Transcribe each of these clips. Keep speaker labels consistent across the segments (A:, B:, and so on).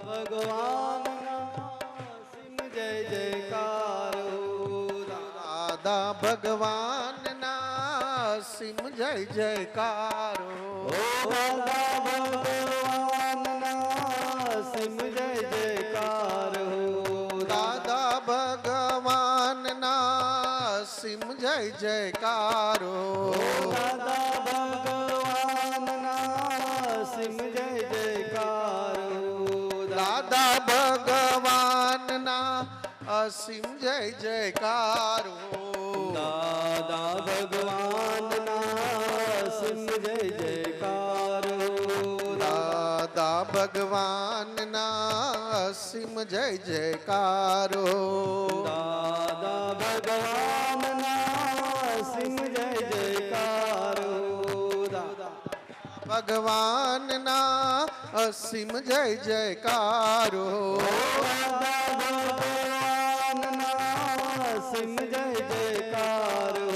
A: દાદા ભગવાનના સિમ જય જયકારો.
B: દાદા ભગવાનના સિમ જય જયકારો.
A: દાદા ભગવાનના સિમ જય જયકારો.
B: દાદા ભગવાનના સિમ જય જયકારો.
A: દાદા ભગવાનના અસીમ જય જયકારો.
B: દાદા ભગવાનના સિમ જય જયકારો.
A: દાદા ભગવાનના અસીમ જય જયકારો.
B: દાદા ભગવાનના સિમ જય જયકારો.
A: ભગવાનના અસીમ જય જયકારો.
B: સિમ જય જયકારો.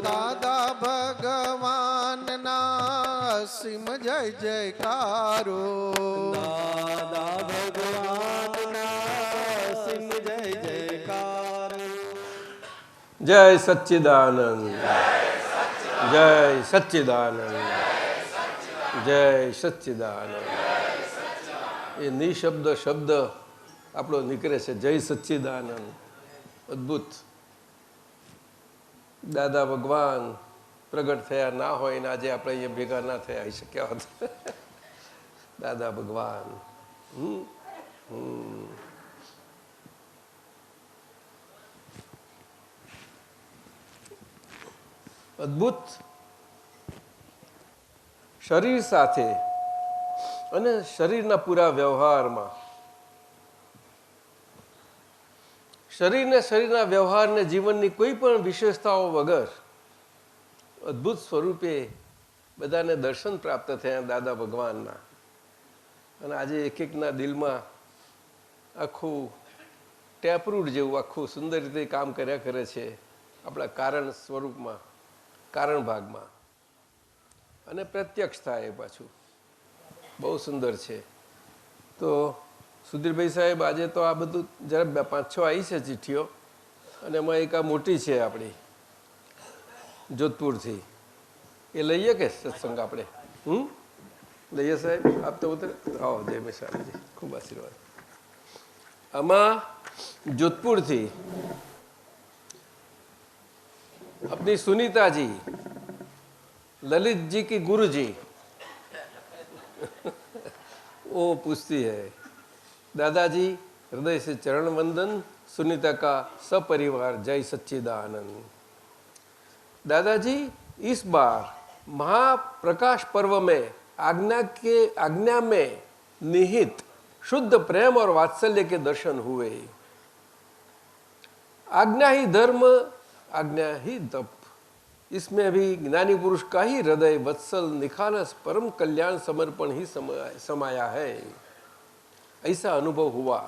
A: દાદા ભગવાનના સિમ જય જયકારો.
B: દાદા ભગવાનના સિમ જય જયકારો.
C: જય સચ્ચિદાનંદ, જય સચ્ચિદાનંદ, જય સચ્ચિદાનંદ. એ નિશબ્દ શબ્દ આપણો નીકળે છે, જય સચ્ચિદાનંદ. અદ્ભુત. દાદા ભગવાન પ્રગટ થયા ના હોય ને આજે આપણે અહીંયા ભેગા ના થયા આવી શક્યા હોત. દાદા ભગવાન અદ્ભુત. શરીર સાથે અને શરીરના પૂરા વ્યવહારમાં, શરીરને શરીરના વ્યવહારને જીવનની કોઈ પણ વિશેષતાઓ વગર અદ્ભુત સ્વરૂપે બધાને દર્શન પ્રાપ્ત થયા દાદા ભગવાનના. અને આજે એક એકના દિલમાં આખું ટેપરૂડ જેવું આખું સુંદર રીતે કામ કર્યા કરે છે આપણા કારણ સ્વરૂપમાં, કારણ ભાગમાં, અને પ્રત્યક્ષ થાય પાછું. બહુ સુંદર છે. તો સુધીરભાઈ સાહેબ આજે તો આ બધું જરા 5-6 આવી છે ચિઠ્ઠીઓ, અને એમાં એક આ મોટી છે આપણી જોધપુરથી. એ લઈએ કે સત્સંગ આપણે? લઈએ સાહેબ? આપતો ઉતરે. આવો જય મેશાજી, ખૂબ આશીર્વાદ. આમાં જોધપુરથી अपनी सुनीता जी, ललित जी की गुरु जी वो पूछती है, दादाजी हृदय से चरण वंदन, सुनीता का सपरिवार जय सच्चिदानंद. दादाजी इस बार महाप्रकाश पर्व में आज्ञा में निहित शुद्ध प्रेम और वात्सल्य के दर्शन हुए. आज्ञा ही धर्म, आज्ञा ही तप, इसमें भी ज्ञानी पुरुष का ही हृदय वत्सल निखालस परम कल्याण समर्पण ही समाया है. ऐसा अनुभव हुआ.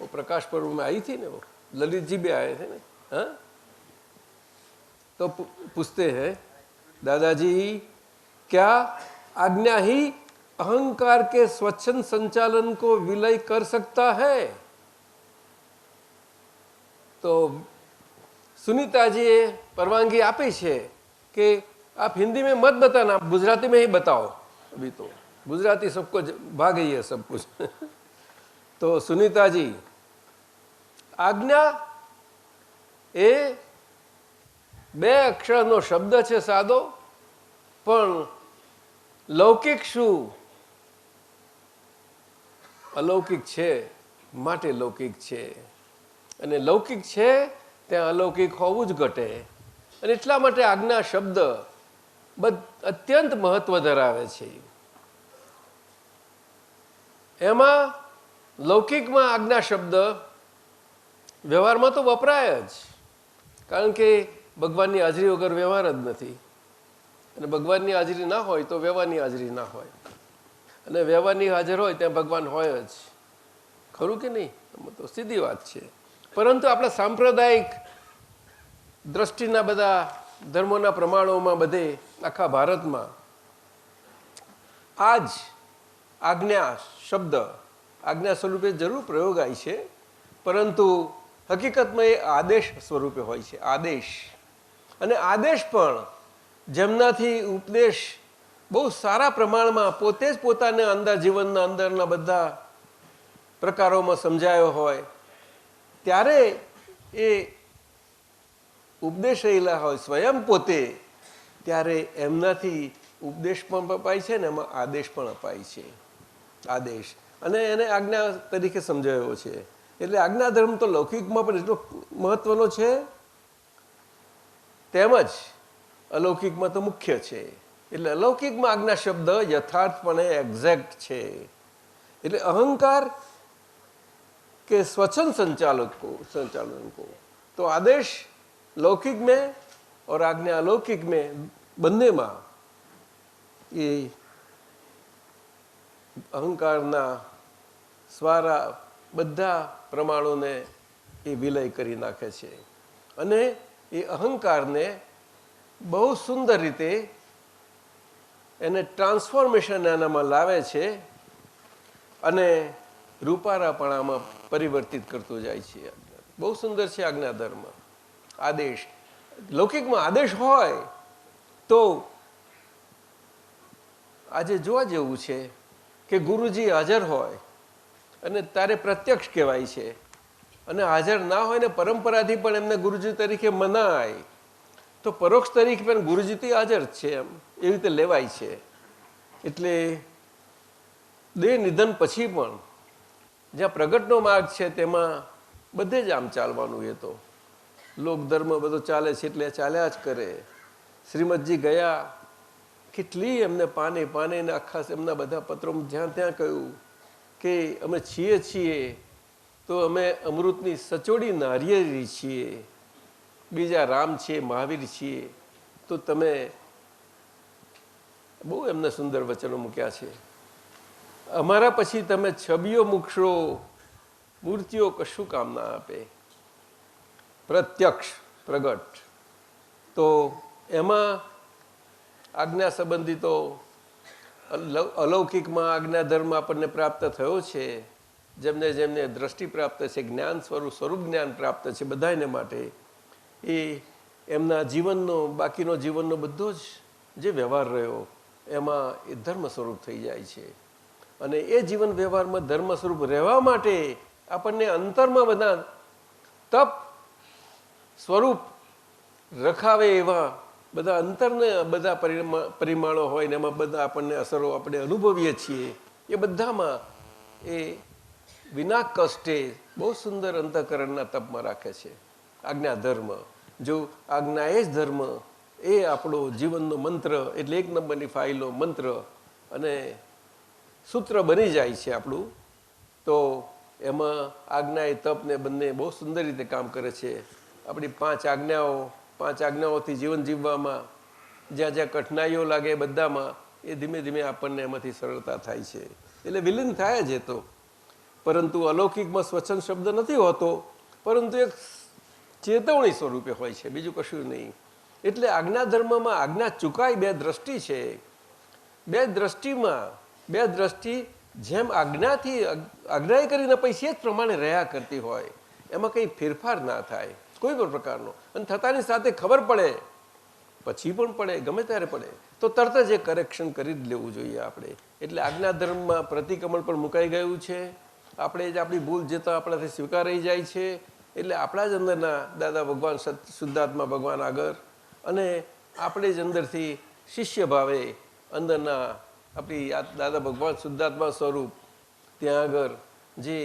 C: वो प्रकाश पर्व में आई थी ना, वो ललित जी भी आए थे ना. हाँ, तो पूछते हैं, दादाजी क्या आज्ञा ही अहंकार के स्वच्छंद संचालन को विलय कर सकता है? तो सुनीता जी परवानगी आपी है कि आप हिंदी में मत बताना, आप गुजराती में ही बताओ. अभी तो गुजराती सबको भाग गई है सब कुछ. तो सुनीता जी, आज्ञा એ 2 અક્ષરનો શબ્દ છે સાદો, પણ લૌકિક શું? અલૌકિક છે માટે લૌકિક છે, અને લૌકિક છે ત્યાં અલૌકિક હોવું જ ઘટે. અને એટલા માટે આજ્ઞા શબ્દ અત્યંત મહત્વ ધરાવે છે. એમાં લૌકિકમાં આજ્ઞા શબ્દ વ્યવહારમાં તો વપરાય જ, કારણ કે ભગવાનની હાજરી વગર વ્યવહાર જ નથી, અને ભગવાનની હાજરી ના હોય તો વ્યવહારની હાજરી ના હોય, અને વ્યવહારની હાજર હોય ત્યાં ભગવાન હોય જ. ખરું કે નહીં? તો સીધી વાત છે. પરંતુ આપણા સાંપ્રદાયિક દ્રષ્ટિના બધા ધર્મોના પ્રમાણોમાં બધે આખા ભારતમાં આ જ આજ્ઞા શબ્દ આજ્ઞા સ્વરૂપે જરૂર પ્રયોગાય છે, પરંતુ હકીકતમાં એ આદેશ સ્વરૂપે હોય છે, આદેશ. અને આદેશ પણ જેમનાથી ઉપદેશ બહુ સારા પ્રમાણમાં પોતે જ પોતાને અંદર જીવનના અંદરના બધા પ્રકારોમાં સમજાયો હોય ત્યારે એ ઉપદેશ રહેલા હોય સ્વયં પોતે, ત્યારે એમનાથી ઉપદેશ પણ અપાય છે ને એમાં આદેશ પણ અપાય છે, આદેશ. અને એને આજ્ઞા તરીકે સમજાયો છે. એટલે આજ્ઞા ધર્મ તો લૌકિકમાં પણ એટલો મહત્વનો છે, તેમજ અલૌકિકમાં તો મુખ્ય છે. એટલે અલૌકિકમાં આજ્ઞા શબ્દ યથાર્થપણે એક્ઝેક્ટ છે. એટલે અહંકાર કે स्वच्छंद संचालन को तो आदेश लौकिक में और आज्ञा अलौकिक में બંનેમાં એ અહંકારના સ્વારા બધા પ્રમાણોને એ વિલય કરી નાખે છે અને એ અહંકારને બહુ સુંદર રીતે એને ટ્રાન્સફોર્મેશન એનામાં લાવે છે અને રૂપારાપણામાં પરિવર્તિત કરતો જાય છે. બહુ સુંદર છે આજ્ઞા ધર્મ. આદેશ લૌકિકમાં આદેશ હોય તો આજે જોવા જેવું છે કે ગુરુજી હાજર હોય અને તારે પ્રત્યક્ષ કહેવાય છે, અને હાજર ના હોય ને પરંપરાથી પણ એમને ગુરુજી તરીકે મનાય તો પરોક્ષ તરીકે પણ ગુરુજીથી હાજર છે એમ એવી રીતે લેવાય છે. એટલે દેહ નિધન પછી પણ જ્યાં પ્રગટનો માર્ગ છે તેમાં બધે જ આમ ચાલવાનું. એ તો લોકધર્મ બધો ચાલે છે એટલે ચાલ્યા જ કરે. શ્રીમદજી ગયા કેટલી એમને પાને આખા એમના બધા પત્રોમાં જ્યાં ત્યાં કહ્યું કે અમે છીએ તો અમે અમૃતની સચોડી નારિયેળી છીએ, બીજા રામ છીએ, મહાવીર છીએ. તો તમે બહુ એમને સુંદર વચનો મૂક્યા છે. અમારા પછી તમે છબીઓ મૂકશો, મૂર્તિઓ કશું કામ ના આપે. પ્રત્યક્ષ પ્રગટ તો એમાં આજ્ઞા સંબંધી તો અલૌકિકમાં આજ્ઞા ધર્મ આપણને પ્રાપ્ત થયો છે. જેમને જેમને દ્રષ્ટિ પ્રાપ્ત છે, જ્ઞાન સ્વરૂપ જ્ઞાન પ્રાપ્ત છે, બધાને માટે એ એમના જીવનનો બાકીનો જીવનનો બધો જ જે વ્યવહાર રહ્યો એમાં એ ધર્મ સ્વરૂપ થઈ જાય છે. અને એ જીવન વ્યવહારમાં ધર્મ સ્વરૂપ રહેવા માટે આપણને અંતરમાં બધા તપ સ્વરૂપ રખાવે એવા બધા અંતરને બધા પરિમાણો હોય ને એમાં બધા આપણને અસરો આપણે અનુભવીએ છીએ. એ બધામાં એ વિના કષ્ટે બહુ સુંદર અંતઃકરણના તપમાં રાખે છે આજ્ઞા ધર્મ. જો આજ્ઞા એ જ ધર્મ, એ આપણો જીવનનો મંત્ર, એટલે એક નંબરની ફાઇલનો મંત્ર અને સૂત્ર બની જાય છે આપણું. તો એમાં આજ્ઞા એ તપને બંને બહુ સુંદર રીતે કામ કરે છે. આપણી પાંચ આજ્ઞાઓથી જીવન જીવવામાં જ્યાં જ્યાં કઠિનાઈઓ લાગે બધામાં એ ધીમે ધીમે આપણને એમાંથી સરળતા થાય છે. એટલે વિલીન થાય જ. તો પરંતુ અલૌકિકમાં સ્વચ્છંદ શબ્દ નથી હોતો, પરંતુ એક ચેતવણી સ્વરૂપે હોય છે, બીજું કશું નહીં. એટલે આજ્ઞા ધર્મમાં આજ્ઞા ચૂકાય બે દ્રષ્ટિ છે. બે દ્રષ્ટિ જેમ આજ્ઞાથી આજ્ઞા કરીને પછી એ જ પ્રમાણે રહ્યા કરતી હોય, એમાં કંઈ ફેરફાર ના થાય કોઈ પણ પ્રકારનો. અને થતાની સાથે ખબર પડે, પછી પણ પડે, ગમે ત્યારે પડે તો તરત જ એ કરેક્શન કરી જ લેવું જોઈએ આપણે. એટલે આજ્ઞા ધર્મમાં પ્રતિક્રમણ પણ મુકાઈ ગયું છે. આપણે જ આપણી ભૂલ જે તો આપણાથી સ્વીકારાઈ જાય છે. એટલે આપણા જ અંદરના દાદા ભગવાન શુદ્ધાત્મા ભગવાન આગળ અને આપણે જ અંદરથી શિષ્ય ભાવે અંદરના આપણી દાદા ભગવાન શુદ્ધાત્મા સ્વરૂપ ત્યાં આગળ જે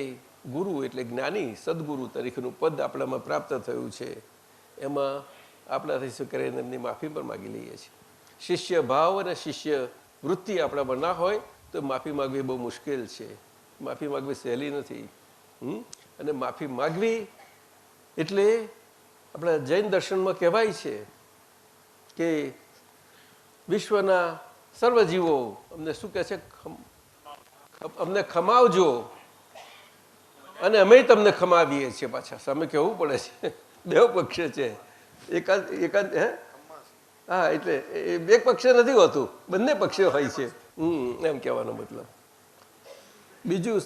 C: ગુરુ એટલે જ્ઞાની સદગુરુ તરીકેનું પદ આપણામાં પ્રાપ્ત થયું છે, એમાં આપણાથી સ્વીકારીને એમની માફી પણ માગી લઈએ છીએ. શિષ્ય ભાવ અને શિષ્ય વૃત્તિ આપણામાં ના હોય તો માફી માગવી બહુ મુશ્કેલ છે. માફી માગવી સહેલી નથી. અને માફી માગવી એટલે આપણા જૈન દર્શનમાં કહેવાય છે કે વિશ્વના સર્વ જીવો અમને શું કહે છે, અમને ખમાવજો અને અમે તમને ખમાવીએ છીએ. પાછા સામે કહેવું પડે છે. બે પક્ષ છે. એકાદ હા, એટલે એક પક્ષે નથી હોતું, બંને પક્ષે હોય છે. એમ કહેવાનો મતલબ. बीजू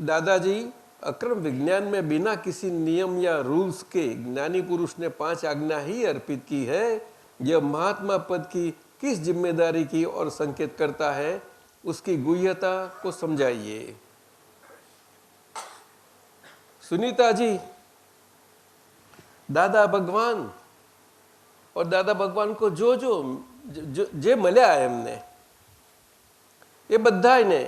C: दादाजी अक्रम विज्ञान में बिना किसी नियम या रूल्स के ज्ञानी पुरुष ने 5 आज्ञा ही अर्पित की है। यह महात्मा पद की किस जिम्मेदारी की और संकेत करता है, उसकी गुह्यता को समझाइए। सुनीता जी, दादा भगवान और दादा भगवान को જે મળ્યા એમને એ બધાને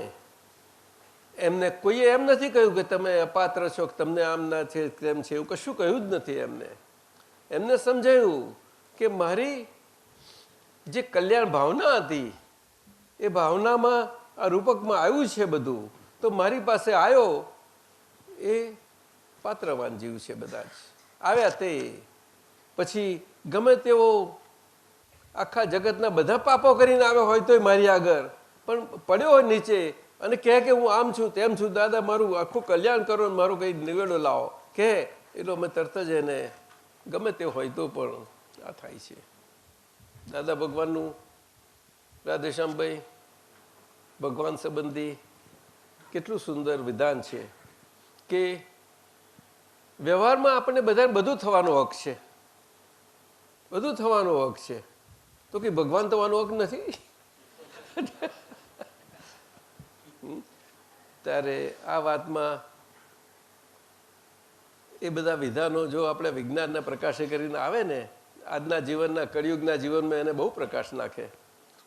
C: એમને કોઈએ એમ નથી કહ્યું કે તમે અપાત્ર છો, તમને આમ ના છે તેમ છે, એવું કશું કહ્યું જ નથી. એમને સમજાયું કે મારી જે કલ્યાણ ભાવના હતી એ ભાવનામાં આ રૂપકમાં આવ્યું છે બધું, તો મારી પાસે આવ્યો એ પાત્રવાન જીવ છે. બધા જ આવ્યા તે પછી ગમે તેવો આખા જગતના બધા પાપો કરીને આવ્યો હોય તોય મારી આગળ પણ પડ્યો હોય નીચે અને કહે કે હું આમ છું તેમ છું, દાદા મારું આખું કલ્યાણ કરો, મારું કંઈ નિવેડો લાવો કહે, એટલો અમે તરત જ એને ગમે તે હોય તો પણ આ થાય છે. દાદા ભગવાનનું રાધેશ્યામભાઈ ભગવાન સંબંધી કેટલું સુંદર વિધાન છે કે વ્યવહારમાં આપણને બધાને બધું થવાનો હક છે, બધું થવાનો હક છે, તો કે ભગવાન થવાનો હક નથી. ત્યારે આ વાતમાં એ બધા વિધાનો જો આપણે વિજ્ઞાનના પ્રકાશે કરીને આવે ને, આજના જીવનના કળિયુગના જીવનમાં એને બહુ પ્રકાશ નાખે,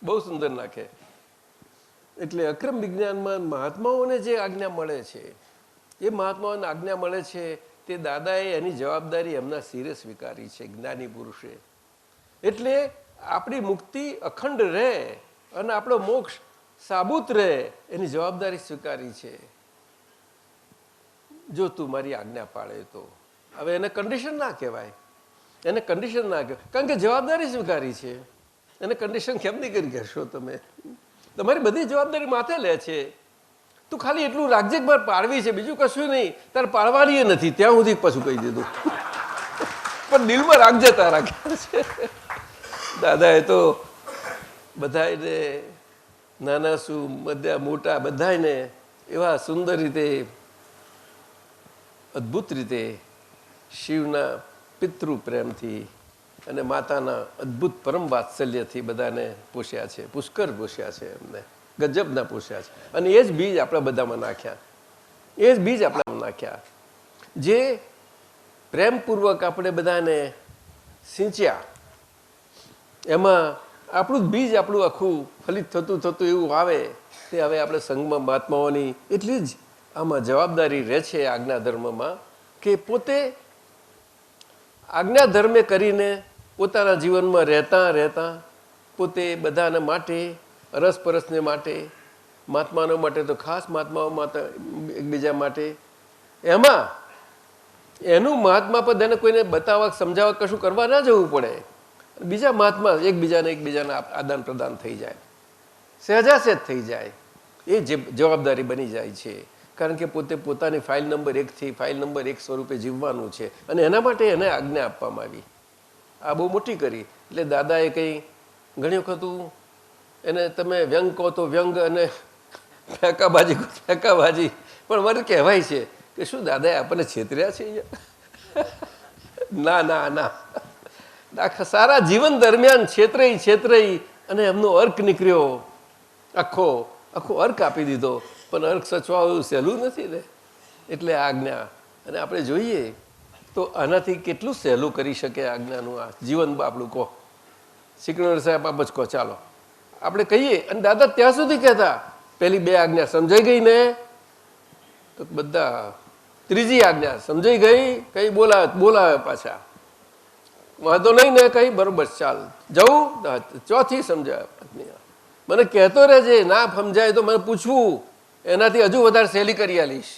C: બહુ સુંદર નાખે. એટલે અક્રમ વિજ્ઞાનમાં મહાત્માઓને જે આજ્ઞા મળે છે, એ મહાત્માઓને આજ્ઞા મળે છે તે દાદાએ એની જવાબદારી એમના શિરે સ્વીકારી છે, જ્ઞાની પુરુષે. એટલે આપણી મુક્તિ અખંડ રહે અને આપણો મોક્ષ સાબુત રહે એની જવાબદારી સ્વીકારી છે. જો તું મારી આજ્ઞા પાળે તો. હવે એને કન્ડિશન ના કહેવાય, એને કન્ડિશન ના કહેવાય, કારણ કે જવાબદારી સ્વીકારી છે. એને કન્ડિશન કેમ નહીં કરી કહેશો તમે? તમારી બધી જવાબદારી માથે લે છે. તું ખાલી એટલું રાખજે કે મારે પાળવી છે, બીજું કશું નહીં, તારે પાળવાની નથી ત્યાં સુધી પાછું કહી દીધું. પણ દિલમાં રાખજે તારા છે. દાદાએ તો બધાને નાના શું બધા મોટા બધાને એવા સુંદર રીતે અદ્ભુત રીતે શિવના પિતૃ પ્રેમથી અને માતાના અદ્ભુત પરમ વાત્સલ્યથી બધાને પોષ્યા છે, પુષ્કર પોષ્યા છે, એમને ગજબના પોષ્યા છે. અને એ જ બીજ આપણા બધામાં નાખ્યા, એ જ બીજ આપણામાં નાખ્યા, જે પ્રેમપૂર્વક આપણે બધાને સિંચ્યા. એમાં આપણું જ બીજ આપણું આખું ફલિત થતું થતું એવું આવે તે હવે આપણે સંઘમાં મહાત્માઓની એટલી જ આમાં જવાબદારી રહે છે આજ્ઞા ધર્મમાં કે પોતે આજ્ઞા ધર્મે કરીને પોતાના જીવનમાં રહેતા પોતે બધાને માટે, અરસપરસને માટે, મહાત્માનો માટે તો ખાસ, મહાત્માઓ માટે એકબીજા માટે, એમાં એનું મહાત્મા પદ એને કોઈને બતાવવા સમજાવવા કશું કરવા ના જવું પડે. બીજા મહાત્મા એકબીજાને આદાન પ્રદાન થઈ જાય, સહેજાસહેજ થઈ જાય. એ જવાબદારી બની જાય છે, કારણ કે પોતે પોતાની ફાઇલ નંબર 1 થી ફાઇલ નંબર 1 સ્વરૂપે જીવવાનું છે અને એના માટે એને આજ્ઞા આપવામાં આવી. આ બહુ મોટી કરી. એટલે દાદાએ કંઈ ઘણી વખત એને તમે વ્યંગ કહો તો વ્યંગ અને ફેંકાબાજી કહો ફેંકાબાજી, પણ મારે કહેવાય છે કે શું દાદાએ આપણને છેતર્યા છે? ના ના ના, આખા સારા જીવન દરમિયાન છેતરાઈ અને એમનો અર્ક નીકળ્યો, આખો અર્ક આપી દીધો. પણ અર્ક સચવાવું સહેલું નથી ને, એટલે આજ્ઞા. અને આપણે જોઈએ તો આનાથી કેટલું સહેલું કરી શકે આજ્ઞાનું આ જીવન. આપણું કહો શીખણોર સાહેબ આપ જ કહો, ચાલો આપણે કહીએ. અને દાદા ત્યાં સુધી કહેતા પહેલી 2 આજ્ઞા સમજાઈ ગઈ ને, તો બધા ત્રીજી આજ્ઞા સમજાઈ ગઈ, કઈ બોલાવે પાછા, વાંધો નહીં ને, કઈ બરોબર ચાલ જવું. ચોથી સમજાય મને કહેતો રહેજે, ના સમજાય તો મને પૂછવું, એનાથી હજુ વધારે સહેલી કરી આલીશ.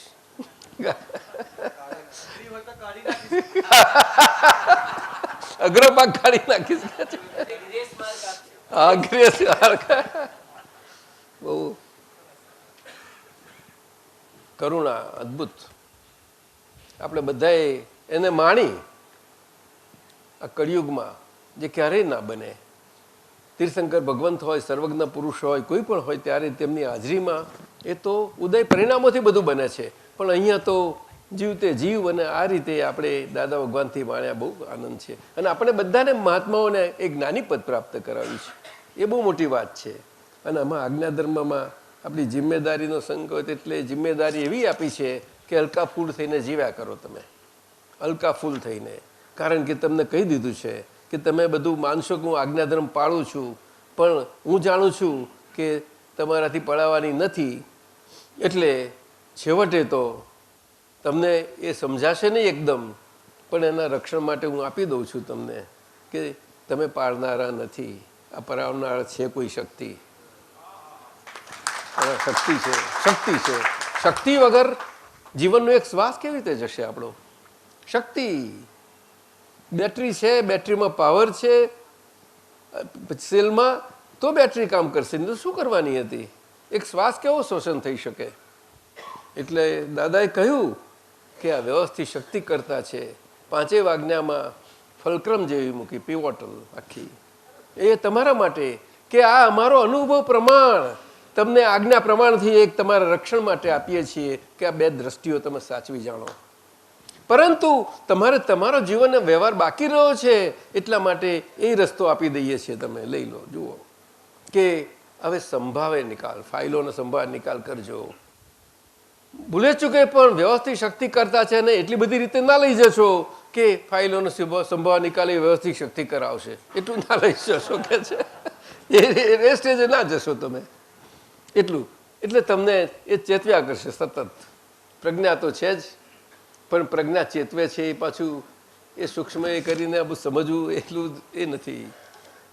C: અગ્રભાગ કાઢી નાખીશ. હા, ગ્રેસ બહુ કરુણા અદ્ભુત. આપણે બધાએ એને માણી આ કળિયુગમાં, જે ક્યારેય ના બને. તીર્થંકર ભગવંત હોય, સર્વજ્ઞ પુરુષ હોય, કોઈ પણ હોય, ત્યારે તેમની હાજરીમાં એ તો ઉદય પરિણામોથી બધું બને છે. પણ અહીંયા તો જીવતે જીવ, અને આ રીતે આપણે દાદા ભગવાનથી માણ્યા બહુ આનંદ છે. અને આપણે બધાને મહાત્માઓને એક જ્ઞાની પદ પ્રાપ્ત કરાવ્યું છે, એ બહુ મોટી વાત છે. અને આમાં આજ્ઞાધર્મમાં આપણી જિમ્મેદારીનો સંકોચ, એટલે જિમ્મેદારી એવી આપી છે કે હલકા ફૂલ થઈને જીવ્યા કરો તમે, હલકા ફૂલ થઈને. કારણ કે તમને કહી દીધું છે કે તમે બધું માનશો કે હું આજ્ઞાધર્મ પાળું છું, પણ હું જાણું છું કે તમારાથી પડાવવાની નથી. એટલે છેવટે તો તમને એ સમજાશે નહીં એકદમ, પણ એના રક્ષણ માટે હું આપી દઉં છું તમને કે તમે પાળનારા નથી, આ પરાવનાર છે કોઈ શક્તિ. શક્તિ છે, શક્તિ છે. શક્તિ વગર જીવનનો એક શ્વાસ કેવી રીતે જશે આપણો? શક્તિ, બેટરી છે, બેટરીમાં પાવર છે સેલમાં, તો બેટરી કામ કરશે, નહીં તો શું કરવાની હતી? એક શ્વાસ કેવો શોષણ થઈ શકે? એટલે દાદાએ કહ્યું કે આ વ્યવસ્થિત શક્તિ કરતા છે. 5 આજ્ઞામાં ફલક્રમ જેવી મૂકી, પિવોટલ આખી, એ તમારા માટે કે આ અમારો અનુભવ પ્રમાણ તમને આજ્ઞા પ્રમાણથી એક તમારા રક્ષણ માટે આપીએ છીએ કે આ 2 દ્રષ્ટિઓ તમે સાચવી જાણો. પરંતુ તમારે તમારો જીવન વ્યવહાર બાકી રહ્યો છે, એટલા માટે એ રસ્તો આપી દઈએ છીએ, તમે લઈ લો. જુઓ કે હવે સંભાવે નિકાલ, ફાઇલોનો સંભાળ નિકાલ કરજો. ભૂલે ચૂકે પણ વ્યવસ્થિત શક્તિ કરતા છે ને એટલી બધી રીતે ના લઈ જશો કે ફાઇલોનો સંભાળ નિકાલે વ્યવસ્થિત શક્તિ કરાવશે, એટલું ના લઈ જશો કે છે એ સ્ટેજે ના જશો તમે એટલું. એટલે તમને એ ચેતવ્યા કરશે સતત. પ્રજ્ઞા તો છે જ, પણ પ્રજ્ઞા ચેતવે છે એ પાછું એ સૂક્ષ્મ એ કરીને આ બધું સમજવું એટલું એ નથી.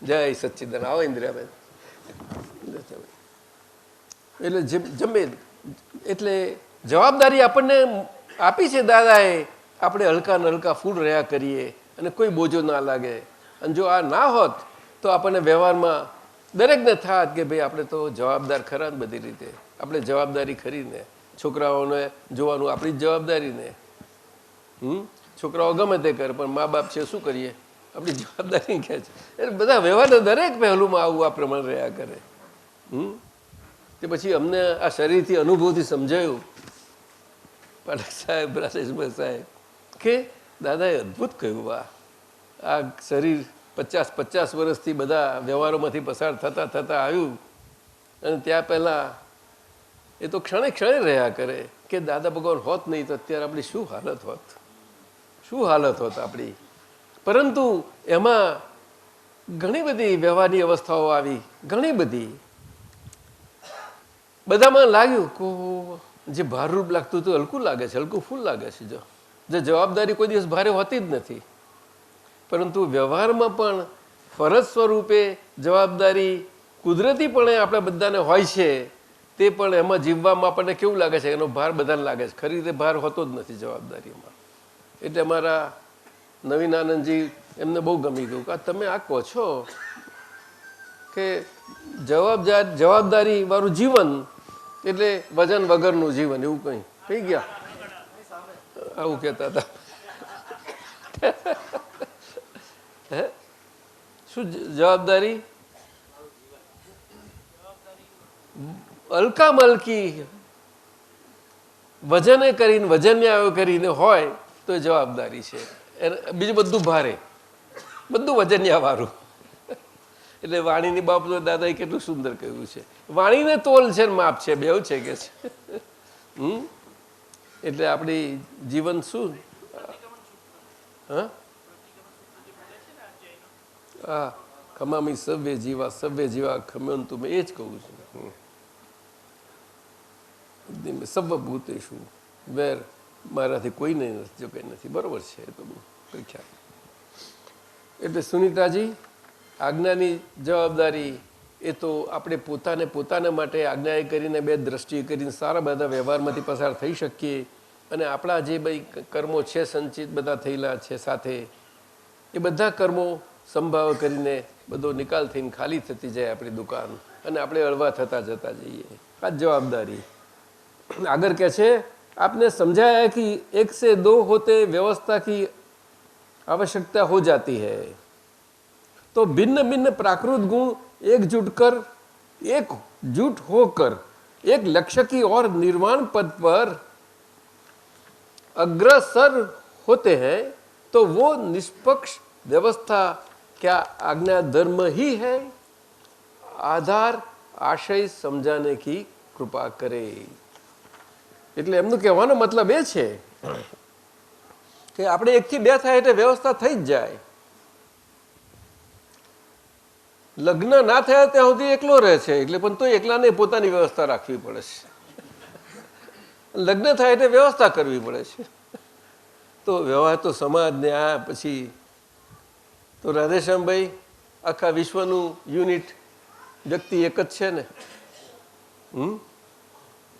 C: જય સચ્ચિદાનંદ. આવો ઇન્દ્રિયાબેન. એટલે જમે એટલે જવાબદારી આપણને આપી છે દાદાએ, આપણે હલકા ને હલકા ફૂલ રહ્યા કરીએ અને કોઈ બોજો ના લાગે. અને જો આ ના હોત તો આપણને વ્યવહારમાં દરેકને થાત કે ભાઈ આપણે તો જવાબદાર ખરા ને બધી રીતે, આપણે જવાબદારી ખરીને છોકરાઓને જોવાનું આપણી જ જવાબદારી ને. છોકરાઓ ગમે તે કરે, પણ મા બાપ છે શું કરીએ, આપણી જવાબદારી કહે છે. એટલે બધા વ્યવહારના દરેક પહેલુંમાં આવું આ પ્રમાણે રહ્યા કરે. તે પછી અમને આ શરીરથી અનુભવથી સમજાયું પાઠક સાહેબ, રાજેશભાઈ સાહેબ, કે દાદાએ અદ્ભુત કહ્યું. આ શરીર 50 વર્ષથી બધા વ્યવહારોમાંથી પસાર થતા થતા આવ્યું, અને ત્યાં પહેલાં એ તો ક્ષણે ક્ષણે રહ્યા કરે કે દાદા ભગવાન હોત નહીં તો અત્યારે આપણી શું હાલત હોત, શું હાલત હોત આપણી. પરંતુ એમાં ઘણી બધી વ્યવહારની અવસ્થાઓ આવી, ઘણી બધી. બધામાં લાગ્યું કે જે ભારરૂપ લાગતું હતું હલકું લાગે છે, હલકું ફૂલ લાગે છે. જે જવાબદારી કોઈ દિવસ ભારે હોતી જ નથી, પરંતુ વ્યવહારમાં પણ ફરજ સ્વરૂપે જવાબદારી કુદરતીપણે આપણે બધાને હોય છે. તે પણ એમાં જીવવામાં આપણને કેવું લાગે છે, એનો ભાર બધાને લાગે છે, ખરી રીતે ભાર હોતો જ નથી જવાબદારીમાં. એટલે અમારા નવીન આનંદજી એમને બહુ ગમી ગયું કે તમે આ કહો છો કે જવાબદારી વાળું જીવન એટલે વજન વગરનું જીવન, એવું કંઈ કહી ગયા, આવું કહેતા હતા. હે શું જવાબદારી? હલકા મલકી વજને કરીને વજન્યાઓ કરીને હોય તો એ જવાબદારી છે. બીજું બધું ભારે, બધું વજન્યા વાળું. એટલે વાણીની બાબતો દાદાએ કેટલું સુંદર કહ્યું છે. વાણીને તોલ છે ને માપ છે, બેવ છે કે છે. એટલે આપણી જીવન શું હા ખમામી સવ્ય જીવા ખમ્યંતુ, મેં એ જ કહું છું. સર્વ ભૂતેષુ વેર, મારાથી કોઈને નથી, જો કંઈ નથી. બરોબર છે, એ તો બહુ પ્રખ્યાત. એટલે સુનીતાજી, આજ્ઞાની જવાબદારી એ તો આપણે પોતાના માટે આજ્ઞાએ કરીને 2 દ્રષ્ટિએ કરીને સારા બધા વ્યવહારમાંથી પસાર થઈ શકીએ. અને આપણા જે ભાઈ કર્મો છે સંચિત બધા થયેલા છે સાથે, એ બધા કર્મો સંભાવ કરીને બધો નિકાલ થઈને ખાલી થતી જાય આપણી દુકાન, અને આપણે હળવા થતા જતા જઈએ. આ જવાબદારી. આગળ કહે છે आपने समझाया कि 1 से 2 होते व्यवस्था की आवश्यकता हो जाती है, तो भिन्न भिन्न प्राकृत गुण एकजुट होकर एक लक्ष्य की ओर निर्वाण पद पर अग्रसर होते हैं, तो वो निष्पक्ष व्यवस्था क्या आज्ञा धर्म ही है? आधार आशय समજાને કી કૃપા કરે. એટલે એમનું કહેવાનો મતલબ એ છે કે આપણે 1 થી 2 થાય એટલે વ્યવસ્થા થઈ જ જાય. લગ્ન ના થયા ત્યાં સુધી એકલો રહે છે, એટલે પણ તો એકલાને પોતાની વ્યવસ્થા રાખવી પડે છે. લગ્ન થાય એટલે વ્યવસ્થા કરવી પડે છે. તો વ્યવહાર તો સમાજને આ પછી તો રાધેશ્યામભાઈ આખા વિશ્વનું યુનિટ વ્યક્તિ એક જ છે ને.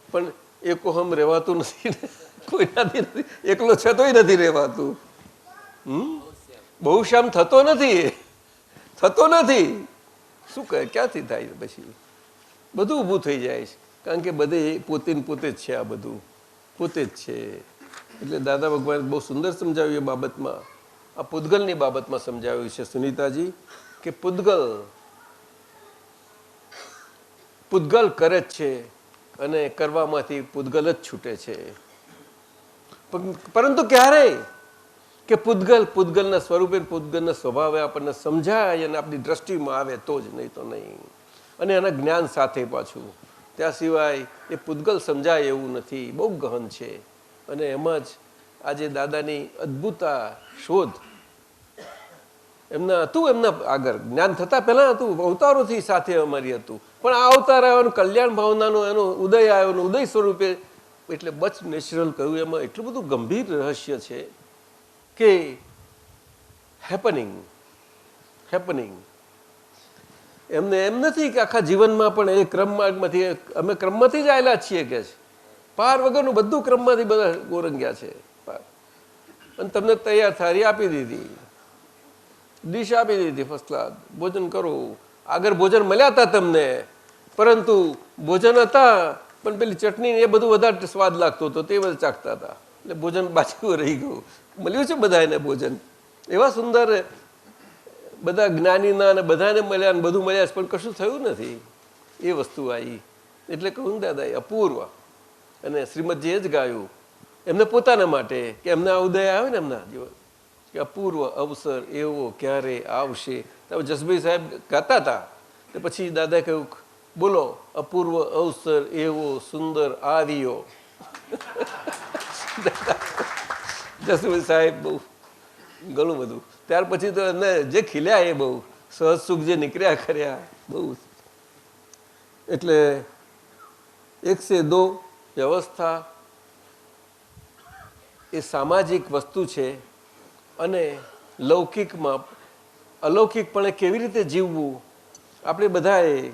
C: પણ એકોહમ રહેવાતું નથી ને, કોઈનાથી નથી, એકલો છે તોય નથી રહેવાતું. બહુ શ્યામ થતો નથી. શું કહે, ક્યાંથી થાય? પછી બધું ઊભું થઈ જાય છે, કારણ કે બધે પોતે ને પોતે જ છે. આ બધું પોતે જ છે. એટલે દાદા ભગવાન બહુ સુંદર સમજાવ્યું એ બાબતમાં, આ પૂતગલની બાબતમાં સમજાવ્યું છે સુનીતાજી, કે પૂતગલ કરે જ છે અને કરવામાંથી પૂતગલ જ છૂટે છે. પરંતુ ક્યારે કે પૂતગલના સ્વરૂપે પૂતગલના સ્વભાવે આપણને સમજાય અને આપણી દ્રષ્ટિમાં આવે તો જ, નહીં તો નહીં. અને એના જ્ઞાન સાથે પાછું, ત્યાં સિવાય એ પૂતગલ સમજાય એવું નથી. બહુ ગહન છે. અને એમાં જ આજે દાદાની અદ્ભુત શોધ એમના આગળ જ્ઞાન થતા પહેલા હતું, અવતારોથી સાથે અમારી હતું. પણ આ અવતાર આવ્યો, કલ્યાણ ભાવનાનો એનો ઉદય આવ્યો, ઉદય સ્વરૂપે એટલે બચ નેચરલ કહ્યું. એમાં એટલું બધું ગંભીર રહસ્ય છે કે હેપનિંગ એમને એમ નથી કે આખા જીવનમાં પણ એ ક્રમમાંથી અમે ક્રમમાંથી જ આવેલા છીએ કે છે. પાર વગરનું બધું ક્રમમાંથી બધા ગોરંગ્યા છે. અને તમને તૈયાર થાળી આપી દીધી, ડીશ આપી દીધી, ફર્સ્ટ ક્લાસ ભોજન કરો. આગળ ભોજન મળ્યા હતા તમને, પરંતુ ભોજન હતા પણ પેલી ચટણી એ બધું વધારે સ્વાદ લાગતો હતો, તે બધા ચાખતા હતા. એટલે ભોજન બાજુ રહી ગયું. મળ્યું છે બધા એને ભોજન, એવા સુંદર બધા જ્ઞાનીના અને બધાને મળ્યા ને બધું મળ્યા, પણ કશું થયું નથી. એ વસ્તુ આવી. એટલે કહું ને દાદા, એ અપૂર્વ. અને શ્રીમદજીએ જ ગાયું એમને પોતાના માટે, કે એમના ઉદય આવે ને એમના જીવન, કે અપૂર્વ અવસર એવો ક્યારે આવશે. જસભાઈ સાહેબ ગાતા હતા, તો પછી દાદાએ કહ્યું, બોલો, અપૂર્વ અવસર એવો સુંદર આવ્યો. જસભાઈ સાહેબ બહુ ઘણું બધું. ત્યાર પછી તો એને જે ખીલ્યા એ બહુ સહજ સુખ જે નીકળ્યા કર્યા બહુ. એટલે 102 વ્યવસ્થા એ સામાજિક વસ્તુ છે. અને લૌકિકમાં અલૌકિકપણે કેવી રીતે જીવવું, આપણે બધાએ,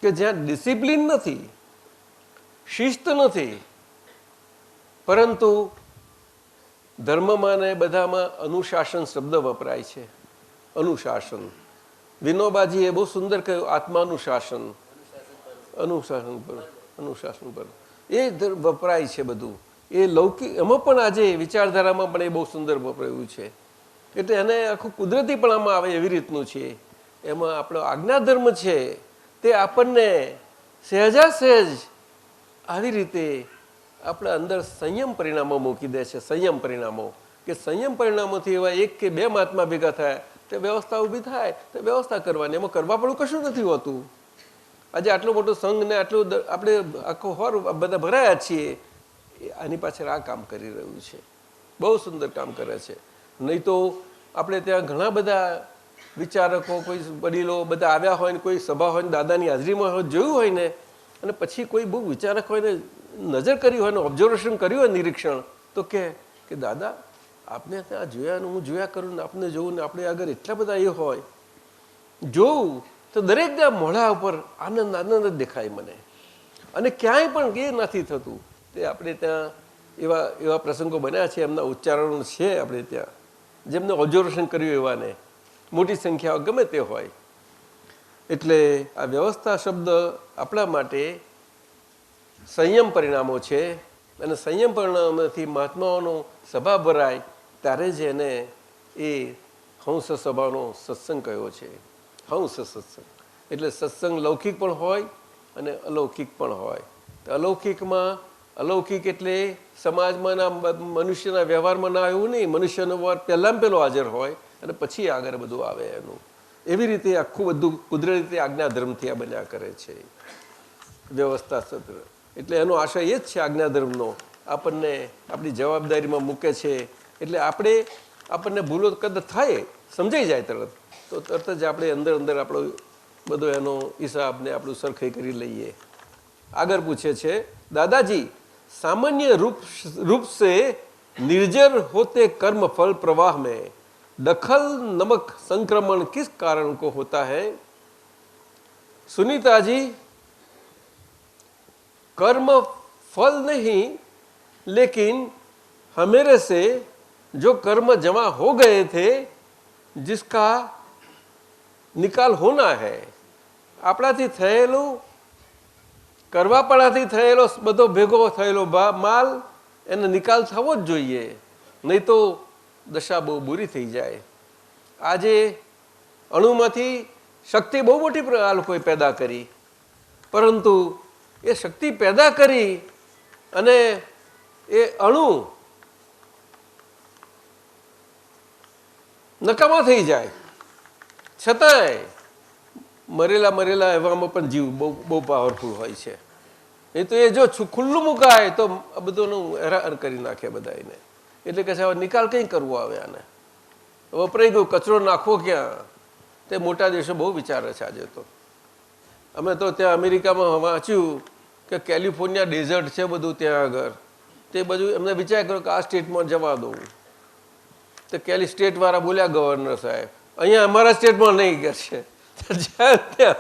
C: કે જ્યાં ડિસિપ્લિન નથી, શિસ્ત નથી, પરંતુ ધર્મમાં ને બધામાં અનુશાસન શબ્દ વપરાય છે. અનુશાસન, વિનોબાજીએ બહુ સુંદર કહ્યું, આત્માનુશાસન, અનુશાસન પર એ વપરાય છે બધું. એ લૌકિક એમાં પણ આજે વિચારધારામાં પણ એ બહુ સુંદર વપરાયું છે. એટલે એને આખું કુદરતીપણામાં આવે એવી રીતનું છે. એમાં આપણો આજ્ઞાધર્મ છે તે આપણને સહેજાસહેજ આવી રીતે આપણા અંદર સંયમ પરિણામો મૂકી દે છે. સંયમ પરિણામો, કે સંયમ પરિણામોથી એવા 1 કે 2 મહાત્મા ભેગા થાય તે વ્યવસ્થા ઊભી થાય, તો વ્યવસ્થા કરવાની. એમાં કરવા પડવું કશું નથી હોતું. આજે આટલો મોટો સંઘ ને આટલું આપણે આખો હોર બધા ભરાયા છીએ, આની પાછળ આ કામ કરી રહ્યું છે. બહુ સુંદર કામ કરે છે. નહીં તો આપણે ત્યાં ઘણા બધા વિચારકો, કોઈ વડીલો બધા આવ્યા હોય ને કોઈ સભા હોય ને દાદાની હાજરીમાં હોય જોયું હોય ને, અને પછી કોઈ બહુ વિચારક હોય ને નજર કરી હોય ને ઓબ્ઝર્વેશન કર્યું હોય, નિરીક્ષણ, તો કે દાદા આપને ત્યાં જોયા ને હું જોયા કરું ને આપને જોઉં ને આપણે આગળ એટલા બધા એ હોય, જોઉં તો દરેકના મોઢા ઉપર આનંદ જ દેખાય મને. અને ક્યાંય પણ એ નથી થતું. તે આપણે ત્યાં એવા પ્રસંગો બન્યા છે, એમના ઉચ્ચારણો છે આપણે ત્યાં, જેમને ઓબ્ઝર્વેશન કર્યું એવાને, મોટી સંખ્યા ગમે તે હોય. એટલે આ વ્યવસ્થા શબ્દ આપણા માટે સંયમ પરિણામો છે. અને સંયમ પરિણામોથી મહાત્માઓનો સભા ભરાય ત્યારે જ એને એ હંસ સભાનો સત્સંગ કયો છે. હંસ સત્સંગ એટલે સત્સંગ લૌકિક પણ હોય અને અલૌકિક પણ હોય. તો અલૌકિકમાં અલૌકિક એટલે સમાજમાં મનુષ્યના વ્યવહારમાં ના એવું નહીં. મનુષ્યનો વ્યવહાર પહેલાં પેલો હાજર હોય અને પછી આગળ બધું આવે એનું. એવી રીતે આખું બધું કુદરતી રીતે આજ્ઞાધર્મથી આ બન્યા કરે છે વ્યવસ્થા સત્ર. એટલે એનો આશય એ જ છે આજ્ઞાધર્મનો, આપણને આપણી જવાબદારીમાં મૂકે છે. એટલે આપણને ભૂલો કદાચ થાય, સમજાઈ જાય તરત, તો તરત જ આપણે અંદર આપણો બધો એનો હિસાબને આપણું સરખાઈ કરી લઈએ. આગળ પૂછે છે દાદાજી, सामान्य रूप से निर्जर होते कर्म फल प्रवाह में दखल नमक संक्रमण किस कारण को होता है? सुनीता जी, कर्म फल नहीं, लेकिन हमेरे से जो कर्म जमा हो गए थे जिसका निकाल होना है, આપણાથી થયેલું કરવાપણાથી થયેલો બધો ભેગો થયેલો માલ એનો નિકાલ થવો જ જોઈએ, નહીં તો દશા બહુ બુરી થઈ જાય. આજે અણુમાંથી શક્તિ બહુ મોટી આ લોકોએ પેદા કરી, પરંતુ એ શક્તિ પેદા કરી અને એ અણુ નકામા થઈ જાય, છતાંય મરેલા એવામાં પણ જીવ બહુ પાવરફુલ હોય છે. એ તો એ જો ખુલ્લું મુકાય તો આ બધુંનું હેરાન કરી નાખે બધાને. એટલે કે હવે નિકાલ કંઈ કરવો આવે આને, વપરાઈ ગયું, કચરો નાખવો ક્યાં? તે મોટા દેશો બહુ વિચારે છે આજે તો. અમે તો ત્યાં અમેરિકામાં વાંચ્યું કે કેલિફોર્નિયા ડેઝર્ટ છે બધું ત્યાં આગળ, તે બધું એમને વિચાર કર્યો કે આ સ્ટેટમાં જવા દઉં. તો સ્ટેટવાળા બોલ્યા ગવર્નર સાહેબ, અહીંયા અમારા સ્ટેટમાં નહીં કરશે. જ્યાં ત્યાં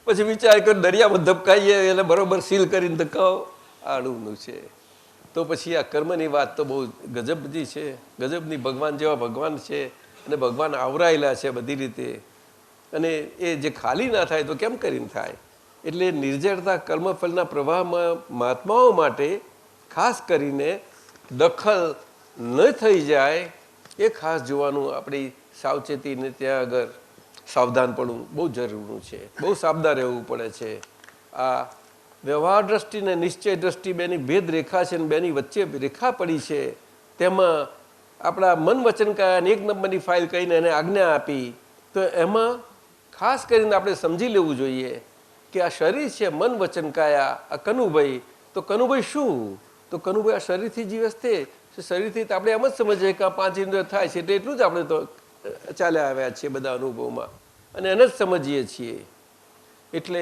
C: પછી વિચાર કર્યો દરિયામાં ધબકાઈએ એટલે બરોબર સીલ કરીને ધકાવો, આડુંનું છે. તો પછી આ કર્મની વાત તો બહુ ગજબની છે, ગજબની. ભગવાન જેવા ભગવાન છે અને ભગવાન આવરાયેલા છે બધી રીતે, અને એ જે ખાલી ના થાય તો કેમ કરીને થાય? એટલે નિર્જરતા કર્મફળના પ્રવાહમાં મહાત્માઓ માટે ખાસ કરીને દખલ ન થઈ જાય એ ખાસ જોવાનું. આપણી સાવચેતીને ત્યાં આગળ સાવધાનપણું બહુ જરૂરનું છે, બહુ સાવધાન રહેવું પડે છે. આ વ્યવહાર દ્રષ્ટિ ને નિશ્ચય દ્રષ્ટિ બેની ભેદ રેખા છે ને બેની વચ્ચે રેખા પડી છે. તેમાં આપણા મન વચન કાયાની એક નંબરની ફાઇલ કહીને એને આજ્ઞા આપી, તો એમાં ખાસ કરીને આપણે સમજી લેવું જોઈએ કે આ શરીર છે, મન વચન કાયા, આ કનુભાઈ. તો કનુભાઈ શું? તો કનુભાઈ આ શરીરથી જીવસ છે. શરીરથી આપણે એમ જ સમજીએ કે આ 5 ઇન્દ્રિય થાય છે એટલે એટલું જ આપણે તો ચાલ્યા આવ્યા છીએ બધા અનુભવમાં, અને એને જ સમજીએ છીએ. એટલે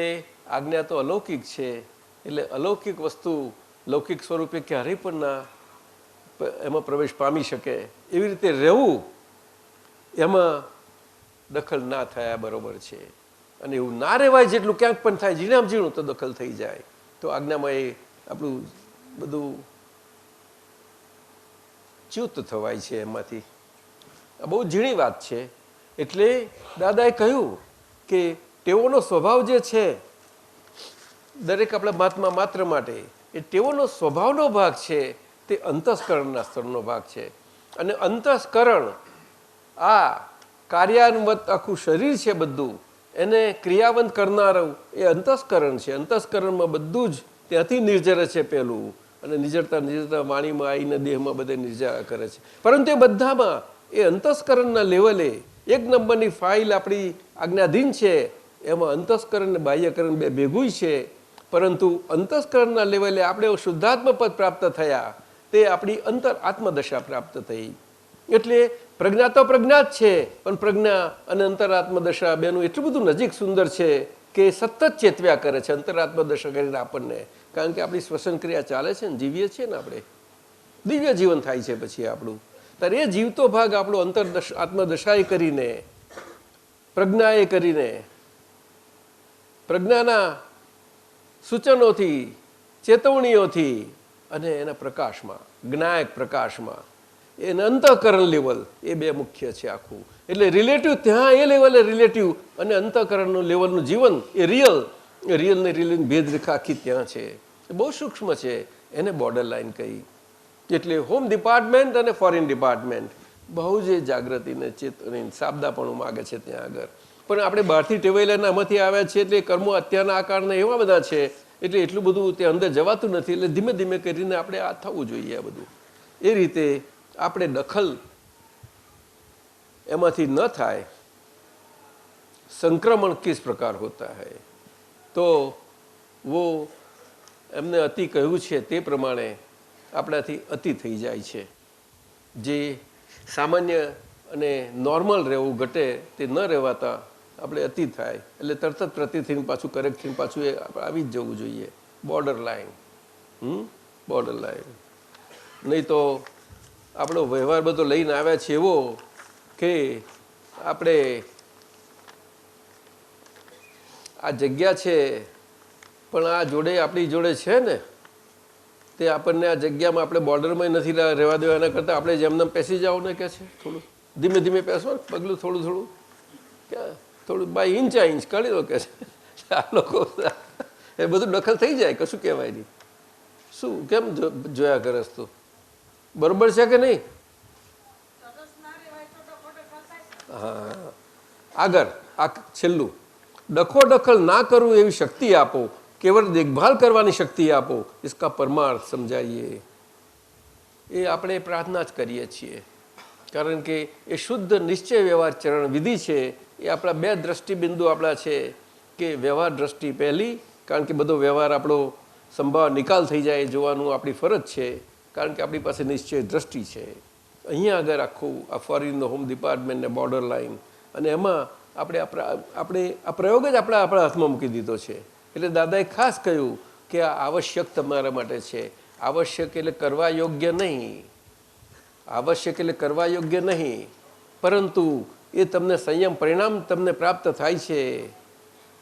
C: આજ્ઞા તો અલૌકિક છે. એટલે અલૌકિક વસ્તુ લૌકિક સ્વરૂપે ક્યારેય પણ ના એમાં પ્રવેશ પામી શકે. એવી રીતે રહેવું, એમાં દખલ ના થયા બરોબર છે. અને એવું ના રહેવાય જેટલું ક્યાંક પણ થાય, ઝીણામ ઝીણું તો દખલ થઈ જાય તો આજ્ઞામાં એ આપણું બધું ચ્યુત થવાય છે એમાંથી. આ બહુ ઝીણી વાત છે. એટલે દાદાએ કહ્યું કે ટેવોનો સ્વભાવ જે છે દરેક આપણા મહાત્મા માત્ર માટે, એ ટેવોનો સ્વભાવનો ભાગ છે તે અંતઃસ્કરણના સ્તરનો ભાગ છે. અને અંતઃસ્કરણ આ કાર્યાન્વત આખું શરીર છે બધું, એને ક્રિયાવંત કરનારું એ અંતઃસ્કરણ છે. અંતઃસ્કરણમાં બધું જ ત્યાંથી નિર્જરે છે પહેલું, અને નિર્જરતા વાણીમાં આવીને દેહમાં બધે નિર્જરા કરે છે. પરંતુ એ બધામાં એ અંતઃસ્કરણના લેવલે એક નંબરની ફાઇલ આપણી આજ્ઞાધીન છે. એમાં અંતઃસ્કરણ અને બાહ્યકરણ બે ભેગું છે. પરંતુ અંતઃસ્કરણના લેવલે આપણે શુદ્ધાત્મ પદ પ્રાપ્ત થયા, તે આપણી અંતર આત્મદશા પ્રાપ્ત થઈ. એટલે પ્રજ્ઞા તો પ્રજ્ઞા જ છે, પણ પ્રજ્ઞા અને અંતરાત્મદશા બેનું એટલું બધું નજીક સુંદર છે કે સતત ચેતવ્યા કરે છે અંતરાત્મદશા કરીને આપણને. કારણ કે આપણી શ્વસન ક્રિયા ચાલે છે ને, જીવીએ છીએ ને આપણે, દિવ્ય જીવન થાય છે પછી આપણું. ત્યારે એ જીવતો ભાગ આપણો આત્મદશાએ કરીને, પ્રજ્ઞાએ કરીને, પ્રજ્ઞાના સૂચનોથી, ચેતવણીઓથી અને એના પ્રકાશમાં, જ્ઞાયક પ્રકાશમાં, એના અંતઃકરણ લેવલ, એ બે મુખ્ય છે આખું. એટલે રિલેટિવ ત્યાં એ લેવલે રિલેટિવ, અને અંતઃકરણનું લેવલનું જીવન એ રિયલ ને રિયલની ભેદરેખા આખી ત્યાં છે. એ બહુ સૂક્ષ્મ છે. એને બોર્ડર લાઈન કહી. એટલે હોમ ડિપાર્ટમેન્ટ અને ફોરેન ડિપાર્ટમેન્ટ બહુ જ જાગૃતિ ને ચેતની સાબદાપણું માગે છે ત્યાં આગળ. પણ આપણે બહારથી ટેવાયેલા આમાંથી આવ્યા છીએ એટલે કર્મો અત્યારના આકારના એવા બધા છે એટલે એટલું બધું ત્યાં અંદર જવાતું નથી. એટલે ધીમે ધીમે કરીને આપણે આ થવું જોઈએ. આ બધું એ રીતે આપણે દખલ એમાંથી ન થાય. संक्रमण किस प्रकार होता है तो वो એમને અતિ કહ્યું છે તે પ્રમાણે આપણાથી અતિ થઈ જાય છે. જે સામાન્ય અને નોર્મલ રહેવું ઘટે તે ન રહેવાતા આપણે અતિ થાય એટલે તરત જ પ્રતિથીને પાછું કરેક્ટ થઈને પાછું એ આવી જ જવું જોઈએ. બોર્ડર લાઈન બોર્ડર લાઈન નહીં તો આપણો વ્યવહાર બધો લઈને આવ્યા છે એવો કે આપણે આ જગ્યા છે પણ આ જોડે આપણી જોડે છે ને તે આપણને આ જગ્યામાં આપણે બોર્ડરમાં નથી રહેવા દેવા. એના કરતાં આપણે જેમને પેસી જાઓ ને કે છે થોડું ધીમે ધીમે પેસો પગલું થોડું થોડું ક્યાં થોડું બાય ઇંચ આ ઇંચ કરી દો કે છે. આ લોકો એ બધું દખલ થઈ જાય કશું કહેવાય નહીં. શું કેમ જોયા કરસ તું બરોબર છે કે નહીં? હા આગળ આ છેલ્લું ડખોડખલ ના કરવું એવી શક્તિ આપો, કેવળ દેખભાલ કરવાની શક્તિ આપો, इसका परमार्थ સમજાઈએ. એ આપણે પ્રાર્થના જ કરીએ છીએ કારણ કે એ શુદ્ધ નિશ્ચય વ્યવહાર ચરણ વિધિ છે. એ આપણા બે દ્રષ્ટિબિંદુ આપણા છે કે વ્યવહાર દ્રષ્ટિ પહેલી કારણ કે બધો વ્યવહાર આપણો સંભાવ નિકાલ થઈ જાય જોવાનું આપણી ફરજ છે કારણ કે આપણી પાસે નિશ્ચય દ્રષ્ટિ છે. અહીંયા આગળ આખું આ ફોરેન હોમ ડિપાર્ટમેન્ટ ને બોર્ડર લાઈન અને એમાં આપણે આ પ્રયોગ જ આપણા હાથમાં મૂકી દીધો છે. એટલે દાદાએ ખાસ કહ્યું કે આ આવશ્યક તમારા માટે છે. આવશ્યક એટલે કરવા યોગ્ય નહીં, આવશ્યક એટલે કરવા યોગ્ય નહીં, પરંતુ એ તમને સંયમ પરિણામ તમને પ્રાપ્ત થાય છે.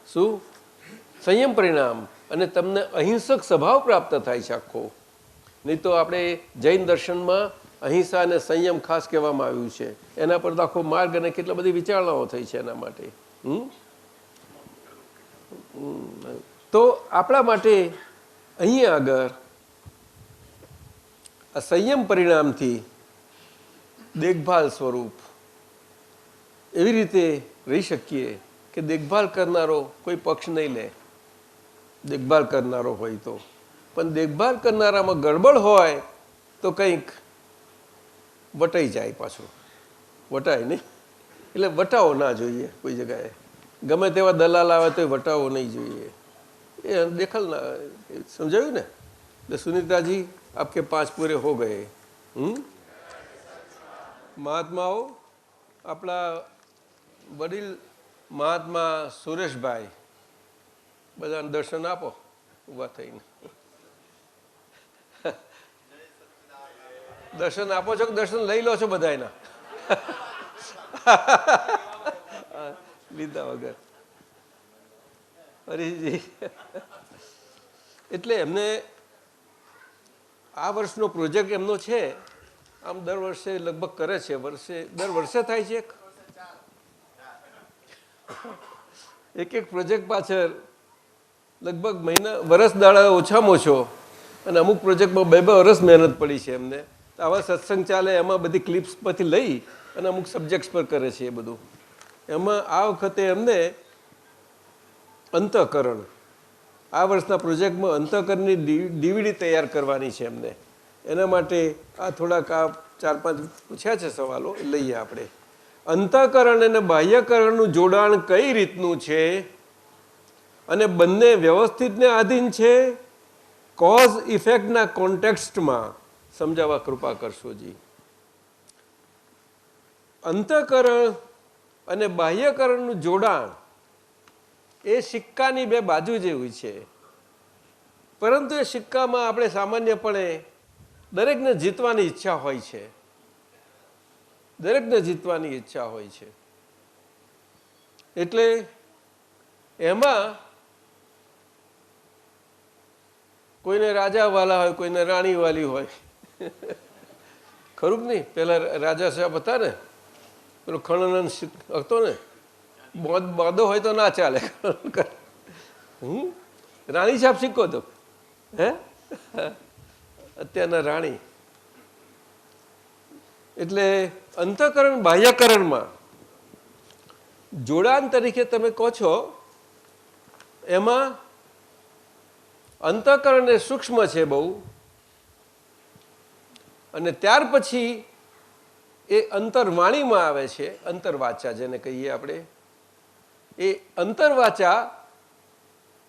C: શું? સંયમ પરિણામ અને તમને અહિંસક સ્વભાવ પ્રાપ્ત થાય છે આખો. નહીં તો આપણે જૈન દર્શનમાં અહિંસા અને સંયમ ખાસ કહેવામાં આવ્યું છે. એના પર તો આખો માર્ગ અને કેટલા બધી વિચારણાઓ થઈ છે એના માટે. તો આપણા માટે અહીંયા આગળ આ સંયમ પરિણામથી દેખભાલ સ્વરૂપ એવી રીતે રહી શકીએ કે દેખભાલ કરનારો કોઈ પક્ષ નહીં લે. દેખભાલ કરનારો હોય તો પણ દેખભાલ કરનારામાં ગડબડ હોય તો કંઈક વટાઈ જાય પાછું. વટાય નહીં એટલે વટાવો ના જોઈએ કોઈ જગાએ. ગમે તેવા દલાલ આવે તો વટાવો નહીં જોઈએ. એ દેખલ ના સમજાયું ને. એટલે સુનીતાજી આપકે 5 પૂરે હો ગયે. મહાત્માઓ આપણા વડીલ મહાત્મા સુરેશભાઈ બધાને દર્શન આપો ઊભા થઈને. દર્શન આપો છો કે દર્શન લઈ લો છો બધા એના? લીધા વગર. હરીજી એટલે એમને આ વર્ષનો પ્રોજેક્ટ એમનો છે. આમ દર વર્ષે લગભગ કરે છે. દર વર્ષે થાય છે એક પ્રોજેક્ટ પાછળ લગભગ વર્ષ દાડા ઓછામાં ઓછો અને અમુક પ્રોજેક્ટમાં 2 વર્ષ મહેનત પડી છે એમને. આવા સત્સંગ ચાલે એમાં બધી ક્લિપ્સ પરથી લઈ અને અમુક સબ્જેક્ટ્સ પર કરે છે એ બધું. એમાં આ વખતે એમને અંતઃકરણ આ વર્ષના પ્રોજેક્ટમાં અંતઃકરણની ડીવીડી તૈયાર કરવાની છે એમને. એના માટે આ થોડાક આ 4-5 પૂછ્યા છે સવાલો લઈએ આપણે. અંતઃકરણ અને બાહ્યકરણનું જોડાણ કઈ રીતનું છે અને બંને વ્યવસ્થિતને આધીન છે કોઝ ઇફેક્ટના કોન્ટેક્સ્ટમાં સમજાવવા કૃપા કરશોજી. અંતઃકરણ અને બાહ્યકરણનું જોડાણ એ સિક્કાની 2 બાજુ જેવી છે. પરંતુ એ સિક્કામાં આપણે સામાન્યપણે દરેકને જીતવાની ઈચ્છા હોય છે. દરેકને જીતવાની ઈચ્છા હોય છે. એટલે એમાં કોઈને રાજા વાલા હોય, કોઈને રાણી વાલી હોય. ખરું નહીં? પેલા રાજા સાહેબ હતા ને, પેલો ખણનંદ હતો ને, બોધો હોય તો ના ચાલે. રાણી સાહેબ શીખો તો હે અત્યારના રાણી એટલે અંતઃકરણ બાહ્યકરણમાં જોડાણ તરીકે તમે કહો છો, એમાં અંતઃકરણ એ સૂક્ષ્મ છે બહુ, અને ત્યાર પછી એ અંતરવાણીમાં આવે છે, અંતરવાચા જેને કહીએ આપણે. એ અંતરવાચા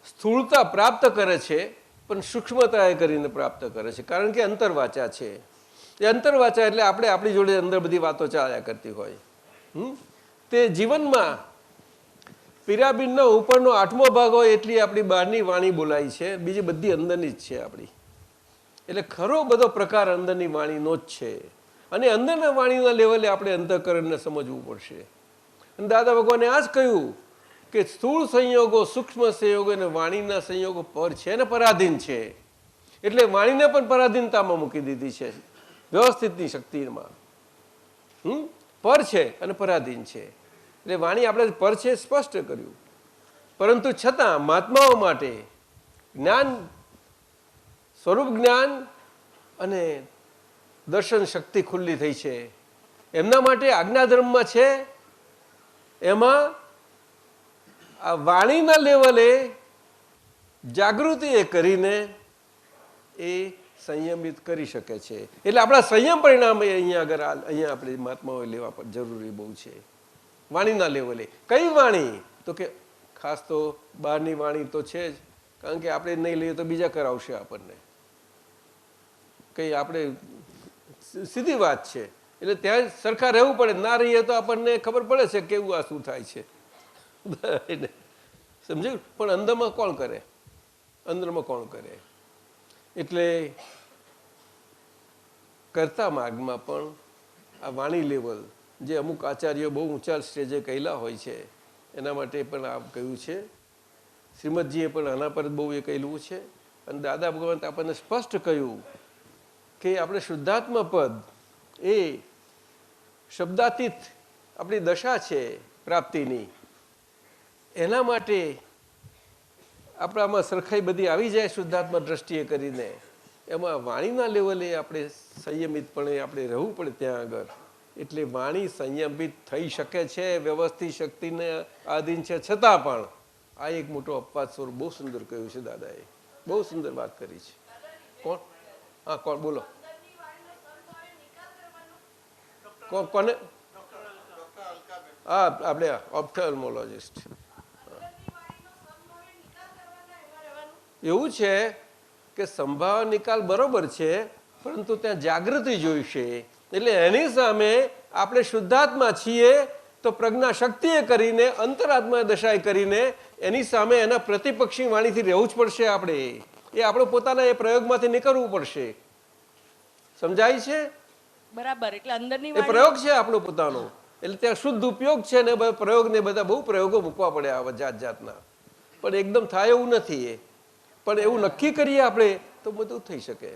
C: સ્થૂળતા પ્રાપ્ત કરે છે, પણ સૂક્ષ્મતા એ કરીને પ્રાપ્ત કરે છે, કારણ કે અંતરવાચા છે. એ અંતરવાચા એટલે આપણે આપણી જોડે અંદર બધી વાતો ચાલ્યા કરતી હોય. તે જીવનમાં પિરામિડનો ઉપરનો 8મો ભાગ હોય એટલી આપણી બહારની વાણી બોલાય છે, બીજી બધી અંદરની જ છે આપણી. એટલે ખરો બધો પ્રકાર અંદરની વાણીનો જ છે, અને અંદરના વાણીના લેવલે આપણે અંતઃકરણને સમજવું પડશે. અને દાદા ભગવાને આ જ કહ્યું કે સ્થૂળ સંયોગો, સૂક્ષ્મ સંયોગો અને વાણીના સંયોગો પર છે ને પરાધીન છે. એટલે વાણીને પણ પરાધીનતામાં મૂકી દીધી છે, વ્યવસ્થિતની શક્તિમાં. પર છે અને પરાધીન છે. એટલે વાણી આપણે પર છે સ્પષ્ટ કર્યું, પરંતુ છતાં મહાત્માઓ માટે જ્ઞાન, સ્વરૂપ જ્ઞાન અને દર્શન શક્તિ ખુલ્લી થઈ છે. એમના માટે આજ્ઞાધર્મમાં છે, એમાં આ વાણીના લેવલે જાગૃતિ એ કરીને એ સંયમિત કરી શકે છે. એટલે આપણા સંયમ પરિણામ અહીંયા આગળ અહીંયા આપણે મહાત્માઓએ લેવા પણ જરૂરી બહુ છે. વાણીના લેવલે કઈ વાણી? તો કે ખાસ તો બહારની વાણી તો છે જ, કારણ કે આપણે નહીં લઈએ તો બીજા કરાવશે આપણને. કઈ આપણે સીધી વાત છે, એટલે ત્યાં સરખા રહેવું પડે. ના રહીએ તો આપણને ખબર પડે છે કેવું આ શું થાય છે, સમજ્યું? પણ અંદરમાં કોણ કરે? અંદરમાં કોણ કરે? એટલે કરતા માર્ગમાં પણ આ વાણી લેવલ જે અમુક આચાર્યો બહુ ઊંચા સ્ટેજે કહેલા હોય છે, એના માટે પણ આ કહ્યું છે. શ્રીમદજીએ પણ આના પર બહુ એ કહેલું છે. અને દાદા ભગવાન આપણને સ્પષ્ટ કહ્યું કે આપણે શુદ્ધાત્મા પદ એ શબ્દાતીત આપણી દશા છે પ્રાપ્તિની. એના માટે આપણામાં સરખાઈ બધી આવી જાય શુદ્ધાત્મા દ્રષ્ટિએ કરીને. એમાં વાણીના લેવલે આપણે સંયમિતપણે આપણે રહેવું પડે ત્યાં આગળ. એટલે વાણી સંયમિત થઈ શકે છે, વ્યવસ્થિત શક્તિને આધીન છે, છતાં પણ આ એક મોટો અપવાદ સ્વરૂપ બહુ સુંદર કહ્યું છે દાદાએ. બહુ સુંદર વાત કરી છે. કોણ? હા, કોણ? બોલો. કોને? હા, આપણે ઓપ્થેલ્મોલોજિસ્ટ. એવું છે કે સંભાવ નિકાલ બરોબર છે, પરંતુ ત્યાં જાગૃતિ જોઈશે. એટલે એની સામે આપણે શુદ્ધાત્મા છીએ તો પ્રજ્ઞા શક્તિએ કરીને, અંતરાત્મા દશાએ કરીને એની સામે એના પ્રતિપક્ષી વાણીથી રહેવું જ પડશે. આપણે એ આપણો પોતાના એ પ્રયોગમાંથી નીકળવું પડશે. સમજાય છે?
D: બરાબર. એટલે અંદરની
C: એ પ્રયોગ છે આપણો પોતાનો. એટલે ત્યાં શુદ્ધ ઉપયોગ છે ને પ્રયોગ ને બધા બહુ પ્રયોગો મૂકવા પડે આવા જાત જાતના. પણ એકદમ થાય એવું નથી એ. પણ એવું નક્કી કરીએ આપણે તો બધું થઈ શકે.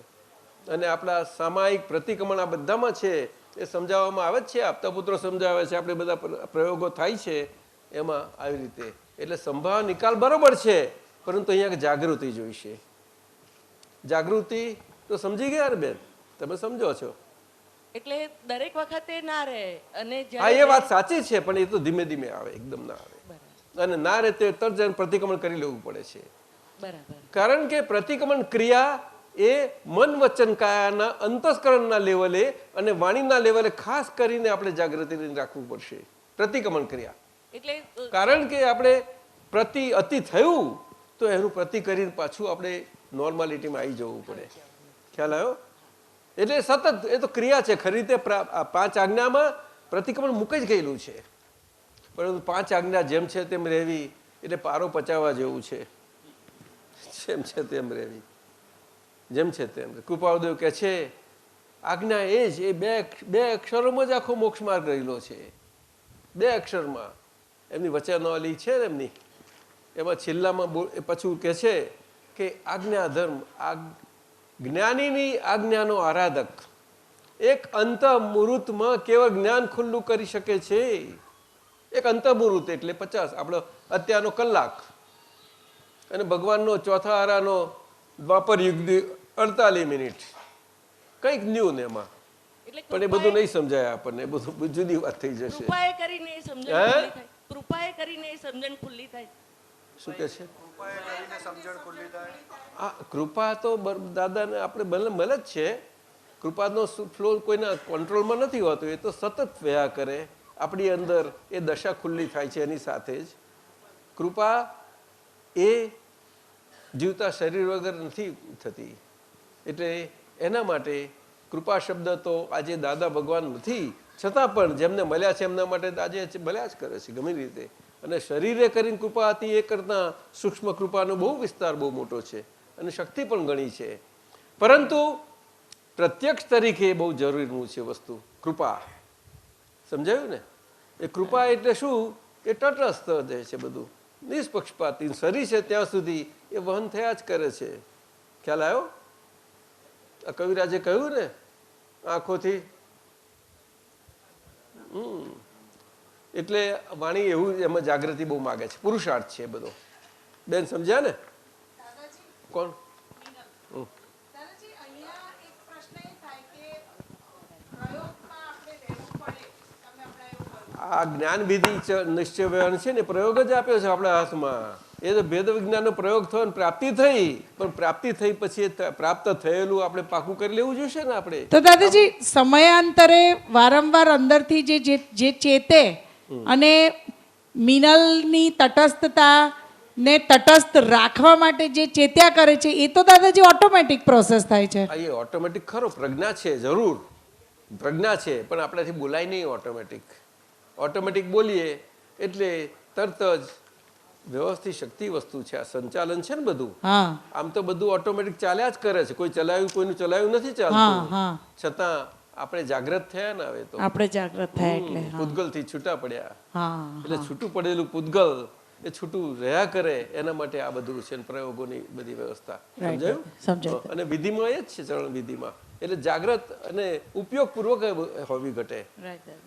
C: અને આપણા સામાયિક પ્રતિક્રમણ આ બધામાં છે, એ સમજાવવામાં આવે જ છે. આપતા પુત્રો સમજાવે છે, આપણે બધા પ્રયોગો થાય છે એમાં આવી રીતે. એટલે સંભાવ નિકાલ બરોબર છે, પરંતુ અહીંયા જાગૃતિ જોઈશે. જાગૃતિ તો સમજી ગયા ને બેન? તમે સમજો છો?
D: એટલે દરેક વખતે ના રહે. અને
C: હા, એ વાત સાચી છે, પણ એ તો ધીમે ધીમે આવે, એકદમ ના આવે. અને ના રહે તે તરત પ્રતિક્રમણ કરી લેવું પડે છે.
D: બરાબર.
C: કારણ કે પ્રતિક્રમણ ક્રિયા એ મન વચન કાયાના અંતસ્કરણના લેવલે અને વાણીના લેવલે ખાસ કરીને આપણે જાગૃતિ રાખવું પડશે. પ્રતિક્રમણ ક્રિયા.
D: એટલે
C: કારણ કે આપણે અતિ થયું તો એનું પ્રતિ કરીને પાછું આપણે નોર્માલિટીમાં આવી જવું પડે. ખ્યાલ આવ્યો? એટલે સતત એ તો ક્રિયા છે. ખરી રીતે 5 આજ્ઞામાં પ્રતિક્રમણ મૂકી જ ગયેલું છે, પરંતુ 5 આજ્ઞા જેમ છે તેમ રહેવી એટલે પારો પચાવવા જેવું છે. જેમ છે તેમ રહેવી, જેમ છે તેમ. કૃપાળુદેવ કહે છે આજ્ઞા એ જ એ બે અક્ષરોમાં જ આખો મોક્ષ માર્ગ રહેલો છે. 2 અક્ષરમાં એમની વચનાવલી છે ને એમની, એમાં છેલ્લામાં પાછું કહે છે કે આજ્ઞા ધર્મ, જ્ઞાનીની આજ્ઞાનો આરાધક એક અંતઃમુહૂર્તમાં કેવળ જ્ઞાન ખુલ્લું કરી શકે છે. એક અંતઃમુહૂર્ત એટલે 50, આપણો અત્યારનો કલાક, અને ભગવાનનો ચોથા આરાનો દ્વાપર યુગ 48 મિનિટ, કંઈક ન્યૂ ને એમાં
D: એટલે
C: પણ એ બધું નહીં સમજાય આપણને, એ બધું જુદી વાત થઈ જશે.
D: કૃપાએ કરીને એ સમજણ
C: હે?
D: ખુલ્લી થાય. કૃપાએ કરીને એ સમજણ ખુલ્લી થાય.
C: શું કે છે? હા, કૃપા તો દાદાને આપણે મળે જ છે. કૃપાનો ફ્લો કોઈના કંટ્રોલમાં નથી હોતો, એ તો સતત વહ્યા કરે આપણી અંદર, એ દશા ખુલ્લી થાય છે એની સાથે જ. કૃપા એ જીવતા શરીર વગર નથી થતી, એટલે એના માટે કૃપા શબ્દ તો આજે દાદા ભગવાન નથી, છતાં પણ જેમને મળ્યા છે એમના માટે આજે મળ્યા જ કરે છે ગમે રીતે. અને શરીરે કરીને કૃપા હતી એ કરતાં સૂક્ષ્મ કૃપાનો બહુ વિસ્તાર બહુ મોટો છે અને શક્તિ પણ ઘણી છે. પરંતુ પ્રત્યક્ષ તરીકે બહુ જરૂરીનું છે વસ્તુ કૃપા. સમજાયું ને? એ કૃપા એટલે શું? એ તટસ્થ રહે છે, બધું નિષ્પક્ષપાતી. શરીર છે ત્યાં સુધી એ વહન થયા જ કરે છે. ખ્યાલ આવ્યો? આ કવિરાજે કહ્યું ને, આંખોથી. એટલે વાણી એવું એમાં જાગૃતિ બહુ માગે છે, પુરુષાર્થ છે બધો. બેન સમજ્યા ને? કોણ? આ જ્ઞાન વિધિ નિશ્ચય વ્યવહાર છે ને, પ્રયોગ જ આપ્યો છે આપણા હાથમાં. એ તો ભેદ વિજ્ઞાનનો પ્રયોગ થયો ને પ્રાપ્તિ થઈ, પણ પ્રાપ્તિ થઈ પછી પ્રાપ્ત થયેલું આપણે પાકું કરી લેવું જોઈશે ને આપણે.
E: તો દાદાજી સમયાંતરે વારંવાર અંદરથી જે ચેતે અને મિનલની તટસ્થતા ને તટસ્થ રાખવા માટે જે ચેત્યા કરે છે, એ તો દાદાજી ઓટોમેટિક પ્રોસેસ થાય છે.
C: એ ઓટોમેટિક ખરો, પ્રજ્ઞા છે, જરૂર પ્રજ્ઞા છે, પણ આપણાથી બોલાય નહીં ઓટોમેટિક. ઓટોમેટિક બોલીએ એટલે તરત જ વ્યવસ્થિત શક્તિ વસ્તુ છે, આ સંચાલન છે ને બધું. આમ તો બધું ઓટોમેટિક ચાલ્યા જ કરે છે, કોઈ ચલાવ્યું કોઈનું ચલાવ્યું નથી ચાલતું, છતાં આપણે જાગૃત થયા ને હવે તો
E: આપણે જાગૃત થયા એટલે
C: પૂતગલ થી છૂટા પડ્યા. એટલે છૂટું પડેલું પૂતગલ એ છૂટું રહ્યા કરે એના માટે આ બધું છે, પ્રયોગોની બધી વ્યવસ્થા. સમજાયું? અને વિધિમાં એ જ છે, ચરણ વિધિમાં. એટલે જાગ્રત અને ઉપયોગપૂર્વક હોવી ઘટે.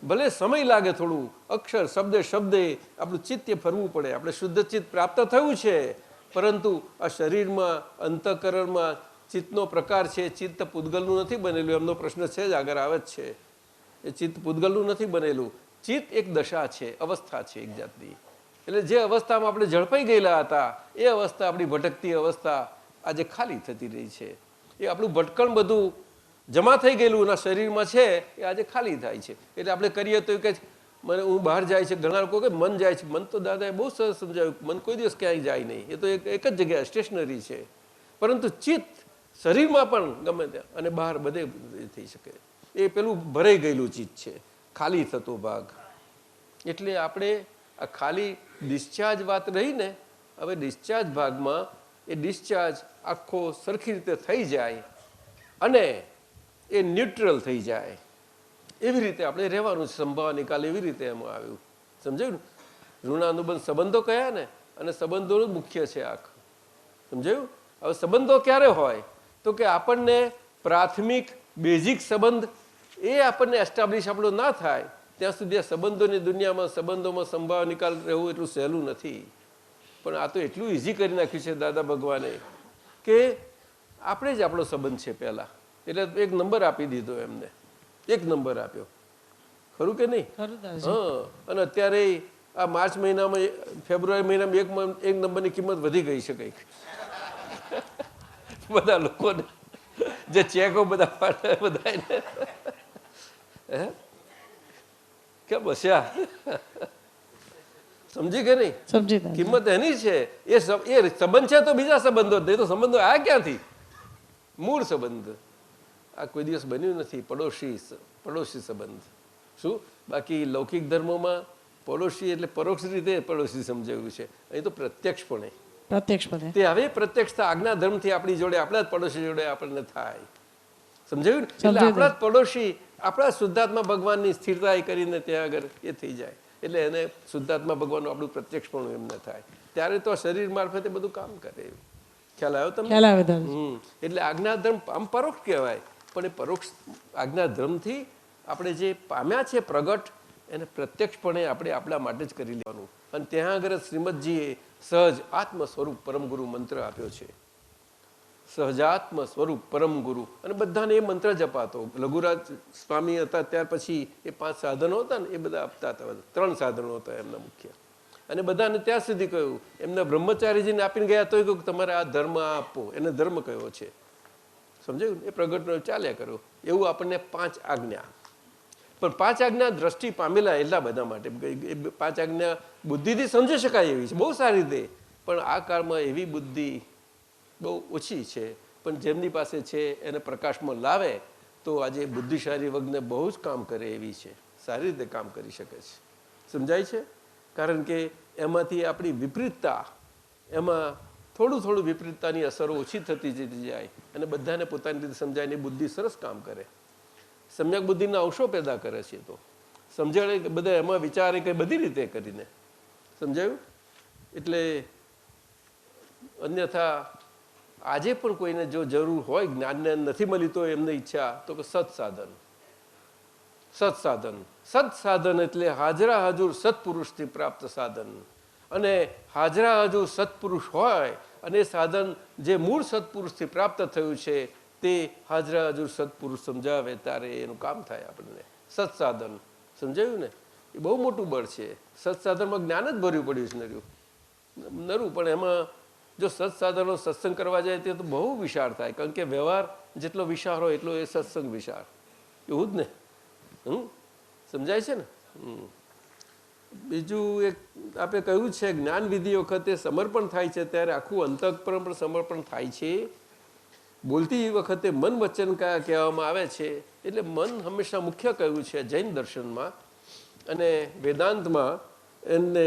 C: ભલે સમય લાગે થોડું, અક્ષર શબ્દે આપણું ચિત્ત ફરવું પડે. આપણે શુદ્ધ ચિત્ત પ્રાપ્ત થયું છે, પરંતુ આ શરીરમાં અંતઃકરણમાં ચિત્તનો પ્રકાર છે, ચિત્ત પૂતગલનું નથી બનેલું. એમનો પ્રશ્ન છે જ, આગળ આવે જ છે. એ ચિત્ત પૂતગલનું નથી બનેલું. ચિત્ત એક દશા છે, અવસ્થા છે એક જાતની. એટલે જે અવસ્થામાં આપણે ઝડપાઈ ગયેલા હતા એ અવસ્થા, આપણી ભટકતી અવસ્થા આજે ખાલી થતી રહી છે. એ આપણું ભટકણ બધું જમા થઈ ગયેલું એના શરીરમાં છે, એ આજે ખાલી થાય છે. એટલે આપણે કરીએ તો કે મને હું બહાર જાય છે, ઘણા લોકો કે મન જાય છે. મન તો દાદાએ બહુ સરસ સમજાવ્યું, મન કોઈ દિવસ ક્યાંય જાય નહીં, એ તો એક જ જગ્યાએ સ્ટેશનરી છે. પરંતુ ચિત્ત શરીરમાં પણ ગમે ત્યાં અને બહાર બધે થઈ શકે. એ પેલું ભરાઈ ગયેલું ચિત્ત છે, ખાલી થતો ભાગ. એટલે આપણે આ ખાલી ડિસ્ચાર્જ વાત રહી ને, હવે ડિસ્ચાર્જ ભાગમાં એ ડિસ્ચાર્જ આખો સરખી રીતે થઈ જાય અને એ ન્યુટ્રલ થઈ જાય, એવી રીતે આપણે રહેવાનું છે. સંભાવ નિકાલ એવી રીતે એમાં આવ્યું. સમજાયું ને? ઋણાનુબંધ સંબંધો કયા ને, અને સંબંધો મુખ્ય છે આખું. સમજાયું? હવે સંબંધો ક્યારે હોય તો કે આપણને પ્રાથમિક બેઝિક સંબંધ એ આપણને એસ્ટાબ્લિશ આપણો ના થાય ત્યાં સુધી આ સંબંધોની દુનિયામાં સંબંધોમાં સંભાવ નિકાલ રહેવું એટલું સહેલું નથી. પણ આ તો એટલું ઇઝી કરી નાખ્યું છે દાદા ભગવાને કે આપણે જ આપણો સંબંધ છે પહેલા. એટલે એક નંબર આપી દીધો એમને, એક નંબર આપ્યો. ખરું કે નહીં? હા. અને અત્યારે આ માર્ચ મહિનામાં, ફેબ્રુઆરી મહિનામાં એક નંબરની કિંમત વધી ગઈ છે કંઈક. બધા લોકોને જે ચેકો બધા હે કેમ હસ્યા? સમજી કે નહીં? કિંમત એની છે. એ સંબંધ છે તો બીજા સંબંધો જ નહીં તો સંબંધો આ ક્યાંથી? મૂળ સંબંધ આ કોઈ દિવસ બન્યું નથી. પડોશી સંબંધ. શું બાકી લૌકિક ધર્મોમાં પડોશી એટલે પરોક્ષ રીતે પડોશી સમજાવ્યું છે, અહીં તો પ્રત્યક્ષપણે. તે હવે પ્રત્યક્ષતા આજ્ઞા ધર્મથી આપણી જોડે, આપણા જ પડોશી જોડે આપણને થાય. સમજાયું ને? એટલે આપણા જ પડોશી આપણા શુદ્ધાત્મા ભગવાનની સ્થિરતા કરીને ત્યાં આગળ એ થઈ જાય. એટલે એને શુદ્ધાત્મા ભગવાનનું આપણું પ્રત્યક્ષપણું એમને થાય ત્યારે તો શરીર મારફતે બધું કામ કરે. ખ્યાલ આવ્યો તમને? એટલે આજ્ઞાધર્મ આમ પરોક્ષ કહેવાય, પણ એ પરોક્ષ આજ્ઞાધર્મથી આપણે જે પામ્યા છે પ્રગટ, એને પ્રત્યક્ષપણે આપણે આપણા માટે જ કરી લેવાનું. અને ત્યાં આગળ શ્રીમદજીએ સહજ આત્મ સ્વરૂપ પરમગુરુ મંત્ર આપ્યો છે. સહજાત્મ સ્વરૂપ પરમ ગુરુ, અને બધાને એ મંત્ર જપાતો. લઘુરાજ સ્વામી હતા ત્યાર પછી એ 5 સાધનો હતા ને એ બધા આપતા હતા. 3 સાધનો હતા એમના મુખ્ય, અને બધાને ત્યાં સુધી કહ્યું, એમના બ્રહ્મચારીજીને આપીને ગયા તોય કહ્યું તમારે આ ધર્મ આપો. એને ધર્મ કયો છે, સમજાયું? એ પ્રગટનો ચાલ્યા કરો. એવું આપણને 5 આજ્ઞા. પણ 5 આજ્ઞા દ્રષ્ટિ પામેલા એટલા બધા માટે, એ 5 આજ્ઞા બુદ્ધિથી સમજી શકાય એવી છે બહુ સારી રીતે, પણ આ કાળમાં એવી બુદ્ધિ બહુ ઓછી છે. પણ જેમની પાસે છે એને પ્રકાશમાં લાવે તો આજે બુદ્ધિશાળી વર્ગને બહુ જ કામ કરે એવી છે, સારી રીતે કામ કરી શકે છે. સમજાય છે? કારણ કે એમાંથી આપણી વિપરીતતા, એમાં થોડું વિપરીતતાની અસરો ઓછી થતી જતી જાય, અને બધાને પોતાની રીતે સમજાયને બુદ્ધિ સરસ કામ કરે. સમ્યક બુદ્ધિના અંશો પેદા કરે છે. તો સમજાડે બધા એમાં વિચારે કે બધી રીતે કરીને, સમજાયું? એટલે અન્યથા આજે પણ કોઈને જો જરૂર હોય, જ્ઞાનને નથી મળી તો એમને ઈચ્છા તો કે સત્સાધન. સત્સાધન એટલે હાજરા હજુર સત્પુરુષથી પ્રાપ્ત સાધન. અને હાજરા હજુર સત્પુરુષ હોય અને સાધન જે મૂળ સત્પુરુષથી પ્રાપ્ત થયું છે તે હાજરા હજુર સત્પુરુષ સમજાવે ત્યારે એનું કામ થાય આપણને. સત્સાધન, સમજાયું ને? એ બહુ મોટું બળ છે. સત્સાધનમાં જ્ઞાન જ ભર્યું પડ્યું છે નરું, પણ એમાં જો સત્સાધનો સત્સંગ કરવા જાય તે તો બહુ વિશાળ થાય, કારણ કે વ્યવહાર જેટલો વિશાળ હોય એટલો એ સત્સંગ વિશાળ. એવું જ ને? સમજાય છે ને? બીજું એક આપણે કહ્યું છે, જ્ઞાન વિધિ વખતે સમર્પણ થાય છે ત્યારે આખું અંતઃકરણ પણ સમર્પણ થાય છે. બોલતી વખતે મન વચન કયા કહેવામાં આવે છે, એટલે મન હંમેશા મુખ્ય કહ્યું છે જૈન દર્શનમાં, અને વેદાંતમાં એમને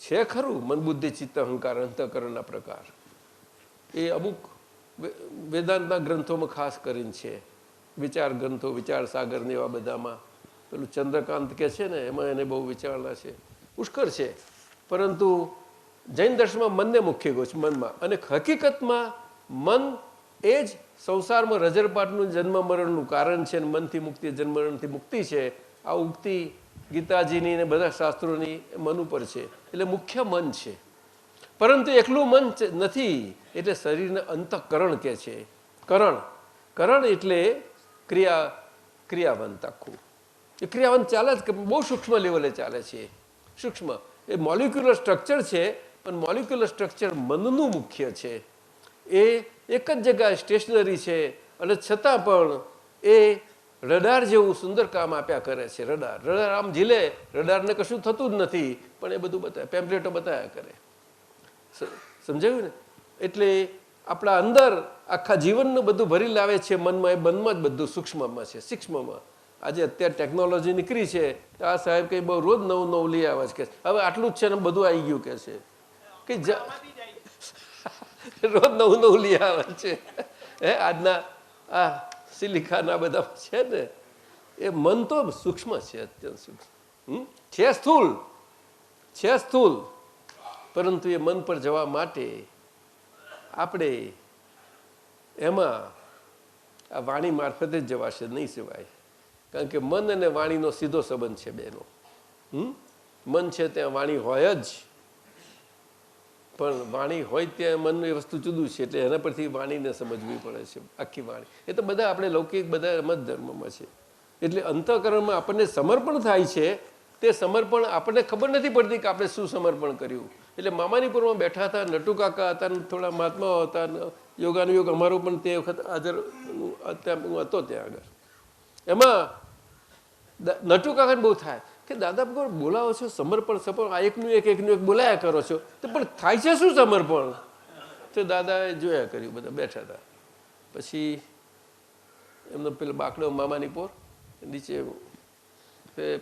C: છે ખરું મન બુદ્ધિ ચિત્ત અહંકાર અંતઃકરણના પ્રકાર. એ અમુક વેદાંતના ગ્રંથોમાં ખાસ કરીને છે, વિચાર ગ્રંથો, વિચાર સાગર ને એવા બધામાં. પેલું ચંદ્રકાંત કે છે ને એમાં એને બહુ વિચારણા છે, પુષ્કળ છે. પરંતુ જૈન દર્શનમાં મનને મુખ્ય ગયો છે, મનમાં. અને હકીકતમાં મન એ જ સંસારમાં રજરપાટનું જન્મ મરણનું કારણ છે, અને મનથી મુક્તિ જન્મ મરણથી મુક્તિ છે. આ ઉક્તિ ગીતાજીની ને બધા શાસ્ત્રોની મન ઉપર છે, એટલે મુખ્ય મન છે. પરંતુ એકલું મન નથી, એટલે શરીરને અંતઃકરણ કે છે. કરણ એટલે ક્રિયાવંત. આખું એ ક્રિયાવંત ચાલે જ, બહુ સૂક્ષ્મ લેવલે ચાલે છે. સૂક્ષ્મ એ મોલિક્યુલર સ્ટ્રક્ચર છે, પણ મોલિક્યુલર સ્ટ્રક્ચર મનનું મુખ્ય છે. એ એક જ જગ્યાએ સ્ટેશનરી છે, અને છતાં પણ એ રડાર જેવું સુંદર કામ આપ્યા કરે છે. રડાર આમ ઝીલે, રડારને કશું થતું જ નથી, પણ એ બધું બતાવે, પેમ્પલેટો બતાવ્યા કરે. સમજાયું ને? એટલે આપણા અંદર આખા જીવનનું બધું ભરી લાવે છે મનમાં. એ મનમાં જ બધું સૂક્ષ્મમાં છે, સૂક્ષ્મમાં. આજે અત્યારે ટેકનોલોજી નીકળી છે, આ સાહેબ કંઈ બહુ રોજ નવું લઈ આવે છે કે હવે આટલું જ છે ને બધું આવી ગયું કે છે, કે રોજ નવું લઈ આવે છે. આજના આ સિલિકાના બધા છે ને, એ મન તો સૂક્ષ્મ છે, અત્યંત સૂક્ષ્મ છે, સ્થૂલ. પરંતુ એ મન પર જવા માટે આપણે એમાં આ વાણી મારફતે જ જવાશે, નહીં સિવાય. કારણ કે મન અને વાણીનો સીધો સંબંધ છે બેનો. મન છે ત્યાં વાણી હોય જ, પણ વાણી હોય ત્યાં મનનું એ વસ્તુ જુદું છે. એટલે એના પરથી વાણીને સમજવી પડે છે, આખી વાણી. એ તો બધા આપણે લૌકિક બધા એમ જ ધર્મમાં છે. એટલે અંતઃકરણમાં આપણને સમર્પણ થાય છે. તે સમર્પણ આપણને ખબર નથી પડતી કે આપણે શું સમર્પણ કર્યું. એટલે મામાનીપુરમાં બેઠા હતા, નટુ કાકા હતા, થોડા મહાત્માઓ હતા, યોગાનુયોગ અમારું પણ તે વખત હાજર હું હતો ત્યાં આગળ. એમાં નટુ કાકાને બહુ થાય કે દાદા ભગવાન બોલાવો છો સમર્પણ, આ એકનું એક બોલાયા કરો છો, તો પણ થાય છે શું સમર્પણ? તો દાદાએ જોયા કર્યું, બધા બેઠા હતા. પછી એમનો પેલો બાકડો મામાનીપુર નીચે,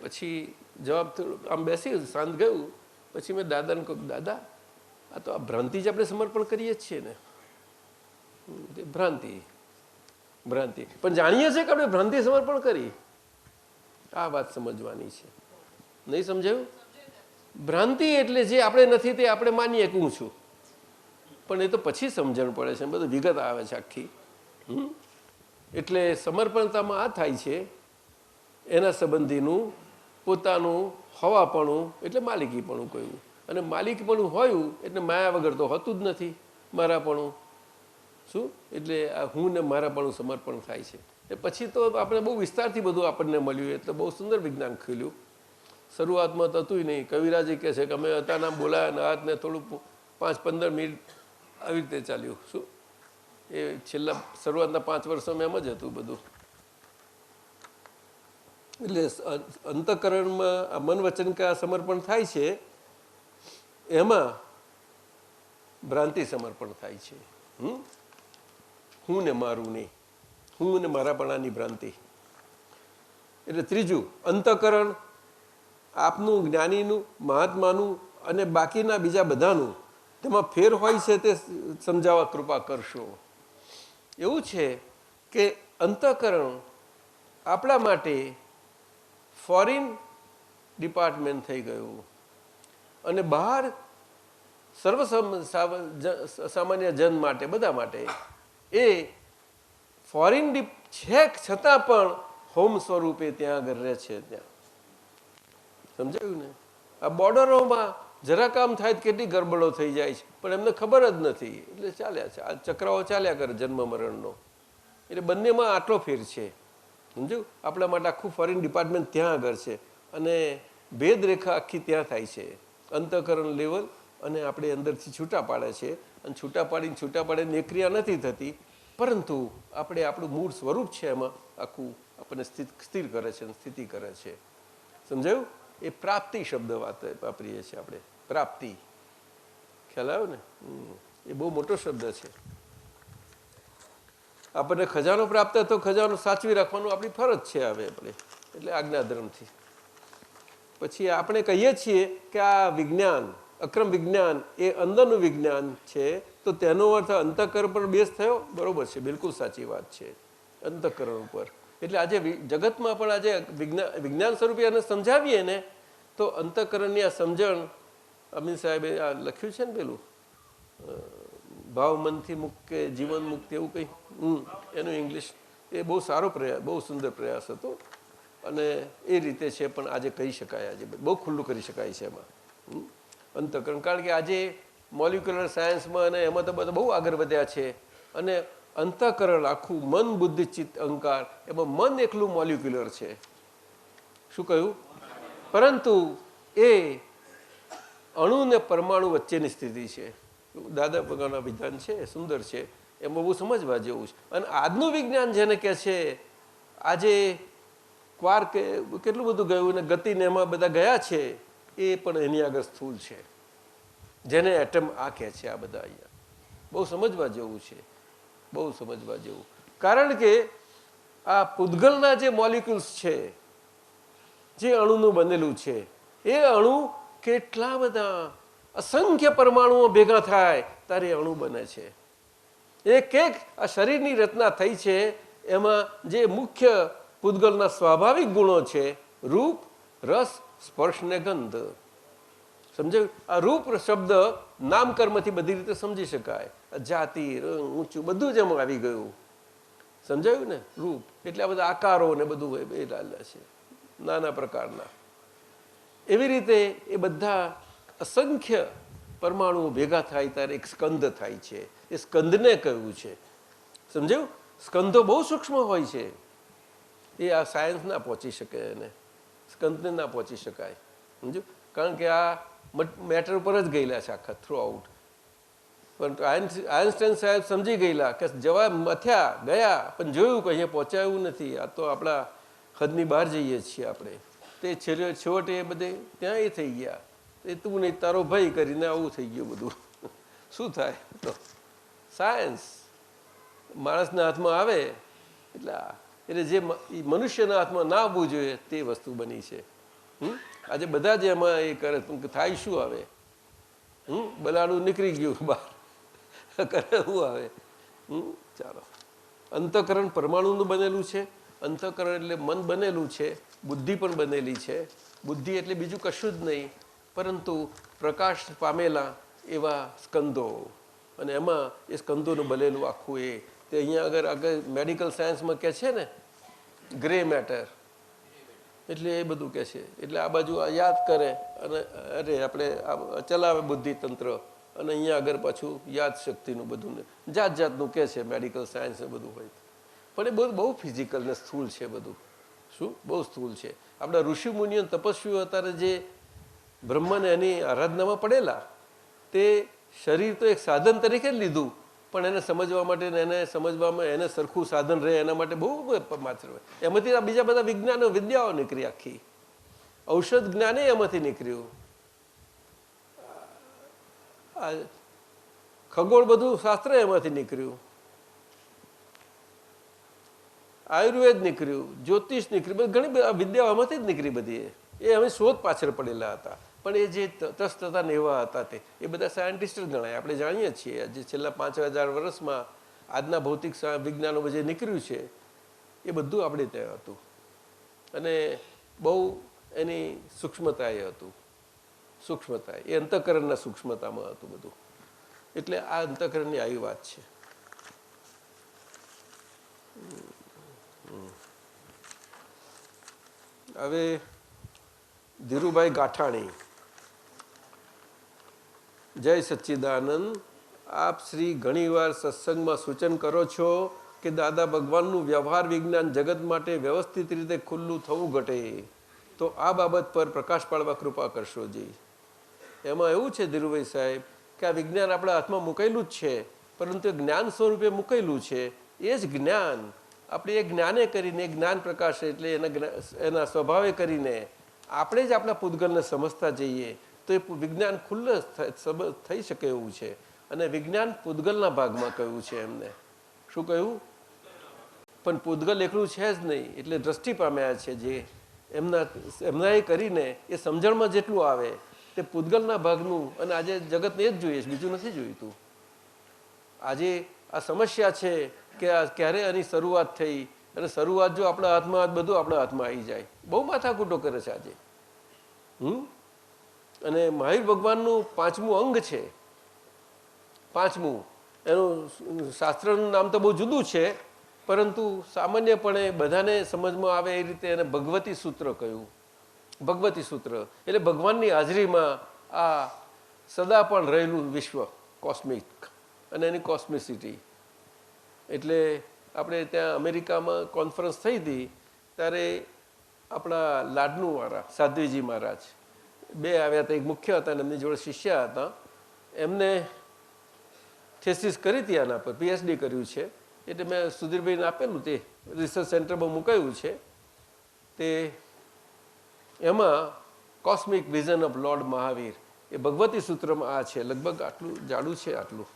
C: પછી જવાબ થોડું આમ બેસી શાંત ગયું. પછી મેં દાદાને કહ્યું, દાદા આ તો આ ભ્રાંતિ જ આપણે સમર્પણ કરીએ જ છીએ ને. ભ્રાંતિ પણ જાણીએ છીએ કે આપણે ભ્રાંતિ સમર્પણ કરી. આ વાત સમજવાની છે, નહીં સમજાયું? ભ્રાંતિ એટલે જે આપણે નથી તે આપણે માનીએ કે હું છું, પણ એ તો પછી સમજણ પડે છે, બધું વિગત આવે છે આખી. એટલે સમર્પણતામાં આ થાય છે એના સંબંધીનું પોતાનું હવાપણું, એટલે માલિકીપણું કહ્યું. અને માલિકીપણું હોયું એટલે માયા વગર તો હોતું જ નથી મારાપણું. શું એટલે આ હું ને મારાપણું સમર્પણ થાય છે. એ પછી તો આપણે બહુ વિસ્તારથી બધું આપણને મળ્યું, એટલે બહુ સુંદર વિજ્ઞાન ખીલ્યું. શરૂઆતમાં તો હતું નહીં. કવિરાજે કહે છે કે અમે હતા નામ બોલાયા ને હાથને થોડું 5-15 મિનિટ આવી રીતે ચાલ્યું. શું એ છેલ્લા શરૂઆતના 5 વર્ષોમાં એમ જ હતું બધું. એટલે અંતઃકરણમાં મન વચન કે સમર્પણ થાય છે, એમાં ભ્રાંતિ સમર્પણ થાય છે. હું ને મારું નહીં, હું ને મારાપણાની ભ્રાંતિ. એટલે ત્રીજું, અંતઃકરણ આપનું, જ્ઞાનીનું, મહાત્માનું અને બાકીના બીજા બધાનું તેમાં ફેર હોય છે તે સમજાવવા કૃપા કરશો. એવું છે કે અંતઃકરણ આપણા માટે ફોરેન ડિપાર્ટમેન્ટ થઈ ગયું અને બહાર સર્વ સામાન્ય જન માટે, બધા માટે એ ફોરેન છે, છતાં પણ હોમ સ્વરૂપે ત્યાં આગળ રહે છે. ત્યાં સમજાયું ને? આ બોર્ડરોમાં જરા કામ થાય કેટલી ગરબડો થઈ જાય છે, પણ એમને ખબર જ નથી. એટલે ચાલ્યા છે, આ ચક્રાઓ ચાલ્યા કરે જન્મ મરણનો. એટલે બંનેમાં આટલો ફેર છે. સમજ્યું? આપણા માટે આખું ફોરેન ડિપાર્ટમેન્ટ ત્યાં આગળ છે અને ભેદરેખા આખી ત્યાં થાય છે. અંતઃકરણ લેવલ અને આપણે અંદરથી છૂટા પાડે છે, અને છૂટા પાડીને એ ક્રિયા નથી થતી, પરંતુ આપણે આપણું મૂળ સ્વરૂપ છે એમાં આખું આપણને સ્થિર કરે છે, સ્થિતિ કરે છે. સમજાયું? એ પ્રાપ્તિ શબ્દ વાપરીએ છીએ આપણે. પ્રાપ્તિ ખ્યાલ આવ્યો ને? એ બહુ મોટો શબ્દ છે. આપણને ખજાનો પ્રાપ્ત તો ખજાનો સાચવી રાખવાનું આપણી ફરજ છે હવે આપણે, એટલે આજ્ઞાધર્મથી. પછી આપણે કહીએ છીએ કે આ વિજ્ઞાન, અક્રમ વિજ્ઞાન એ અંદરનું વિજ્ઞાન છે, તો તેનો અર્થ અંતઃકરણ પર બેઝ થયો. બરોબર છે, બિલકુલ સાચી વાત છે, અંતઃકરણ ઉપર. એટલે આજે જગતમાં પણ આજે વિજ્ઞાન સ્વરૂપે એને સમજાવીએ ને, તો અંતઃકરણની આ સમજણ, અમીન સાહેબે આ લખ્યું છે ને પેલું ભાવ મનથી મુક્ત કે જીવન મુક્ત એવું કંઈ, એનું ઇંગ્લિશ, એ બહુ સારો પ્રયાસ, બહુ સુંદર પ્રયાસ હતો. અને એ રીતે છે, પણ આજે કહી શકાય, આજે બહુ ખુલ્લું કરી શકાય છે એમાં અંતઃકરણ. કારણ કે આજે મોલિક્યુલર સાયન્સમાં અને એમાં તો બધા બહુ આગળ વધ્યા છે. અને અંતઃકરણ આખું મન, બુદ્ધિ, ચિત્ત, અહંકાર, એમાં મન એકલું મોલિક્યુલર છે. શું કહ્યું? પરંતુ એ અણુ ને પરમાણુ વચ્ચેની સ્થિતિ છે. દાદા ભગવાનના વિધાન છે, સુંદર છે, એમાં બહુ સમજવા જેવું છે. અને આજનું વિજ્ઞાન જેને કહે છે, આજે ક્વાર્ક કેટલું બધું ગયું ને ગતિને એમાં બધા ગયા છે, એ પણ એની આગળ સ્થૂલ છે, જેને એટમ આ કહે છે. આ બધા અહીંયા બહુ સમજવા જેવું છે, બહુ સમજવા જેવું. કારણ કે આ પૂતગલના જે મોલિક્યુલ્સ છે, જે અણુનું બનેલું છે, એ અણુ કેટલા બધા અસંખ્ય પરમાણુઓ ભેગા થાય ત્યારે અણુ બને છે. એક આ શરીરની રચના થઈ છે, એમાં જે મુખ્ય પૂતગલના સ્વાભાવિક ગુણો છે, રૂપ, રસ, સ્પર્શ ને ગંધ. સમજાયું? આ રૂપ શબ્દ નામકર્મથી બધી રીતે સમજી શકાય. જાતિ, રંગ, ઊંચું બધું જ એમાં આવી ગયું. સમજાયું ને? રૂપ એટલે આ બધા આકારો ને બધું એ ડાલે છે, નાના પ્રકારના. એવી રીતે એ બધા અસંખ્ય પરમાણુઓ ભેગા થાય ત્યારે એક સ્કંદ થાય છે. એ સ્કંદને કહ્યું છે. સમજાયું? સ્કંદો બહુ સૂક્ષ્મ હોય છે, એ આ સાયન્સ ના પહોંચી શકે, એને સ્કંદને ના પહોંચી શકાય. સમજ્યું? કારણ કે આ મેટર ઉપર જ ગયેલા છે આખા થ્રુ આઉટ. પણ આઇન્સ્ટાઈન સાહેબ સમજી ગયેલા કે જવા મથ્યા ગયા, પણ જોયું કે અહીંયા પહોંચાયું નથી, આ તો આપણા હદની બહાર જઈએ છીએ આપણે. તે છેવટે એ બધે ત્યાં એ થઈ ગયા, એ તું નહીં તારો ભય કરીને આવું થઈ ગયું બધું. શું થાય? તો સાયન્સ માણસના હાથમાં આવે એટલે જે મનુષ્યના હાથમાં ના આવવું જોઈએ તે વસ્તુ બની છે. આજે બધા જ એમાં એ કરે, થાય શું આવે? બલાડું નીકળી ગયું બહાર, કરે શું આવે? ચાલો, અંતઃકરણ પરમાણુનું બનેલું છે. અંતઃકરણ એટલે મન બનેલું છે, બુદ્ધિ પણ બનેલી છે. બુદ્ધિ એટલે બીજું કશું જ નહીં પરંતુ પ્રકાશ પામેલા એવા સ્કંદો, અને એમાં એ સ્કંદોનું બનેલું આખું એ તે અહીંયા આગળ મેડિકલ સાયન્સમાં કહે છે ને ગ્રે મેટર, એટલે એ બધું કહે છે. એટલે આ બાજુ યાદ કરે અને અરે આપણે ચલાવે બુદ્ધિતંત્ર, અને અહીંયા આગળ પાછું યાદશક્તિનું બધું ને જાત જાતનું કહે છે, મેડિકલ સાયન્સ ને બધું હોય. પણ એ બધું બહુ ફિઝિકલ ને સ્થૂળ છે બધું. શું બહુ સ્થૂળ છે. આપણા ઋષિ મુનિઓ તપસ્વીઓ અત્યારે જે બ્રહ્મને એની આરાધનામાં પડેલા, તે શરીર તો એક સાધન તરીકે જ લીધું, પણ એને સમજવા માટે એને સમજવામાં એને સરખું સાધન રહે એના માટે બહુ માત્ર એમાંથી આ બીજા બધા વિજ્ઞાનો વિદ્યાઓ નીકળી. આખી ઔષધ જ્ઞાને એમાંથી નીકળ્યું. આ ખગોળ બધું શાસ્ત્ર એમાંથી નીકળ્યું, આયુર્વેદ નીકળ્યું, જ્યોતિષ નીકળ્યું, ઘણી બધી વિદ્યાઓ એમાંથી જ નીકળી. બધી એ અમે શોધ પાછળ પડેલા હતા. પણ એ જે તસ્ત હતા ને એવા હતા તે એ બધા સાયન્ટિસ્ટ જ ગણાય. આપણે જાણીએ છીએ જે છેલ્લા 5000 વર્ષમાં આજના ભૌતિક વિજ્ઞાનો જે નીકળ્યું છે એ બધું આપણે ત્યાં હતું. અને બહુ એની સૂક્ષ્મતા એ હતું. સૂક્ષ્મતા એ અંતઃકરણના સૂક્ષ્મતામાં હતું બધું. એટલે આ અંતઃકરણની આવી વાત છે. હવે ધીરુભાઈ ગાંઠાણી, જય સચ્ચિદાનંદ. આપ શ્રી ઘણીવાર સત્સંગમાં સૂચન કરો છો કે દાદા ભગવાનનું વ્યવહાર વિજ્ઞાન જગત માટે વ્યવસ્થિત રીતે ખુલ્લું થવું ઘટે, તો આ બાબત પર પ્રકાશ પાડવા કૃપા કરશો જી. એમાં એવું છે ધીરુભાઈ સાહેબ કે આ વિજ્ઞાન આપણા હાથમાં મૂકેલું જ છે, પરંતુ જ્ઞાન સ્વરૂપે મૂકેલું છે. એ જ જ્ઞાન આપણે એ જ્ઞાને કરીને જ્ઞાન પ્રકાશ એટલે એના સ્વભાવે કરીને આપણે જ આપણા પૂતગલને સમજતા જઈએ તો એ વિજ્ઞાન ખુલ્લું થઈ શકે એવું છે. અને વિજ્ઞાન પૂતગલના ભાગમાં કહ્યું છે એમને. શું કહ્યું? પણ પૂતગલ એકલું છે જ નહીં. એટલે દ્રષ્ટિ પામ્યા છે જે એમના એ કરીને એ સમજણમાં જેટલું આવે તે પૂતગલના ભાગનું. અને આજે જગતને એ જ જોઈએ છે, બીજું નથી જોઈતું. આજે આ સમસ્યા છે કે આ ક્યારે આની શરૂઆત થઈ, અને શરૂઆત જો આપણા હાથમાં બધું આપણા હાથમાં આવી જાય. બહુ માથાકૂટો કરે છે આજે. અને મહાવીર ભગવાનનું 5મું અંગ છે. 5મું એનું શાસ્ત્રનું નામ તો બહુ જુદું છે, પરંતુ સામાન્યપણે બધાને સમજમાં આવે એ રીતે એને ભગવતી સૂત્ર કહ્યું. ભગવતી સૂત્ર એટલે ભગવાનની હાજરીમાં આ સદા પણ રહેલું વિશ્વ કોસ્મિક અને એની કોસ્મિસિટી. એટલે આપણે ત્યાં અમેરિકામાં કોન્ફરન્સ થઈ હતી ત્યારે આપણા લાડનુવાળા સાધ્વીજી મહારાજ બે આવ્યા હતા. એક મુખ્ય હતા અને એમની જોડે શિષ્ય હતા. એમને થેસિસ કરી હતી આના પર, પીએચડી કર્યું છે. એટલે મેં સુધીરભાઈને આપેલું, તે રિસર્ચ સેન્ટરમાં મુકાયું છે. તે એમાં cosmic vision of lord Mahavir એ ભગવતી સૂત્રમાં આ છે. લગભગ આટલું જાડું છે, આટલું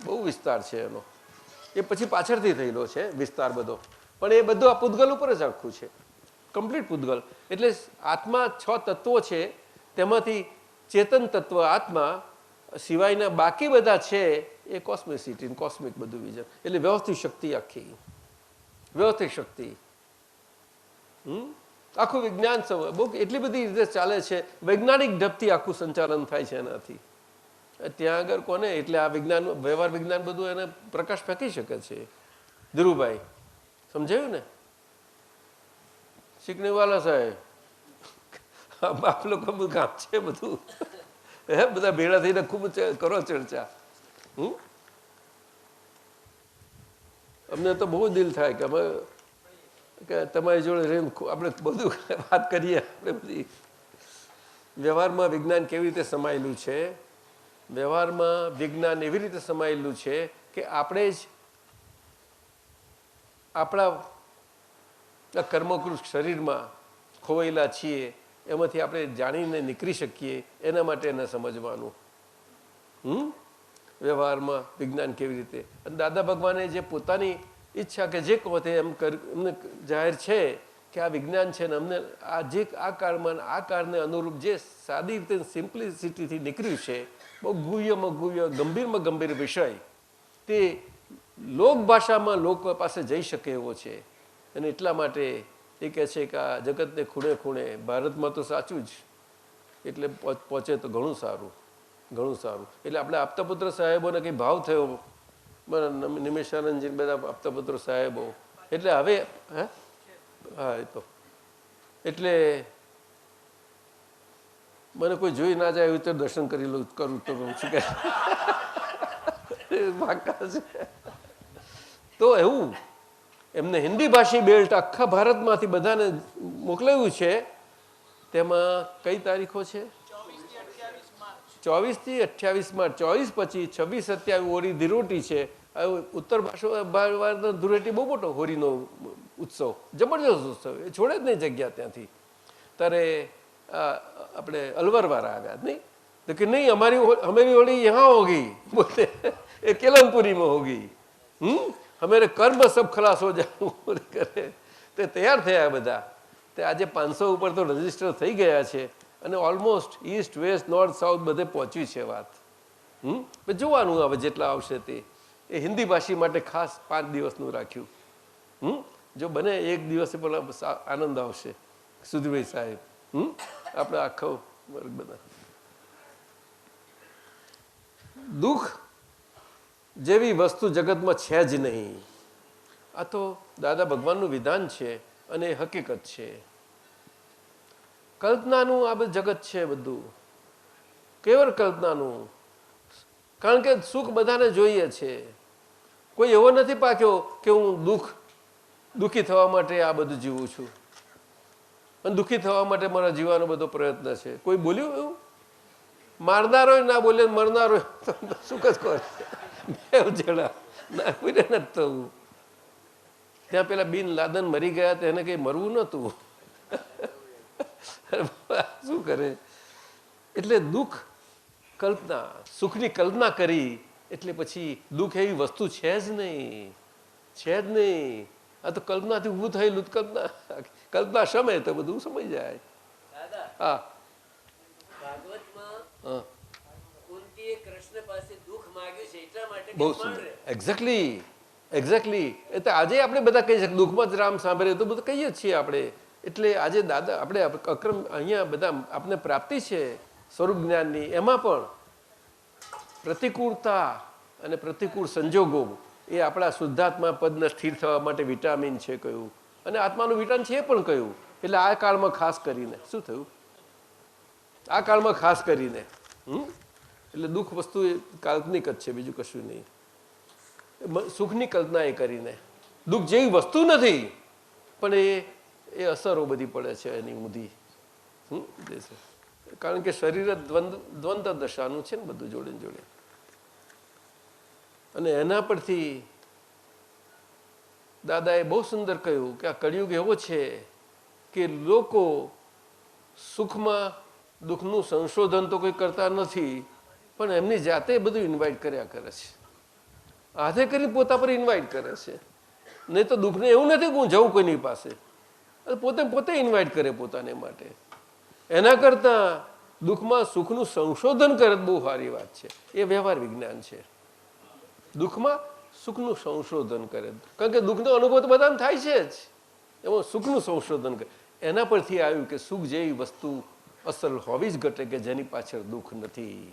C: બહુ વિસ્તાર છે એનો. એ પછી પાછળથી થયેલો છે વિસ્તાર બધો, પણ એ બધું આ પૂતગલ ઉપર જ આખું છે, કમ્પ્લીટ પૂતગલ. એટલે આત્મા 6 તત્વો છે, તેમાંથી ચેતન તત્વ આત્મા સિવાયના બાકી બધા છે એ કોસ્મિસિટી, કોસ્મિક બધું વિઝન. એટલે વ્યવસ્થિત શક્તિ, આખી વ્યવસ્થિત શક્તિ. આખું વિજ્ઞાન બહુ એટલી બધી રીતે ચાલે છે. વૈજ્ઞાનિક ઢબથી આખું સંચાલન થાય છે એનાથી. ત્યાં આગળ કોને એટલે આ વિજ્ઞાન વ્યવહાર વિજ્ઞાન બધું એને પ્રકાશ ફેંકી શકે છે. ધીરુભાઈ સમજાયું ને? શીખણીવાલા સાહેબ બાપ લોકો બધું કામ છે બધું. હે બધા ભેળા થઈને ખૂબ કરો ચર્ચા. અમને તો બહુ દિલ થાય કે અમે કે તમારી જોડે રહીને આપણે બધું વાત કરીએ. આપણે બધી વ્યવહારમાં વિજ્ઞાન કેવી રીતે સમાયેલું છે. વ્યવહારમાં વિજ્ઞાન એવી રીતે સમાયેલું છે કે આપણે જ આપણા કર્મકૃત શરીરમાં ખોવાયેલા છીએ, એમાંથી આપણે જાણીને નીકળી શકીએ એના માટે એને સમજવાનું. વ્યવહારમાં વિજ્ઞાન કેવી રીતે. અને દાદા ભગવાને જે પોતાની ઈચ્છા કે જે કહો તે એમને જાહેર છે કે આ વિજ્ઞાન છે ને અમને આ જે આ કાળમાં આ કાળને અનુરૂપ જે સાદી રીતે સિમ્પ્લિસિટીથી નીકળ્યું છે, બહુ ગુહ્યમાં ગુહ્ય ગંભીરમાં ગંભીર વિષય, તે લોક ભાષામાં લોકો પાસે જઈ શકે એવો છે. અને એટલા માટે એ કહે છે કે આ જગતને ખૂણે ખૂણે, ભારતમાં તો સાચું જ, એટલે પહોંચે તો ઘણું સારું, ઘણું સારું. એટલે આપણે આપતાપુત્ર સાહેબોને કંઈ ભાવ થયો, નિમેશાનંદજી બધા આપતાપુત્ર સાહેબો. એટલે હવે હા એ તો એટલે મને કોઈ જોઈ ના જાય એવું તો દર્શન કરી લઉં કરું તો શું કે પાક્કા છે. તો એવું એમને હિન્દી ભાષી બેલ્ટ આખા ભારતમાંથી બધાને મોકલાવ્યું છે. તેમાં કઈ તારીખો છે? 24 થી 28 માર્ચ. 24, 25, 26, 27 હોળી ધીરોટી છે. ઉત્તર ભાષા ધૂળેટી બહુ મોટો હોળીનો ઉત્સવ, જબરજસ્ત ઉત્સવ, એ છોડે જ નહીં જગ્યા ત્યાંથી. ત્યારે આપણે અલવરવાળા આવ્યા નહીં તો કે નહીં હમારી હોળી યહાં હોગી, બોલે એ કેલનપુરીમાં હોગી. હમેરે કર્મ સબ ખલાસ હો જાય કરે. તે તૈયાર થયા બધા. તે આજે 500 ઉપર તો રજીસ્ટર થઈ ગયા છે અને almost east west north south બધે પહોંચ્યું છે વાત. જોવાનું હવે જેટલા આવશે તે. એ હિન્દી ભાષી માટે ખાસ 5 દિવસનું રાખ્યું. જો બને 1 દિવસે પેલા આનંદ આવશે. સુધીભાઈ સાહેબ, આપણે આખો વર્ગ બધા. દુઃખ જેવી વસ્તુ જગતમાં છે જ નહીં. આ તો દાદા ભગવાનનું વિધાન છે અને એ હકીકત છે. કલ્પનાનું આ બધું જગત છે બધું, કેવળ કલ્પનાનું. કારણ કે સુખ બધાને જોઈએ છે. કોઈ એવો નથી પાક્યો કે હું દુઃખી થવા માટે આ બધું જીવું છું અને દુઃખી થવા માટે મારા જીવવાનો બધો પ્રયત્ન છે. કોઈ બોલ્યું એવું? મારનારો ના બોલે, મરનારો સુખ જ કરે. જણા ના કોઈને નથી થવું. ત્યાં પેલા બિન લાદન મરી ગયા તો એને કઈ મરવું નતું. શું કરે? એટલે દુઃખ કલ્પના, સુખની કલ્પના કરી એટલે પછી દુઃખ એવી વસ્તુ છે જ નહીં, છે જ નહીં. આ તો કલ્પનાથી ઊભું થયેલું કલ્પના સમય તો બધું સમય જાય. હા, બહુ સુંદર. એક્ઝેક્ટલી. એ તો આજે આપણે બધા કહી શકીએ દુઃખમાં જ રામ સાંભળે તો બધું કહીએ જ છીએ આપણે. એટલે આજે દાદા આપણે અક્રમ અહીંયા બધા આપણે પ્રાપ્તિ છે સ્વરૂપ જ્ઞાનની. એમાં પણ પ્રતિકૂળતા અને પ્રતિકૂળ સંજોગો એ આપણા શુદ્ધાત્મા પદને સ્થિર થવા માટે વિટામિન છે કહ્યું, અને આત્માનું વિટામિન છે એ પણ કહ્યું. એટલે આ કાળમાં ખાસ કરીને શું થયું? આ કાળમાં ખાસ કરીને એટલે દુઃખ વસ્તુ એ કાલ્પનિક જ છે, બીજું કશું નહીં. સુખની કલ્પના એ કરીને દુઃખ જેવી વસ્તુ નથી પણ એ અસરો બધી પડે છે એની ઊંધી. કારણ કે શરીર દ્વંદ દશાનું છે ને બધું જોડે જોડે. અને એના પરથી દાદાએ બહુ સુંદર કહ્યું કે આ કળિયુગ એવો છે કે લોકો સુખમાં દુઃખનું સંશોધન તો કોઈ કરતા નથી પણ એમની જાતે બધું ઇન્વાઇટ કર્યા કરે છે. હાથે કરીને પોતા પર ઇન્વાઇટ કરે છે. નહીં તો દુઃખને એવું નથી કે હું જઉં કોઈની પાસે, પોતે ઇન્વાઇટ કરે પોતાને માટે. એના કરતાં દુઃખમાં સુખનું સંશોધન કરે બહુ સારી વાત છે. એ વ્યવહાર વિજ્ઞાન છે. દુઃખમાં સુખનું સંશોધન કરે, કારણ કે દુઃખનો અનુભવ તો બધાને થાય છે જ, એમાં સુખનું સંશોધન કરે. એના પરથી આવ્યું કે સુખ જેવી વસ્તુ અસલ હોવી જ ઘટે કે જેની પાછળ દુઃખ નથી.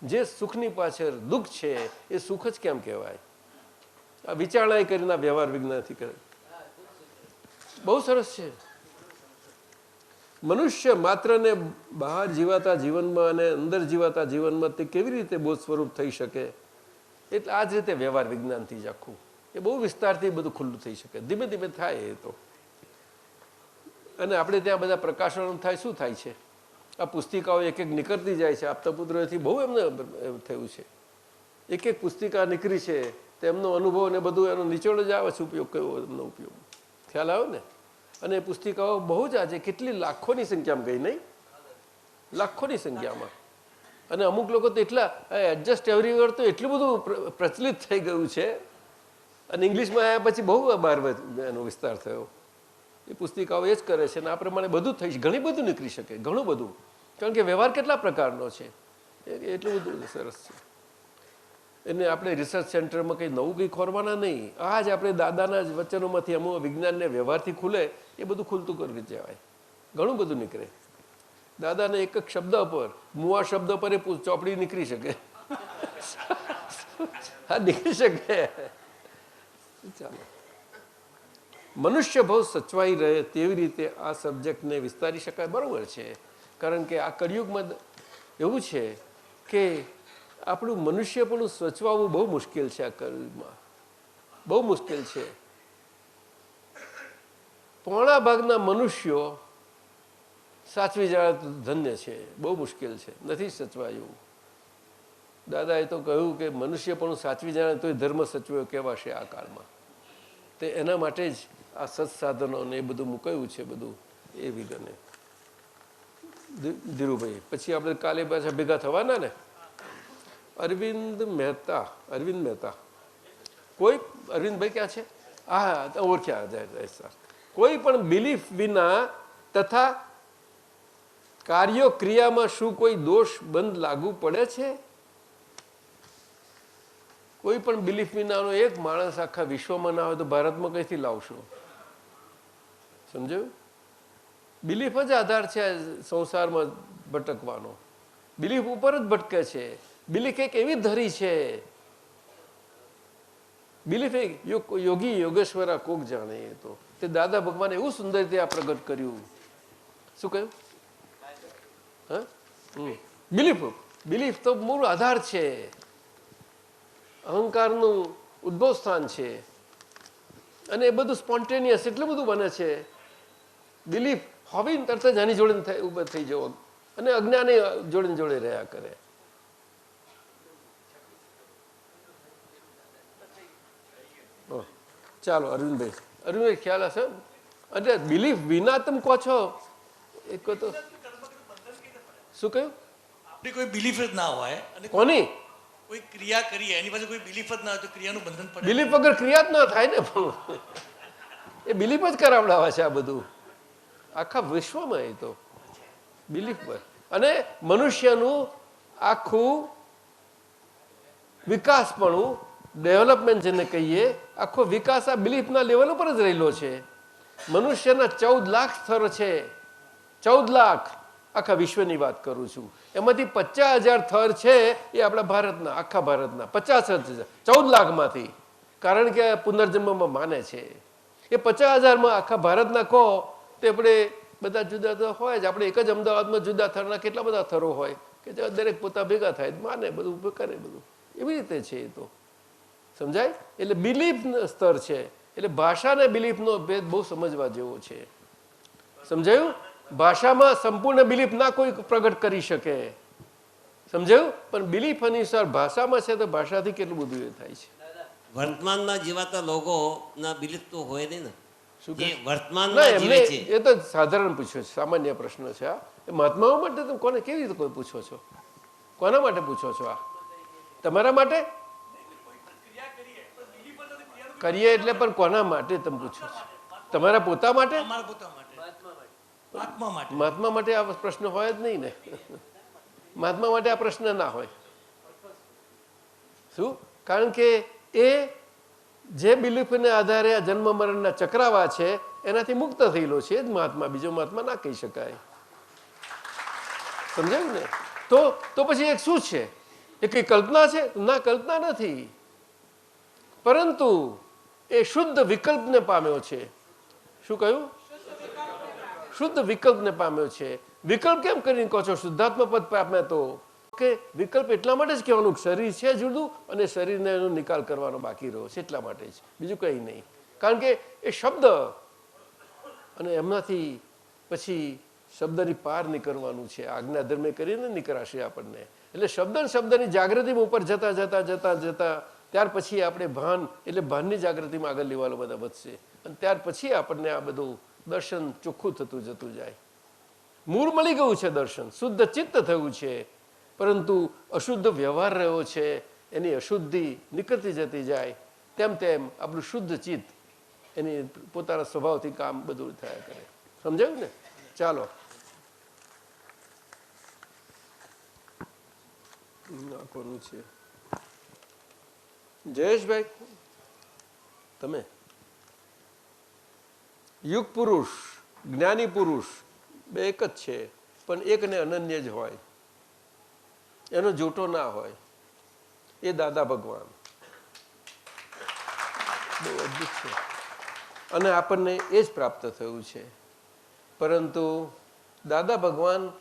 C: જે સુખની પાછળ દુઃખ છે એ સુખ જ કેમ કહેવાય? આ વિચારણા કરીને વ્યવહાર વિજ્ઞાનથી કરે. બહુ સરસ છે. મનુષ્ય માત્રને બહાર જીવાતા જીવનમાં અને અંદર જીવાતા જીવનમાં તે કેવી રીતે બોધ સ્વરૂપ થઈ શકે? એટલે આ જ રીતે વ્યવહાર વિજ્ઞાનથી જ આખું એ બહુ વિસ્તારથી બધું ખુલ્લું થઈ શકે. ધીમે ધીમે થાય એ તો. અને આપણે ત્યાં બધા પ્રકાશનો થાય. શું થાય છે? આ પુસ્તિકાઓ એક એક નીકળતી જાય છે. આપતા પુત્રોથી બહુ એમને થયું છે. એક એક પુસ્તિકા નીકળી છે તેમનો અનુભવ ને બધું એનો નિચોડ જ આવે છે. ઉપયોગ કયો એમનો ઉપયોગ ખ્યાલ આવે ને. અને એ પુસ્તિકાઓ બહુ જ આજે કેટલી લાખોની સંખ્યામાં ગઈ નહીં? લાખોની સંખ્યામાં. અને અમુક લોકો તો એટલા એડજસ્ટ એવરીવેર તો એટલું બધું પ્રચલિત થઈ ગયું છે. અને ઇંગ્લિશમાં આવ્યા પછી બહુ બહાર એનો વિસ્તાર થયો. એ પુસ્તિકાઓ એ જ કરે છે અને આ પ્રમાણે બધું થઈ છે. ઘણી બધું નીકળી શકે, ઘણું બધું. કારણ કે વ્યવહાર કેટલા પ્રકારનો છે એટલું બધું સરસ છે. એને આપણે રિસર્ચ સેન્ટરમાં કંઈ નવું કંઈ ખોરવાના નહીં. આ જ આપણે દાદાના જ વચનોમાંથી અમુક વિજ્ઞાનને વ્યવહારથી ખુલે એ બધું ખુલતું કરી જવાય. ઘણું બધું નીકળે. દાદાને એક એક શબ્દ પર, મુવા શબ્દ પર એ ચોપડી નીકળી શકે. હા, નીકળી શકે. ચાલો, મનુષ્ય બહુ સચવાઈ રહે તેવી રીતે આ સબ્જેક્ટને વિસ્તારી શકાય. બરોબર છે. કારણ કે આ કળિયુગમાં એવું છે કે આપણું મનુષ્યપણું સચવાવું બહુ મુશ્કેલ છે. આ કળિયુગમાં બહુ મુશ્કેલ છે. પોણા ભાગના મનુષ્યો સાચવી જાય તો ધન્ય છે, બહુ મુશ્કેલ છે, નથી સચવાયું. દાદાએ તો કહ્યું કે મનુષ્ય પણ સાચવી જાય તો ધર્મ સચવ્યો કહેવાશે આ કાળમાં. તે એના માટે જ આ સત્સાધનો ને એ બધું મૂકાયું છે, બધું એ વિગને. ધીરુભાઈ પછી આપણે કાલે પાછા ભેગા થવાના ને. અરવિંદ મહેતા કોઈ અરવિંદભાઈ ક્યાં છે? હા, ઓળખ્યા જાય સર. કોઈ પણ બિલીફ વિના તથા કાર્યો ક્રિયામાં શું કોઈ દોષ બંધ લાગુ પડે છે? કોઈ પણ બિલીફ વિનાનો એક માણસ આખા વિશ્વમાં ના હોય તો ભારતમાં કઈથી લાવશો? સમજાયું? બિલીફ જ આધાર છે સંસારમાં ભટકવાનો. બિલીફ ઉપર જ ભટકે છે. બિલીફ એક એવી ધરી છે. બિલીફ એક યોગી યોગેશ્વરા કોક જાણે. એ તો તે દાદા ભગવાને એવું સુંદર રીતે આ પ્રગટ કર્યું. શું કહ્યું? હા, બિલીફ તો મૂળ આધાર છે, અહંકારનું ઉદ્ભવ સ્થાન છે. અને એ બધું સ્પોન્ટેનિયસ એટલું બધું બને છે. બિલીફ હોવી તરત જ આની જોડે ઉભા થઈ જવો અને અજ્ઞાને જોડે જોડે રહ્યા કરે. ચાલો અરવિંદભાઈ ખ્યાલ હશે. એટલે બિલીફ વિના તમે કહો છો એ કહો તો શું કહ્યું?
F: આપણી કોઈ બિલીફ જ ના હોય અને
C: કોની
F: કોઈ ક્રિયા કરીએ એની પાસે કોઈ બિલીફ જ ના હોય તો ક્રિયાનું બંધન પડે.
C: બિલીફ વગર ક્રિયા જ ના થાય ને. પણ એ બિલીફ જ કરાવડાવે છે આ બધું આખા વિશ્વમાં. એ તો બિલીફ પર અને મનુષ્યનું આખું વિકાસપણું ડેવલપમેન્ટ જેને કહીએ, આખો વિકાસ આ બિલીફના લેવલ ઉપર જ રહેલો છે. મનુષ્યના 14 લાખ સ્તર છે. 14 લાખ આખા વિશ્વની વાત કરું છું. એમાંથી 50,000 થર છે એ આપણા ભારતના, આખા ભારતના 50,000 14 લાખમાંથી. કારણ કે પુનર્જન્મમાં માને છે. એ 50,000માં આખા ભારતના કહો તે આપણે બધા જુદા જુદા હોય જ. આપણે એક જ અમદાવાદમાં જુદા થરના કેટલા બધા થરો હોય કે દરેક પોતા ભેગા થાય માને બધું કરે બધું. એવી રીતે છે એ તો સમજાય. એટલે બિલીફ સ્તર છે. એટલે ભાષા અને બિલીફનો ભેદ બહુ સમજવા જેવો છે. સમજાયું? ભાષામાં સંપૂર્ણ બિલીફ ના કોઈ પ્રગટ કરી શકે. સમજાયું? પણ બિલીફ અનુસાર ભાષામાં છે તો ભાષાથી કેટલું બધું એ થાય છે.
G: વર્તમાનમાં જીવાતા લોકોના બિલીફ તો હોય નહીં ને.
C: શું
G: જે
C: કહે?
G: વર્તમાનમાં જીવે છે
C: એ તો સાધારણ પૂછ્યો છે, સામાન્ય પ્રશ્ન છે. આ એ મહાત્માઓ માટે તમે કોને કેવી રીતે કોઈ પૂછો છો? કોના માટે પૂછો છો? આ તમારા માટે કરીએ એટલે પણ કોના માટે તમે પૂછો છો? તમારા પોતા માટે?
F: અમારા પોતા માટે, આત્મા માટે.
C: મહાત્મા માટે આ પ્રશ્ન હોય જ નહીં ને. મહાત્મા માટે આ પ્રશ્ન ના હોય. શું? કારણ કે એ જે બિલીફને આધારે આ જન્મ મરણના ચક્રાવા છે એનાથી મુક્ત થયેલો છે. એ જ મહાત્મા, બીજો મહાત્મા ના કહી શકાય. સમજાયું ને? તો પછી એક શું છે? એ કઈ કલ્પના છે? ના, કલ્પના નથી. પરંતુ એ શુદ્ધ વિકલ્પને પામ્યો છે. શું કહ્યું? શુદ્ધ વિકલ્પને પામ્યો છે. વિકલ્પ કેમ કરીને કહો છો? શુદ્ધાત્મા પદ પામે તો કે વિકલ્પ એટલા માટે જ કહેવાનું શરીર છે જુદું અને શરીરને એનો નિકાલ કરવાનો બાકી રહ્યો છે એટલા માટે જ, બીજું કંઈ નહીં. કારણ કે એ શબ્દ અને એમનાથી પછી શબ્દની પાર નીકળવાનું છે. આજ્ઞા ધર્મે કરીને નીકળાશે આપણને. એટલે શબ્દની જાગૃતિ ઉપર જતા જતા જતા જતા ત્યાર પછી આપણે ભાન એટલે ભાનની જાગૃતિમાં આગળ લેવાનો બધા વધશે. અને ત્યાર પછી આપણને આ બધું દર્શન ચોખ્ખું થતું જતું જાય. મૂળ મળી ગયું છે દર્શન, શુદ્ધ ચિત્ત થયું છે. પરંતુ અશુદ્ધ વ્યવહાર રહ્યો છે, એની અશુદ્ધિ નીકળતી જતી જાય તેમ તેમ આપણું શુદ્ધ ચિત્ત એની પોતાના સ્વભાવથી કામ બધું થયા કરે. સમજાયું ને? ચાલો નાખવાનું છે. જયેશભાઈ તમે યુગ પુરુષ જ્ઞાની પુરુષ બે એક જ છે, પણ એકને અનન્ય જ હોય, એનો જોટો ના હોય. એ દાદા ભગવાન બહુ અદભુત છે અને આપણને એ જ પ્રાપ્ત થયું છે. પરંતુ દાદા ભગવાન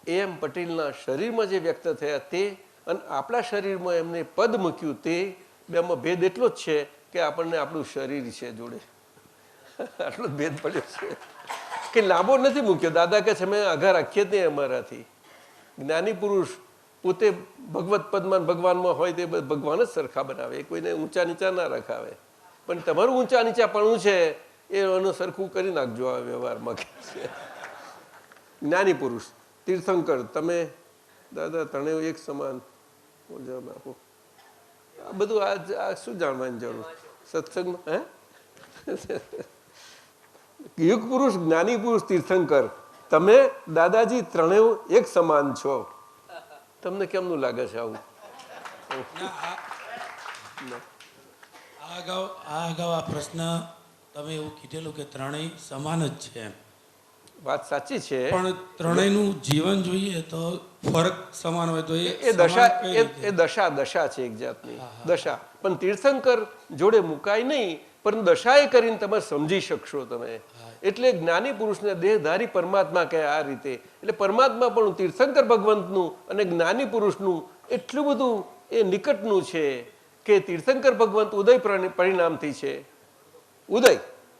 C: એમ પટેલના શરીરમાં જે વ્યક્ત થયા તે અને આપણા શરીરમાં એમને પદ મૂક્યું તે બેમાં ભેદ એટલો જ છે કે આપણને આપણું શરીર છે જોડે આટલો જ ભેદ પડ્યો છે કે લાંબો નથી મૂક્યો. દાદા કે છે અમે આઘા રાખીએ જ નહીં અમારાથી. જ્ઞાની પુરુષ પોતે ભગવત પદમાં ભગવાનમાં હોય તે ભગવાન જ સરખા બનાવે, કોઈને ઊંચા નીચા ના રખાવે. પણ તમારું ઊંચા નીચાપણું છે એનું સરખું કરી નાખજો આ વ્યવહારમાં કે છે. જ્ઞાની પુરુષ તીર્થંકર તમે દાદા ત્રણેય એક સમાન જવાબ આપો. આ બધું આ શું જાણવાની જરૂર સત્સંગમાં? હે યુગ પુરુષ, જ્ઞાની પુરુષ, તીર્થંકર તમે દાદાજી ત્રણેય એક સમાન છો. તમને કેમનું લાગે છે આવું?
H: આ અગાઉ આ પ્રશ્ન તમે એવું કીધેલું કે ત્રણેય સમાન જ છે,
C: વાત સાચી છે,
H: પણ ત્રણેયનું જીવન જોઈએ તો ફરક સમાન હોય તો
C: એ
H: સમાન
C: દશા
H: કઈ રીતે?
C: એ દશા છે એક જાતની દશા. પણ તીર્થંકર જોડે મુકાય નહીં, પરંતુ દશાએ કરીને તમે સમજી શકશો તમે. એટલે જ્ઞાની પુરુષને દેહધારી પરમાત્મા કહે આ રીતે. એટલે પરમાત્મા પણ તીર્થંકર ભગવંતનું અને જ્ઞાની પુરુષનું એટલું બધું એ નિકટનું છે કે તીર્થંકર ભગવંત ઉદય પરિણામથી છે. ઉદય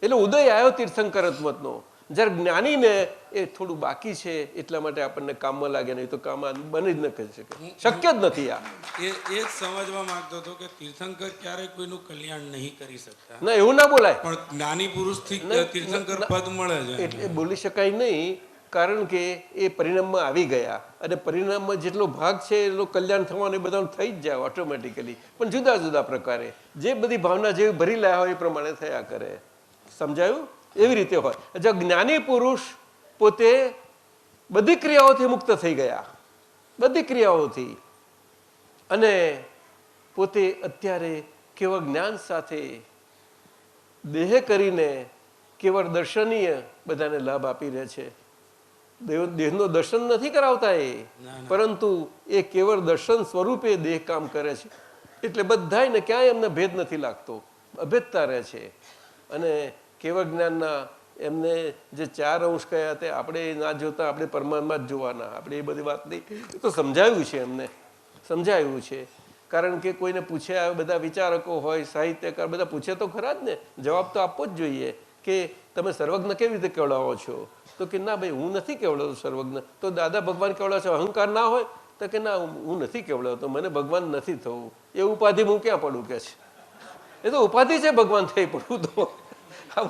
C: એટલે ઉદય આવ્યો તીર્થંકરત્વનો. જ્યારે જ્ઞાનીને એ થોડું બાકી છે એટલા માટે આપણને કામમાં લાગે, નહીં તો કામ બની જ ન કરી શકે, શક્ય જ નથી. આ
H: એ જ સમજવા માંગતો હતો કે તીર્થંકર ક્યારેય કોઈનું કલ્યાણ નહીં કરી શકતા.
C: ના, એવું ના બોલાય.
H: પણ જ્ઞાની પુરુષથી તીર્થંકર પદ મળે છે.
C: એટલે બોલી શકાય નહીં, કારણ કે એ પરિણામમાં આવી ગયા અને પરિણામમાં જેટલો ભાગ છે એટલો કલ્યાણ થવાનું એ બધાનું થઈ જ જાય ઓટોમેટિકલી. પણ જુદા જુદા પ્રકારે જે બધી ભાવના જેવી ભરી લાયા હોય એ પ્રમાણે થયા કરે. સમજાયું? એવી રીતે હોય. જો જ્ઞાની પુરુષ પોતે બધી ક્રિયાઓથી મુક્ત થઈ ગયા, બધી ક્રિયાઓથી, અને પોતે અત્યારે કેવળ જ્ઞાન સાથે દેહ કરીને કેવળ દર્શનીય બધાને લાભ આપી રહે છે. દેહનો દર્શન નથી કરાવતા એ, પરંતુ એ કેવળ દર્શન સ્વરૂપે દેહ કામ કરે છે. એટલે બધાને ક્યાંય એમને ભેદ નથી લાગતો, અભેદતા રહે છે. અને કેવળ જ્ઞાનના એમને જે 4 અંશ કયા તે આપણે ના જોતા આપણે પરમાત્મા જ જોવાના. આપણે એ બધી વાત નહીં, એ તો સમજાવ્યું છે, એમને સમજાવ્યું છે. કારણ કે કોઈને પૂછ્યા, બધા વિચારકો હોય, સાહિત્યકાર બધા પૂછે તો ખરા જ ને, જવાબ તો આપવો જ જોઈએ કે તમે સર્વજ્ઞ કેવી રીતે કેવડાવો છો? તો કે ના ભાઈ હું નથી કેવડાવતો સર્વજ્ઞ. તો દાદા ભગવાન કેવડાવે છે, અહંકાર ના હોય? તો કે ના હું નથી કેવડાવતો, મને ભગવાન નથી થવું. એ ઉપાધિ હું ક્યાં પડું કે છે? એ તો ઉપાધિ છે ભગવાન થઈ પડવું. તો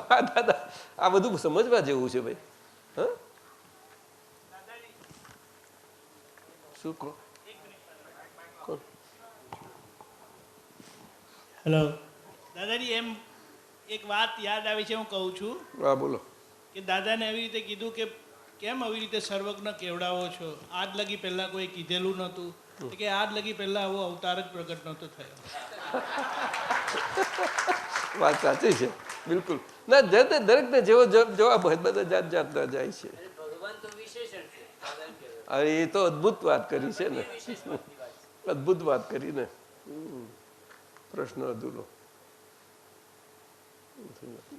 C: દાદા આ બધું સમજવા જેવું છે ભાઈ. હા શું કહો?
I: હેલો દાદાજી, એમ એક વાત યાદ આવી છે, હું કહું છું.
C: હા બોલો.
I: કે દાદાને એવી રીતે કીધું કે કેમ આવી રીતે સર્વજ્ઞ કેવડાવો છો? આજ લગી પહેલા કોઈ કીધેલું નહોતું કે આજ લગી પહેલા આવો અવતાર જ પ્રગટ નહોતો થયો.
C: વાત સાચી છે, બિલકુલ. ના, દરેકને જેવો જવાબ હોય બધા જાત જાતના જાય છે. અરે એ તો અદભુત વાત કરી છે ને, અદભુત વાત કરી ને. પ્રશ્ન અધૂરો.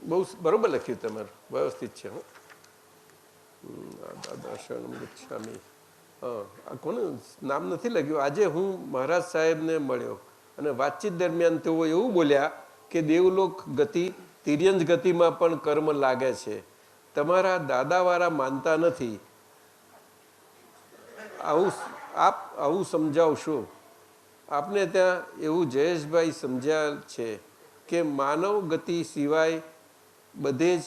C: બહુ બરોબર લખ્યું તમારું, વ્યવસ્થિત છે. દાદા શરણમ ગચ્છામિ. હા, આ કોનું નામ નથી લખ્યું. આજે હું મહારાજ સાહેબને મળ્યો અને વાતચીત દરમિયાન તેઓ એવું બોલ્યા કે દેવલોક ગતિ તિર્યંજ ગતિમાં પણ કર્મ લાગે છે. તમારા દાદાવાળા માનતા નથી. આવું સમજાવશો? આપને ત્યાં એવું જયેશભાઈ સમજ્યા છે કે માનવ ગતિ સિવાય બધે જ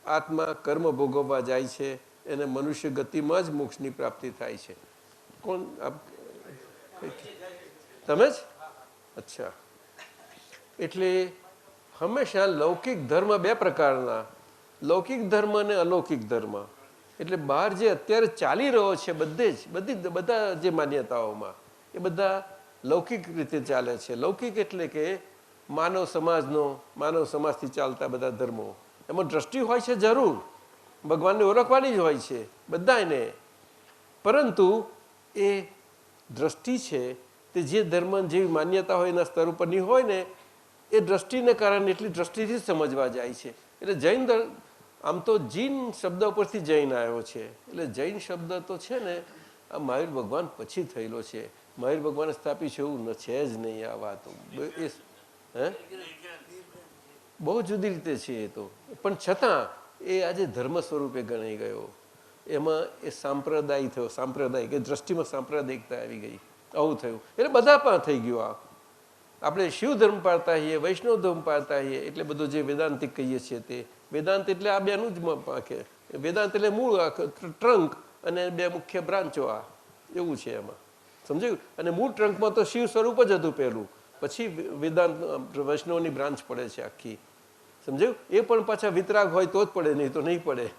C: આત્મા કર્મ ભોગવવા જાય છે, એને મનુષ્ય ગતિમાં જ મોક્ષની પ્રાપ્તિ થાય છે. કોણ? તમે જ? અચ્છા. એટલે હંમેશા લૌકિક ધર્મ 2 પ્રકારના, લૌકિક ધર્મ અને અલૌકિક ધર્મ. એટલે બહાર જે અત્યારે ચાલી રહ્યો છે બધા જે માન્યતાઓમાં એ બધા લૌકિક રીતે ચાલે છે. લૌકિક એટલે કે માનવ સમાજથી ચાલતા બધા ધર્મો. એમાં દ્રષ્ટિ હોય છે જરૂર, ભગવાનને ઓળખવાની જ હોય છે બધાને, પરંતુ એ દ્રષ્ટિ છે તે જે ધર્મ જેવી માન્યતા હોય એના સ્તર ઉપરની હોય ને, એ દ્રષ્ટિને કારણે એટલી દ્રષ્ટિથી સમજવા જાય છે. એટલે જૈન આમ તો જીન શબ્દ ઉપરથી જૈન આવ્યો છે, એટલે જૈન શબ્દ તો છે ને આ મહાવીર ભગવાન પછી થયેલો છે. મહાવીર ભગવાને સ્થાપી છે એવું છે જ નહીં આ વાતો. હે બહુ જુદી રીતે છે એ તો, પણ છતાં એ આજે ધર્મ સ્વરૂપે ગણાઈ ગયો. એમાં એ સાંપ્રદાયિક થયો, સાંપ્રદાયિક એ દ્રષ્ટિમાં સાંપ્રદાયિકતા આવી ગઈ. આવું થયું એટલે બધા પણ થઈ ગયું. આ આપણે શિવ ધર્મ પાળતા હોઈએ, વૈષ્ણવ ધર્મ પાળતા હોઈએ, એટલે બધું જે વેદાંતિક કહીએ છીએ તે વેદાંત એટલે આ બેનું જ પાકે. વેદાંત એટલે મૂળ ટ્રંક અને બે મુખ્ય બ્રાન્ચો, આ એવું છે એમાં, સમજાયું? અને મૂળ ટ્રંકમાં તો શિવ સ્વરૂપ જ હતું પહેલું, પછી વેદાંત વૈષ્ણવની બ્રાન્ચ પડે છે આખી, સમજાયું? એ પણ પાછા વિતરાગ હોય તો જ પડે, નહીં તો નહીં પડે.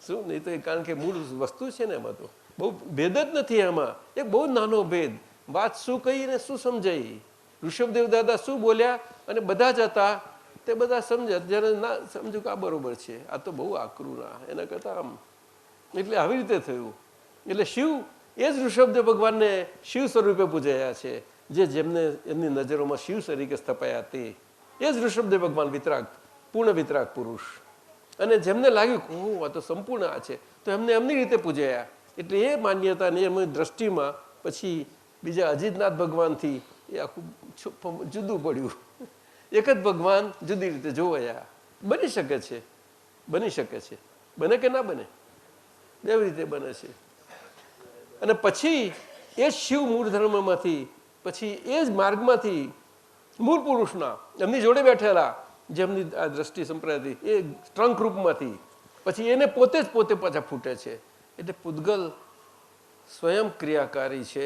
C: શું? નહીં તો કારણ કે મૂળ વસ્તુ છે ને એમાં તો બહુ ભેદ જ નથી. એમાં એક બહુ નાનો ભેદ, વાત શું કહી ને શું સમજાઈ. ઋષભદેવ દાદા શું બોલ્યા અને બધા જ હતા તે બધા સમજ્યા. જ્યારે ના સમજ્યું કે આ બરોબર છે, આ તો બહુ આકરું ના, એના કરતાં આમ. એટલે આવી રીતે થયું. એટલે શિવ એ જ ઋષભદેવ ભગવાનને શિવ સ્વરૂપે પૂજાયા છે, જેમને એમની નજરોમાં શિવ તરીકે સ્થપાયા તે એ જ ઋષભદેવ ભગવાન વિતરાગ, પૂર્ણ વિતરાગ પુરુષ. અને જેમને લાગ્યું કે હું આ તો સંપૂર્ણ આ છે તો એમને એમની રીતે પૂજાયા. એટલે એ માન્યતાની એમની દ્રષ્ટિમાં પછી બીજા અજીતનાથ ભગવાનથી એ આખું જુદું પડ્યું. એક જ ભગવાન જુદી રીતે જોવાયા. બની શકે છે, બની શકે છે, બને કે ના બને, એવી રીતે બને છે. અને પછી એ જ શિવ મૂળ ધર્મમાંથી, પછી એ જ માર્ગમાંથી મૂળ પુરુષના એમની જોડે બેઠેલા જેમની આ દ્રષ્ટિ સંપ્રદાય એ ટ્રંક રૂપમાંથી પછી એને પોતે જ પોતે પાછા ફૂટે છે. એટલે પૂતગલ સ્વયં ક્રિયાકારી છે,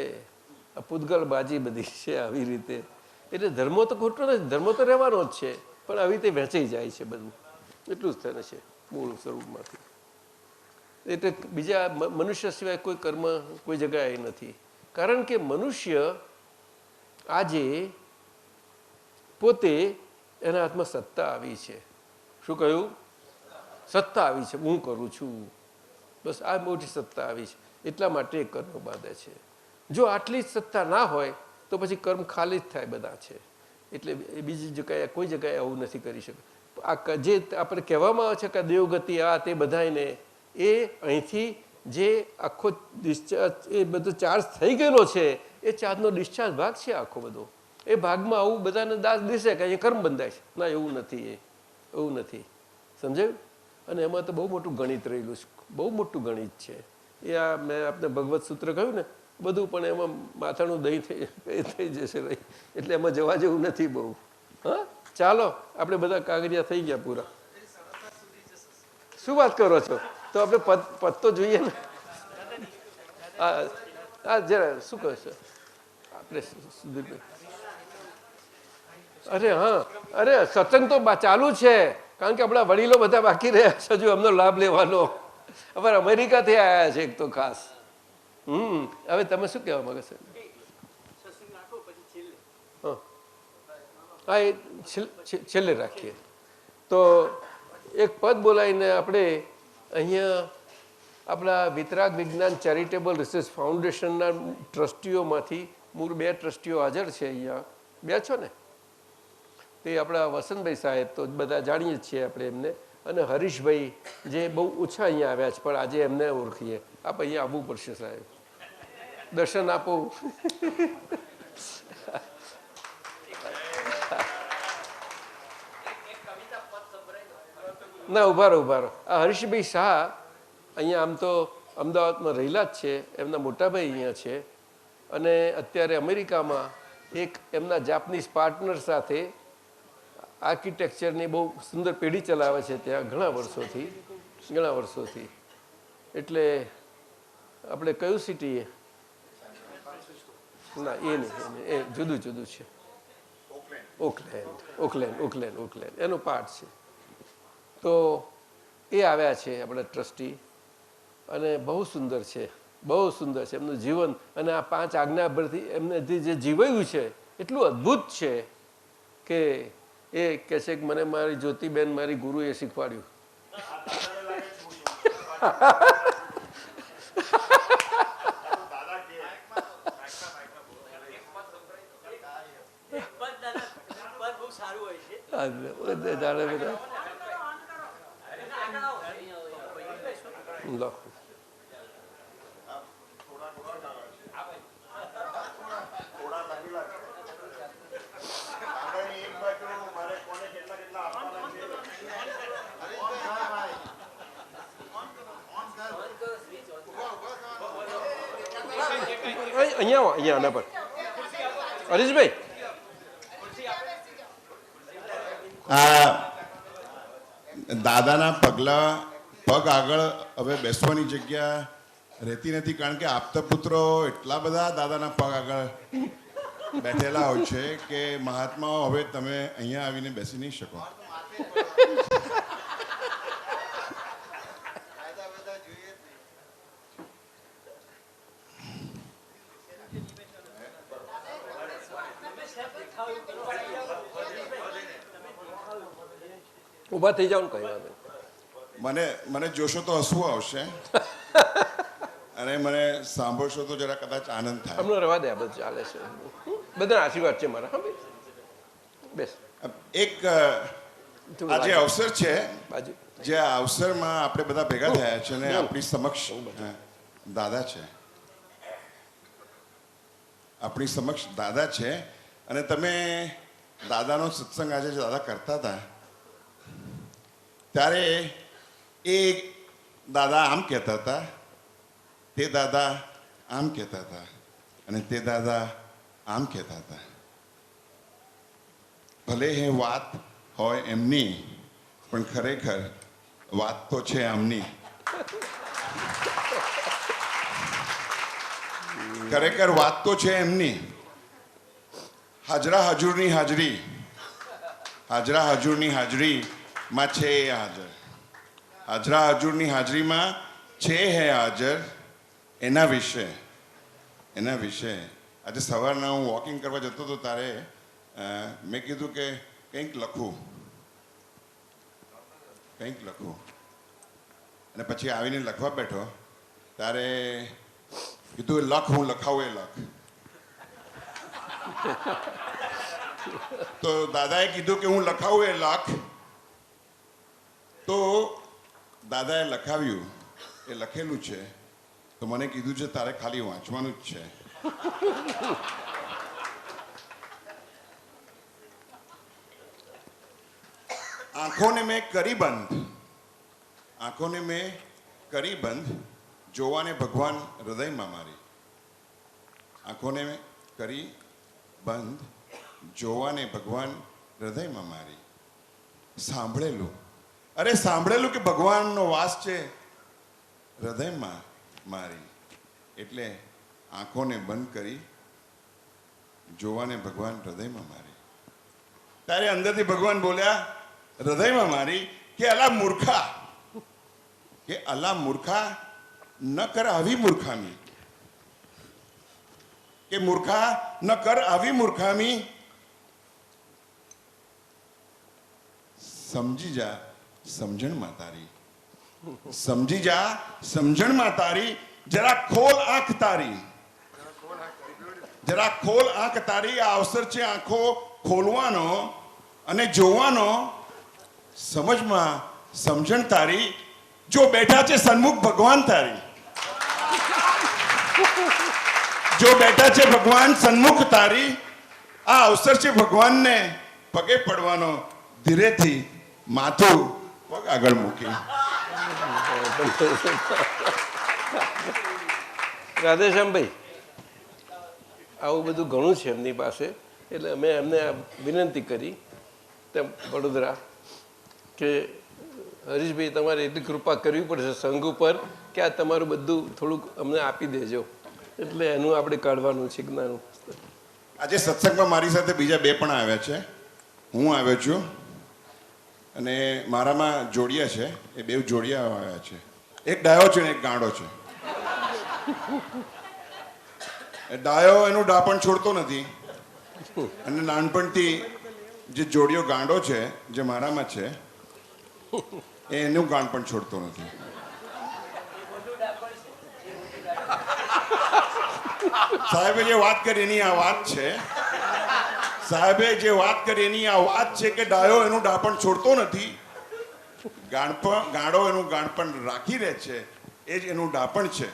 C: આ પૂતગલ બાજી બધી છે આવી રીતે. એટલે ધર્મો તો ખોટો નથી, ધર્મો તો રહેવાનો જ છે, પણ આવી રીતે વહેંચાઈ જાય છે બધું, એટલું જ થઈને છે મૂળ સ્વરૂપમાંથી. એટલે બીજા મનુષ્ય સિવાય કોઈ કર્મ કોઈ જગ્યાએ નથી. કારણ કે મનુષ્ય આજે પોતે એના હાથમાં સત્તા આવી છે. શું કહ્યું? સત્તા આવી છે, હું કરું છું, બસ આ મોટી સત્તા આવી છે, એટલા માટે કર્મ બાંધે છે. જો આટલી જ સત્તા ના હોય તો પછી કર્મ ખાલી જ થાય બધા છે. એટલે બીજી જગ્યાએ કોઈ જગ્યાએ આવું નથી કરી શકે. આ જે આપણે કહેવામાં આવે છે કે દેવગતિ આ તે બધાને એ અહીંથી જે આખો ડિસ્ચાર્જ એ બધો ચાર્જ થઈ ગયેલો છે એ ચાર્જનો ડિસ્ચાર્જ ભાગ છે આખો બધો. એ ભાગમાં આવું બધાને દાસ દિશે કે અહીંયા કર્મ બંધાય છે. ના, એવું નથી, એ એવું નથી, સમજાયું? અને એમાં તો બહુ મોટું ગણિત રહેલું છે, બહુ મોટું ગણિત છે એ. આ મેં આપને ભગવત સૂત્ર કહ્યું ને બધું, પણ એમાં માથાનું દહીં થઈ જશે રહી, એટલે એમાં જવા જેવું નથી બહુ. હા, ચાલો આપણે બધા કાગળિયા થઈ ગયા પૂરા. શું વાત કરો છો? તો આપણે પદ તો જોઈએ ને. હા જરા શું કહે છે આપણે? અરે હા, અરે સત્સંગ તો ચાલુ છે, કારણ કે આપણા વડીલો બધા બાકી રહ્યા છે હજુ એમનો લાભ લેવાનો. હવે અમેરિકાથી આવ્યા છે એક તો ખાસ. હવે તમે શું કહેવા માંગે છે? હા, એ છેલ્લે રાખીએ. તો એક પદ બોલાવીને આપણે અહીંયા આપણા વિતરાગ વિજ્ઞાન ચેરિટેબલ રિસર્ચ ફાઉન્ડેશનના ટ્રસ્ટીઓમાંથી મૂળ 2 ટ્રસ્ટીઓ હાજર છે અહીંયા. 2 છો ને? તે આપણા વસંતભાઈ સાહેબ તો બધા જાણીએ જ છીએ આપણે એમને, અને હરીશભાઈ જે બહુ ઓછા અહીંયા આવ્યા છે પણ આજે એમને ઓળખીએ. આપ અહીંયા આવવું પડશે સાહેબ, દર્શન આપો. ના, ઉભા રહો. આ હરીશભાઈ શાહ અહીંયા આમ તો અમદાવાદમાં રહેલા જ છે, એમના મોટાભાઈ અહીંયા છે, અને અત્યારે અમેરિકામાં એક એમના જાપનીઝ પાર્ટનર સાથે આર્કિટેક્ચરની બહુ સુંદર પેઢી ચલાવે છે ત્યાં ઘણા વર્ષોથી. એટલે આપણે કયું સિટી? ના, એ નહીં, એ જુદું છે. ઓકલેન્ડ એનો પાર્ટ છે. તો એ આવ્યા છે આપણા ટ્રસ્ટી, અને બહુ સુંદર છે એમનું જીવન. અને આ 5 આજ્ઞા પરથી એમને જે જીવાયું છે એટલું અદ્ભુત છે કે એ કહે છે કે મને મારી જ્યોતિબેન મારી ગુરુએ શીખવાડ્યું. લો અહીંયા આવો, અહીંયા આના પર હરીશભાઈ
J: આ દાદાના પગ આગળ હવે બેસવાની જગ્યા રહેતી નથી, કારણ કે આપતા પુત્રો એટલા બધા દાદાના પગ આગળ બેઠેલા હોય છે કે મહાત્માઓ હવે તમે અહીંયા આવીને બેસી નહીં શકો.
C: ઊભા થઈ જાઓ ને કઈ વાત
J: મને જોશો તો હસવું આવશે અને મને સાંભળશો તો જરા કદાચ આનંદ થાય.
C: હમણાં રવા દે, આ બધું ચાલે છે, બધા આશીર્વાદ છે મારા. હા ભાઈ બેસ.
J: એક આ જે અવસર છે,
C: બાજુ
J: જે આ અવસરમાં આપણે બધા ભેગા થયા છે અને આપણી સમક્ષ દાદા છે, આપણી સમક્ષ દાદા છે અને તમે દાદાનો સત્સંગ આજે દાદા કરતા હતા ત્યારે એ દાદા આમ કહેતા હતા, તે દાદા આમ કહેતા હતા અને તે દાદા આમ કહેતા હતા. ભલે એ વાત હોય એમની, પણ ખરેખર વાત તો છે આમની. ખરેખર વાત તો છે એમની. હાજરા હજુરની હાજરી, હાજરા હજુરની હાજરીમાં છે એ હાજર, હાજરા હજુરની હાજરીમાં છે હે હાજર. એના વિશે આજે સવારના હું વોકિંગ કરવા જતો હતો ત્યારે મેં કીધું કે કંઈક લખું અને પછી આવીને લખવા બેઠો ત્યારે કીધું લખ, હું લખાવું એ લખ. તો દાદાએ કીધું કે હું લખાવું એ લખ. તો દાદાએ લખાવ્યું, એ લખેલું છે. તો મને કીધું છે તારે ખાલી વાંચવાનું જ છે. આંખોને મેં કરી બંધ, જોવાને ભગવાન હૃદયમાં મારી. આંખોને મેં કરી બંધ, જોવાને ભગવાન હૃદયમાં મારી. સાંભળેલું કે ભગવાનનો વાસ છે હૃદયમાં મારી. એટલે આંખોને બંધ કરી, જોવાને ભગવાન હૃદયમાં મારી. ત્યારે અંદરથી ભગવાન બોલ્યા હૃદયમાં મારી કે અલા મૂર્ખા ન કર આવી મૂર્ખામી, કે મૂર્ખા ન કર આવી મૂર્ખામી. સમજી જા સમજણમાં તારી, સમજી જા સમજણમાં તારી. જરા ખોલ આંખ તારી, જરા ખોલ આંખ તારી. આ અવસર છે આંખો ખોલવાનો અને જોવાનો. સમજમાં સમજણ તારી. જો બેઠા છે સન્મુખ ભગવાન તારી, જો બેઠા છે ભગવાન સન્મુખ તારી. આ અવસર છે ભગવાનને પગે પડવાનો. ધીરેથી માથું પગ આગળ મૂકી.
C: રાધેશ્યામભાઈ, આવું બધું ઘણું છે એમની પાસે, એટલે અમે એમને વિનંતી કરી તેમ વડોદરા કે હરીશભાઈ તમારે એટલી કૃપા કરવી પડશે સંઘ ઉપર કે આ તમારું બધું થોડુંક અમને આપી દેજો. એટલે એનું આપણે કાઢવાનું છે જ્ઞાન.
J: આજે સત્સંગમાં મારી સાથે બીજા બે પણ આવ્યા છે. હું આવ્યો છું અને મારામાં જોડિયા છે, એ બે જોડિયા આવ્યા છે. એક ડાયો છે ને એક ગાંડો છે. ડાયો એનું ડાપણ છોડતો નથી અને નાનપણથી જે જોડિયો ગાંડો છે જે મારામાં છે એનું ગાંડપણ છોડતો નથી. સાહેબે જે વાત કરી એની આ વાત છે. સાહેબે જે વાત કરી એની આ વાત છે કે ડાયો એનું ડાપણ છોડતો નથી, ગાંડો એનું ગાંડપણ રાખી રહે છે. એ જ એનું ડાપણ છે.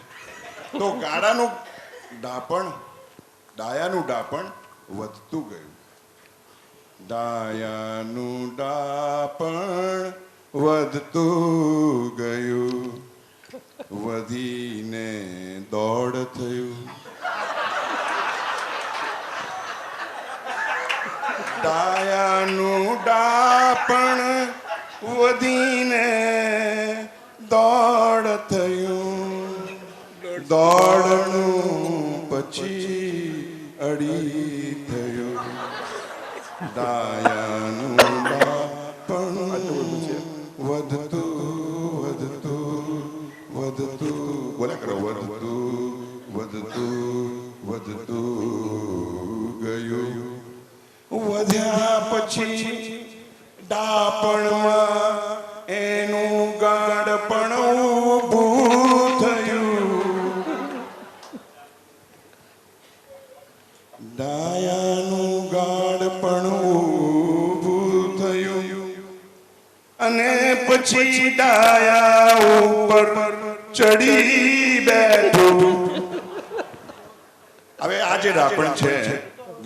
J: તો ગાડાનું ડાપણ, ડાયાનું ડાપણ વધતું ગયું. ડાયાનું ડાપણ વધતું ગયું, વધીને દોડ થયું. ડાયાનું ડાપણ વધીને દોડ થયું, દોડનું પછી અડી થયું. ડાયાનું ડાપણ વધતું વધતું વધતું, બોલ્યા કરો, વધતું વધતું ગયું. વધ્યા પછી ડાપણમાં એનું ગાડપણ ઊભું થયું. ડાયાનું ગાડપણ ઊભું થયું અને પછી ડાયા ઉપર ચડી બેઠું. હવે આ જે ડાપણ છે,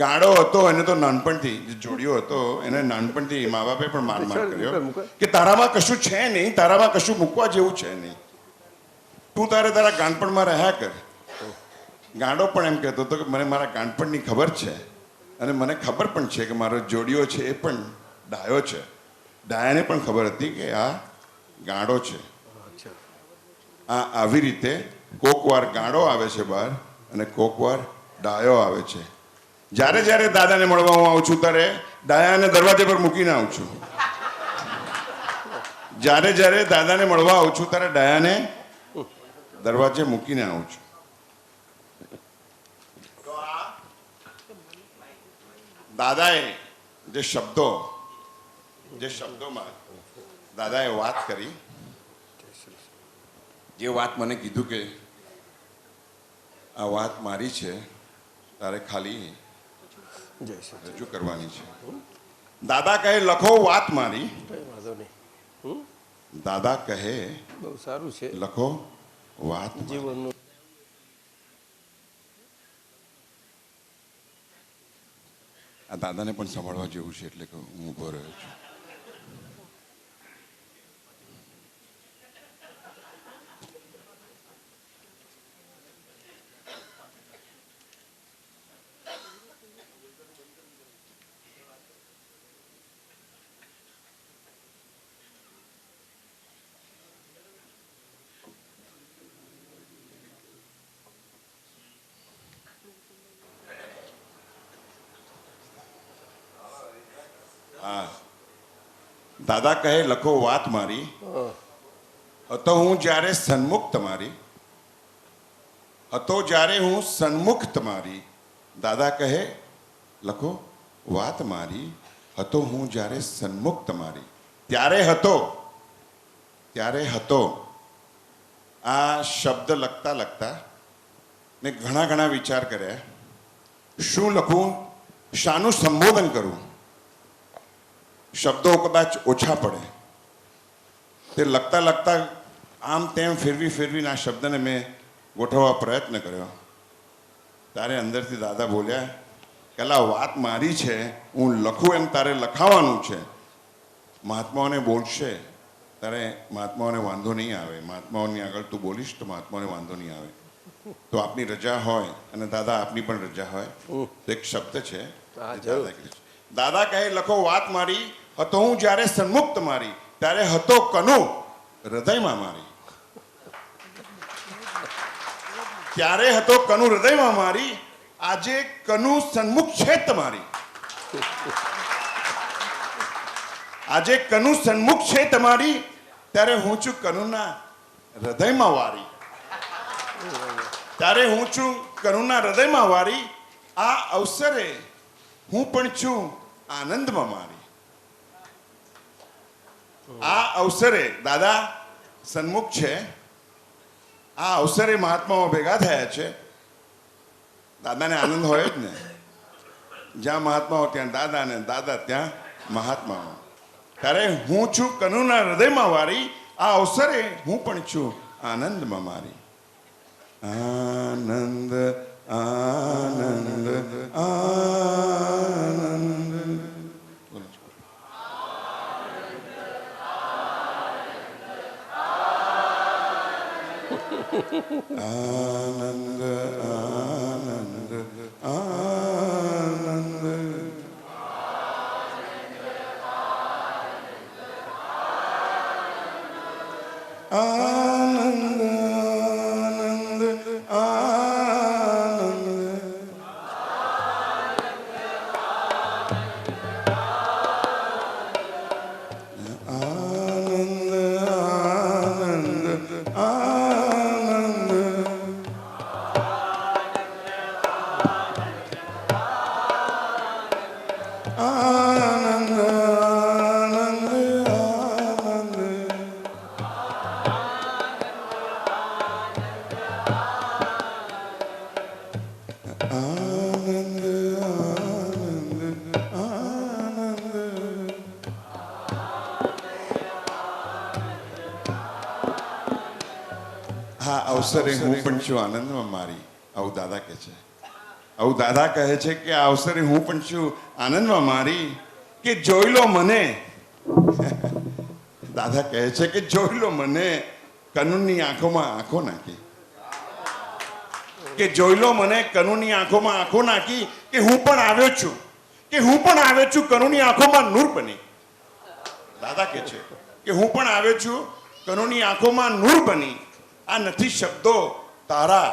J: ગાડો હતો એને તો નાનપણથી, જે જોડિયો હતો એને નાનપણથી મા બાપે પણ માર કર્યો કે તારામાં કશું છે નહીં, તારામાં કશું મૂકવા જેવું છે નહીં, તું તારા ગાનપણમાં રહ્યા કર. ગાડો પણ એમ કહેતો હતો કે મને મારા ગાનપણની ખબર છે અને મને ખબર પણ છે કે મારો જોડિયો છે એ પણ ડાયો છે. ડાયાને પણ ખબર હતી કે આ ગાડો છે. આ આવી રીતે કોક વાર ગાડો આવે છે બહાર અને કોક વાર ડાયો આવે છે. જ્યારે જ્યારે દાદાને મળવા હું આવું છું ત્યારે ડાયાને દરવાજે પર મૂકીને આવું છું. જ્યારે જ્યારે દાદાને મળવા આવું છું ત્યારે ડાયાને દરવાજે મૂકીને આવું છું. તો આ દાદાએ જે શબ્દોમાં દાદાએ વાત કરી, જે વાત મને કીધું કે આ વાત મારી છે, તારે ખાલી રજૂ કરવાની છે. દાદા કહે લખો વાત મારી.
C: વાંધો નહીં,
J: દાદા કહે
C: બહુ સારું છે
J: લખો વાત મારી.
C: જીવનનું.
J: આ દાદાને પણ સંભાળવા જેવું છે એટલે કે હું ઊભો રહ્યો છું. દાદા કહે લખો વાત મારી. હતો હું જ્યારે સન્મુખ તમારી, હતો જ્યારે હું સન્મુખ તમારી. દાદા કહે લખો વાત મારી. હતો હું જ્યારે સન્મુખ તમારી. ત્યારે હતો. આ શબ્દ લખતા લખતા મેં ઘણા વિચાર કર્યા. શું લખું, શાનું સંબોધન કરું. શબ્દો કદાચ ઓછા પડે. તે લખતા લખતા આમ તેમ ફેરવીને આ શબ્દને મેં ગોઠવવા પ્રયત્ન કર્યો. તારે અંદરથી દાદા બોલ્યા કે અલા વાત મારી છે, હું લખું એમ તારે લખાવાનું છે. મહાત્માઓને બોલશે તારે મહાત્માઓને વાંધો નહીં આવે. મહાત્માઓની આગળ તું બોલીશ તો મહાત્માઓને વાંધો નહીં આવે. તો આપની રજા હોય અને દાદા આપની પણ રજા હોય તો એક શબ્દ છે, દાદા કહે લખો વાત મારી. હતો હું જ્યારે સન્મુખ તમારી, ત્યારે હતો કનુ હૃદયમાં મારી. ત્યારે હતો કનુ હૃદયમાં મારી. આજે કનુ સન્મુખ છે તમારી. આજે કનુ સન્મુખ છે તમારી, ત્યારે હું છું કનુના હૃદયમાં વારી. ત્યારે હું છું કનુના હૃદયમાં વારી. આ અવસરે હું પણ છું આનંદમાં મારી. આ અવસરે દાદા સન્મુખ છે. આ અવસરે મહાત્માઓ ભેગા થયા છે. દાદાને આનંદ હોય જ ને. જ્યાં મહાત્માઓ ત્યાં દાદા ને દાદા ત્યાં મહાત્માઓ. ત્યારે હું છું કનુના હૃદયમાં વારી. આ અવસરે હું પણ છું આનંદમાં મારી. આનંદ આનંદ આનંદ. બોલો છો. આનંદ આનંદ આનંદ. આનંદ આનંદ આનંદ. આનંદ આનંદ આનંદ. આનંદ આનંદ આનંદ. આનંદ આનંદ આનંદ. હા, અવસરે હું પણ છું આનંદમાં મારી. આવું દાદા કહે છે. આવું દાદા કહે છે કે આ અવસરે હું પણ છું આનંદમાં મારી, કે જોઈ લો મને. દાદા કહે છે કે જોઈ લો મને, કનુનની આંખોમાં આંખો નાખી. કે જોઈ લો મને, કનુની આંખોમાં આંખો નાખી, કે હું પણ આવ્યો છું, કે હું પણ આવ્યો છું કનુની આંખોમાં નૂર બની. દાદા કહે છે કે હું પણ આવ્યો છું કનુની આંખોમાં નૂર બની. આ નથી શબ્દો તારા,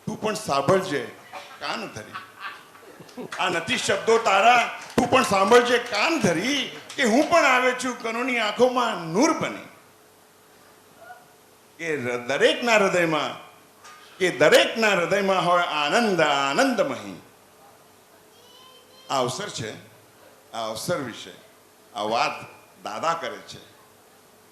J: તું પણ સાંભળજે કાન ધરી. આ નથી શબ્દો તારા, તું પણ સાંભળજે કાન ધરી, કે હું પણ આવ્યો છું કનુની આંખોમાં નૂર બની. કે દરેકના હૃદયમાં, કે દરેકના હૃદયમાં હોય આનંદ આનંદમહી. આ અવસર છે, આ અવસર વિશે આ વાત દાદા કરે છે.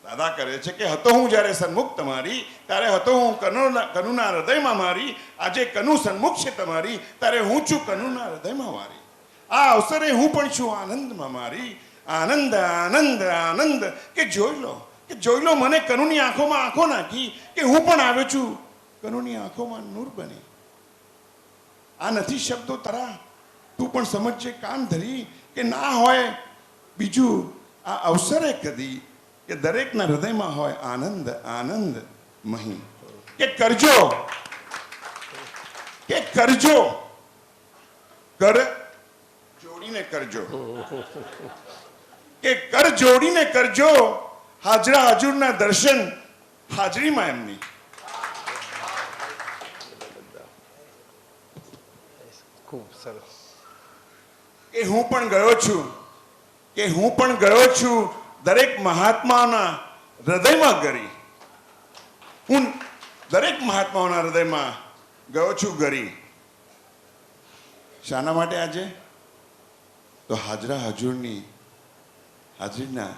J: દાદા કરે છે કે હતો હું જ્યારે સન્મુખ તમારી, ત્યારે હતો હું કનુના હૃદયમાં મારી. આજે કનુ સન્મુખ છે તમારી, ત્યારે હું છું કનુના હૃદયમાં મારી. આ અવસરે હું પણ છું આનંદમાં મારી. આનંદ આનંદ આનંદ. કે જોઈ લો, કે જોઈ લો મને, કનુની આંખોમાં આંખો નાખી, કે હું પણ આવ્યો છું કનુની આંખોમાં નૂર બની. આ નથી શબ્દો તારા, તું પણ સમજજે કાન ધરી, કે ના હોય બીજું આ અવસરે કદી, કે દરેકના હૃદયમાં હોય આનંદ આનંદ મહી. કે કરજો, કે કરજો, કર જોડીને કરજો, કે કર જોડીને કરજો. હાજરા હજુરના દર્શન હાજરીમાં એમની.
C: ખૂબ સરસ.
J: કે હું પણ ગયો છું, કે હું પણ ગયો છું દરેક મહાત્માના હૃદયમાં ગરી. હું દરેક મહાત્માઓના હૃદયમાં ગયો છું ગરી. શાના માટે આજે? તો હાજરા હજુરની હાજરીના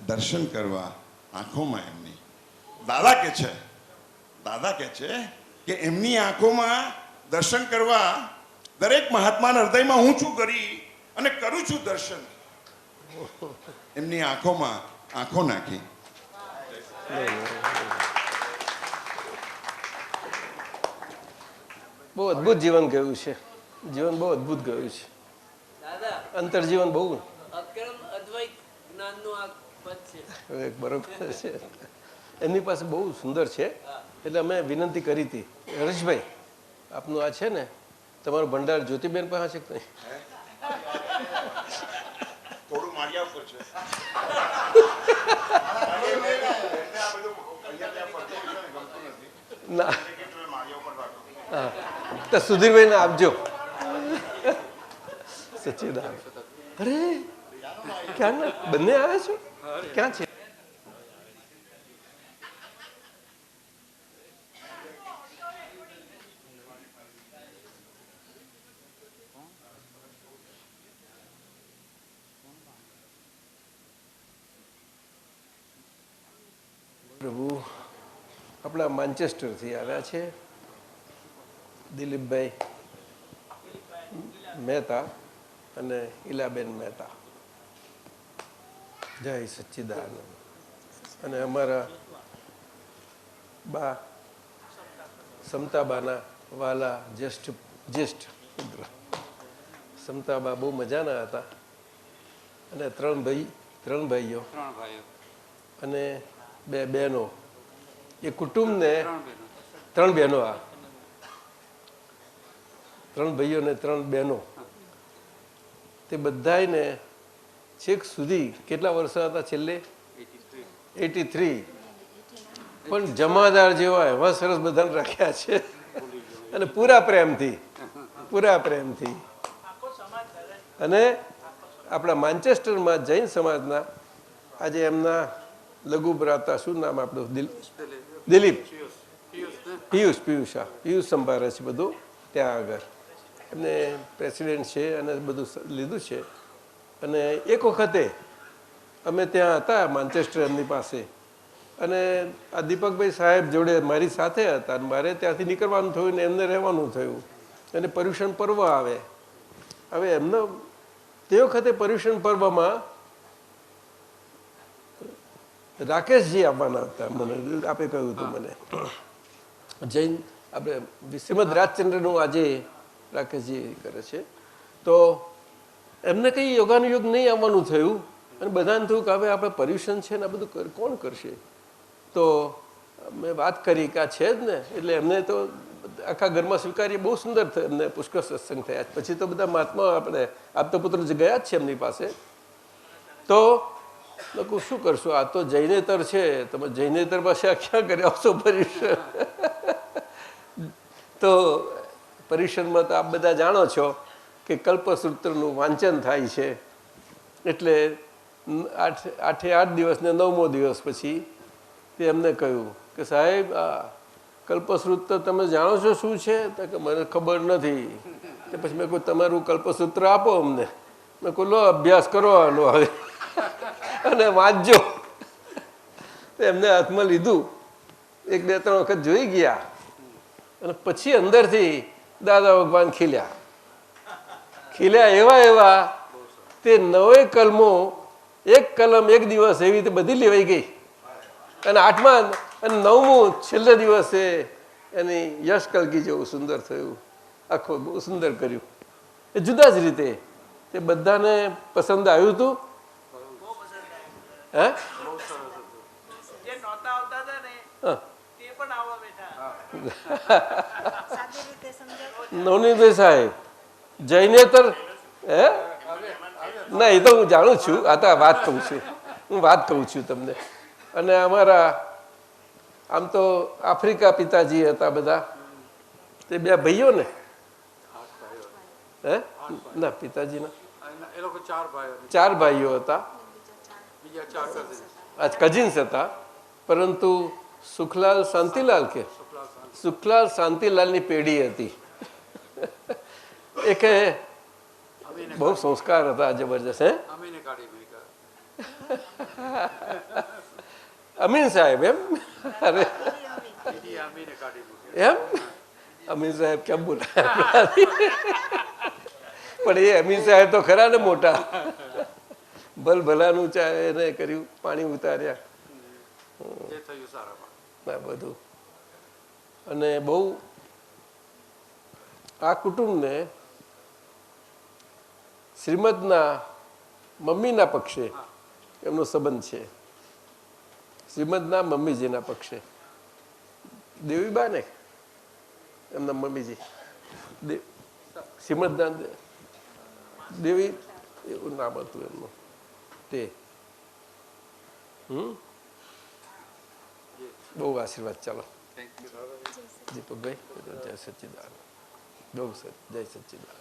J: દર્શન કરવા આંખોમાં એમની. દાદા કે છે, દાદા કે છે કે એમની આંખોમાં દર્શન કરવા દરેક મહાત્માના હૃદયમાં હું છું ગરી, અને કરું છું દર્શન. એમની આંખોમાં આંખો નાખી.
C: બહુ અદ્ભુત જીવન ગયું છે. જીવન બહુ અદ્ભુત ગયું છે.
G: દાદા,
C: અંતરજીવન બહુ
G: અક્રમ અદ્વૈત જ્ઞાનનું આ પદ છે.
C: બરોબર છે. એમની પાસે બહુ સુંદર છે. એટલે અમે વિનંતી કરી હતી, હરેશભાઈ આપનું આ છે ને, તમારો ભંડાર જ્યોતિબેન પાસે છે કે નહીં?
J: થોડું માળિયા ઉપર છે.
C: ના, હા, તો સુધીરભાઈને આપજો. સચ્ચિદાન. અરે ક્યાં બંને આવ્યા છો? ક્યાં છે? પ્રભુ આપણા માન્ચેસ્ટરથી આવ્યા છે દિલીપભાઈ મહેતા અને ઈલાબેન મહેતા. જય સચ્ચિદાનંદ. અને અમારા બા સમતાબાના વાલા જ્યેષ્ઠ પુત્ર સમતાબા બહુ મજાના હતા અને ત્રણ ભાઈઓ અને 2 બહેનો. એ કુટુંબને 3 બહેનો, આ 3 ભાઈઓ ને 3 બહેનો, તે બધાને છેક સુધી કેટલા વર્ષ હતા છેલ્લે 83, પણ જમાદાર જેવા એવા સરસ બધાને રાખ્યા છે અને પૂરા પ્રેમથી. અને આપણા માન્ચેસ્ટરમાં જૈન સમાજના આજે એમના લઘુ ભ્રાતા, શું નામ આપણું, દિલીપ, પિયુષ સંભાળે છે બધું ત્યાં આગળ. એમને પ્રેસિડેન્ટ છે અને બધું લીધું છે. અને એક વખતે અમે ત્યાં હતા માન્ચેસ્ટર એમની પાસે, અને આ દીપકભાઈ સાહેબ જોડે મારી સાથે હતા, અને મારે ત્યાંથી નીકળવાનું થયું ને એમને રહેવાનું થયું. અને પર્યુષણ પર્વ આવે. હવે એમનો તે વખતે પર્યુષણ પર્વમાં રાકેશજી આવવાના હતા. મને આપે કહ્યું હતું મને, જૈન આપણે શ્રીમદ રાજચંદ્રનું આજે રાકેશજી કરે છે. તો એમને કંઈ યોગાનુયોગ નહીં આવવાનું થયું, અને બધાને થયું કે હવે આપણે પર્યુષણ છે ને આ બધું કોણ કરશે. તો મેં વાત કરી કે આ છે જ ને, એટલે એમને તો આખા ઘરમાં સ્વીકારીએ. બહુ સુંદર એમને પુષ્કળ સત્સંગ થયા. પછી તો બધા મહાત્મા આપણે આપતા પુત્ર ગયા જ છે એમની પાસે. તો લોકો શું કરશો, આ તો જૈનેતર છે, તમે જૈનેતર પાસે આ ક્યાં કરી આવશો પર્યુષણ. તો પર્યુષણમાં તો આપ બધા જાણો છો કે કલ્પસૂત્રનું વાંચન થાય છે. એટલે 8 દિવસ ને 9મો દિવસ પછી તે એમને કહ્યું કે સાહેબ આ કલ્પસૂત્ર તમે જાણો છો શું છે? તો કે મને ખબર નથી. તે પછી મેં કહ્યું તમારું કલ્પસૂત્ર આપો અમને. મેં કહ્યું લો અભ્યાસ કરો આનો હવે અને વાંચજો. તો એમને હાથમાં લીધું, 1, 2, 3 વખત જોઈ ગયા, અને પછી અંદરથી દાદા ભગવાન ખીલ્યા એવા તે 9 કલમો, 1 કલમ 1 દિવસ એવી રીતે બધી લેવાઈ ગઈ. અને 8મા અને 9મું છેલ્લે દિવસે એની યશ કલગી જેવું સુંદર થયું. આખું બહુ સુંદર કર્યું. એ જુદા જ રીતે તે બધાને પસંદ આવ્યું હતું. હે નવનીતભાઈ સાહેબ જૈનેતર હે ના, એ તો હું જાણું છું. આ તો હું વાત કહું છું તમને. અને અમારા આમ તો આફ્રિકા પિતાજી હતા બધા, તે 2 ભાઈઓ ને, હે ના પિતાજી ના 4 ભાઈઓ હતા, કઝિન્સ હતા. પરંતુ સુખલાલ શાંતિલાલની પેઢી હતી. એ કે બહુ સંસ્કાર હતા જબરજસ્ત. હે અમીન સાહેબ એમ? અરે એમ અમીન સાહેબ કેમ બોલાય? પણ એ અમીન સાહેબ તો ખરા ને મોટા, ભલાનું એને કર્યું, પાણી ઉતાર્યા બધું. અને બહુ આ કુટુંબને શ્રીમદના મમ્મીના પક્ષે એમનો સંબંધ છે. શ્રીમદના મમ્મીજીના પક્ષે દેવીબા ને એમના મમ્મીજી શ્રીમદના દેવી એવું નામ હતું એમનું. તે બહુ આશીર્વાદ. ચાલો દીપકભાઈ, જય સચ્ચિદાનંદ. બહુ જય સચ્ચિદાનંદ.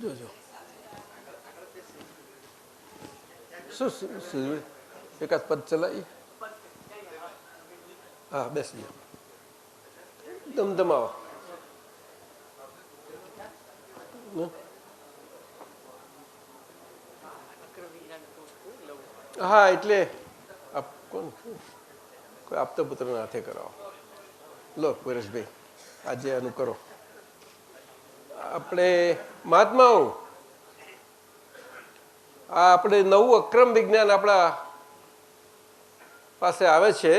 C: જોજો શું એકાદ પદ ચલાવી. હા બેસી જાઓ, ધમધમાવો. હા એટલે કોણ કોઈ આપતા પુત્રના હાથે કરાવો. લો પરેશભાઈ આજે આનું કરો. આપણે મહાત્માઓ આ આપણે નવું અક્રમ વિજ્ઞાન આપણા પાસે આવે છે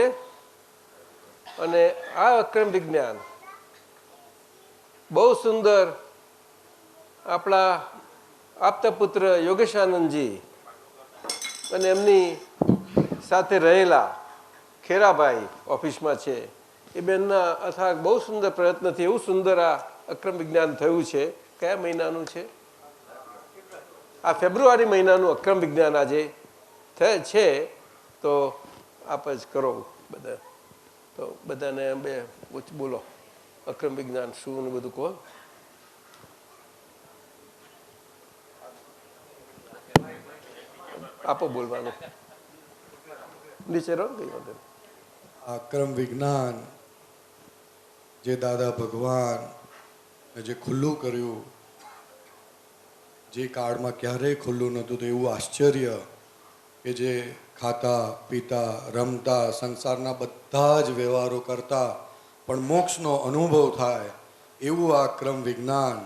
C: અને આ અક્રમ વિજ્ઞાન બહુ સુંદર આપણા આપતા પુત્ર યોગેશાનંદજી અને એમની સાથે રહેલા ખેરાભાઈ ઓફિસમાં છે એ બેનના અથાગ બહુ સુંદર પ્રયત્નથી એવું સુંદર આ અક્રમ વિજ્ઞાન થયું છે. કયા મહિનાનું છે? આ ફેબ્રુઆરી મહિનાનું અક્રમ વિજ્ઞાન આજે છે. તો આપ જ કરો બધા, તો બધાને બે બોલો અક્રમ વિજ્ઞાન શું ને બધું કહો. આપો બોલવાનું, નીચે રહો કઈ વાંધો નહીં.
K: અક્રમ વિજ્ઞાન જે દાદા ભગવાન જે ખુલ્લું કર્યું, જે કાળમાં ક્યારેય ખુલ્લું નહોતું, તો એવું આશ્ચર્ય કે જે ખાતા પીતા રમતા સંસારના બધા જ વ્યવહારો કરતા પણ મોક્ષનો અનુભવ થાય એવું આ અક્રમ વિજ્ઞાન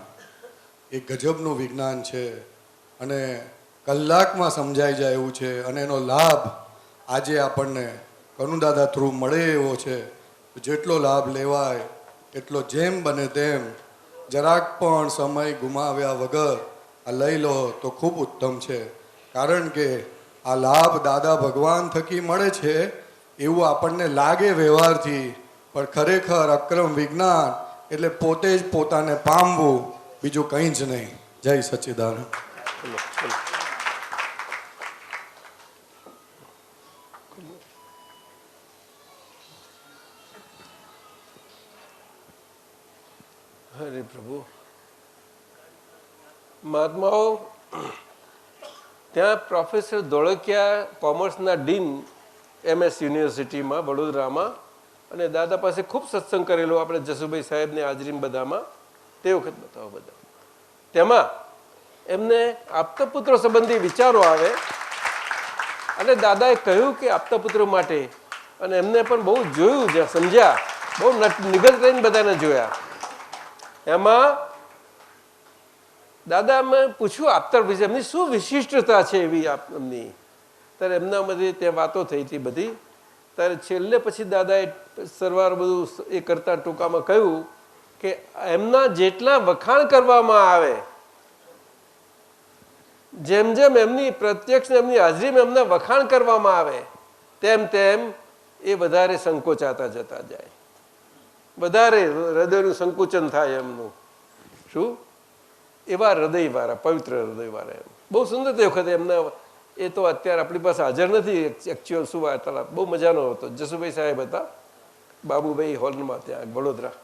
K: એ ગજબનું વિજ્ઞાન છે અને કલાકમાં સમજાઈ જાય એવું છે. અને એનો લાભ આજે આપણને કનુદાદા થ્રુ મળે એવો છે. જેટલો લાભ લેવાય એટલો જેમ બને તેમ જરાક પણ સમય ગુમાવ્યા વગર આ લઈ લો તો ખૂબ ઉત્તમ છે. કારણ કે આ લાભ દાદા ભગવાન થકી મળે છે એવું આપણને લાગે વ્યવહારથી, પણ ખરેખર અક્રમ વિજ્ઞાન એટલે પોતે જ પોતાને પામવું, બીજું કંઈ જ નહીં. જય સચ્ચિદાનંદ.
C: હરે પ્રભુ. મહાત્માઓ ત્યાં પ્રોફેસર ધોળકિયા કોમર્સના ડીન MS યુનિવર્સિટીમાં વડોદરામાં, અને દાદા પાસે ખૂબ સત્સંગ કરેલો આપણે જસુભાઈ સાહેબની હાજરીમાં બધામાં, તે વખત બતાવો બધા. તેમાં એમને આપતા પુત્રો સંબંધી વિચારો આવે અને દાદાએ કહ્યું કે આપતા પુત્રો માટે, અને એમને પણ બહુ જોયું, સમજ્યા, બહુ નિગત રહીને બધાને જોયા. એમાં દાદા મેં પૂછ્યું આપતા વિશે એમની શું વિશિષ્ટતા છે એવી એમની, ત્યારે એમનામાંથી ત્યાં વાતો થઈ હતી બધી. ત્યારે છેલ્લે પછી દાદાએ સરવાર બધું એ કરતા ટૂંકામાં કહ્યું કે એમના જેટલા વખાણ કરવામાં આવે, જેમ જેમ એમની પ્રત્યક્ષ એમની હાજરીમાં એમના વખાણ કરવામાં આવે તેમ તેમ એ વધારે સંકોચાતા જતા જાય, વધારે હૃદયનું સંકુચન થાય એમનું. શું એવા હૃદયવાળા, પવિત્ર હૃદયવાળા, એમ બહુ સુંદર તે વખતે એમના. એ તો અત્યારે આપણી પાસે હાજર નથી એકચ્યુઅલ શું વાર્તાલાપ, બહુ મજાનો હતો. જસુભાઈ સાહેબ હતા બાબુભાઈ હોલમાં ત્યાં વડોદરા.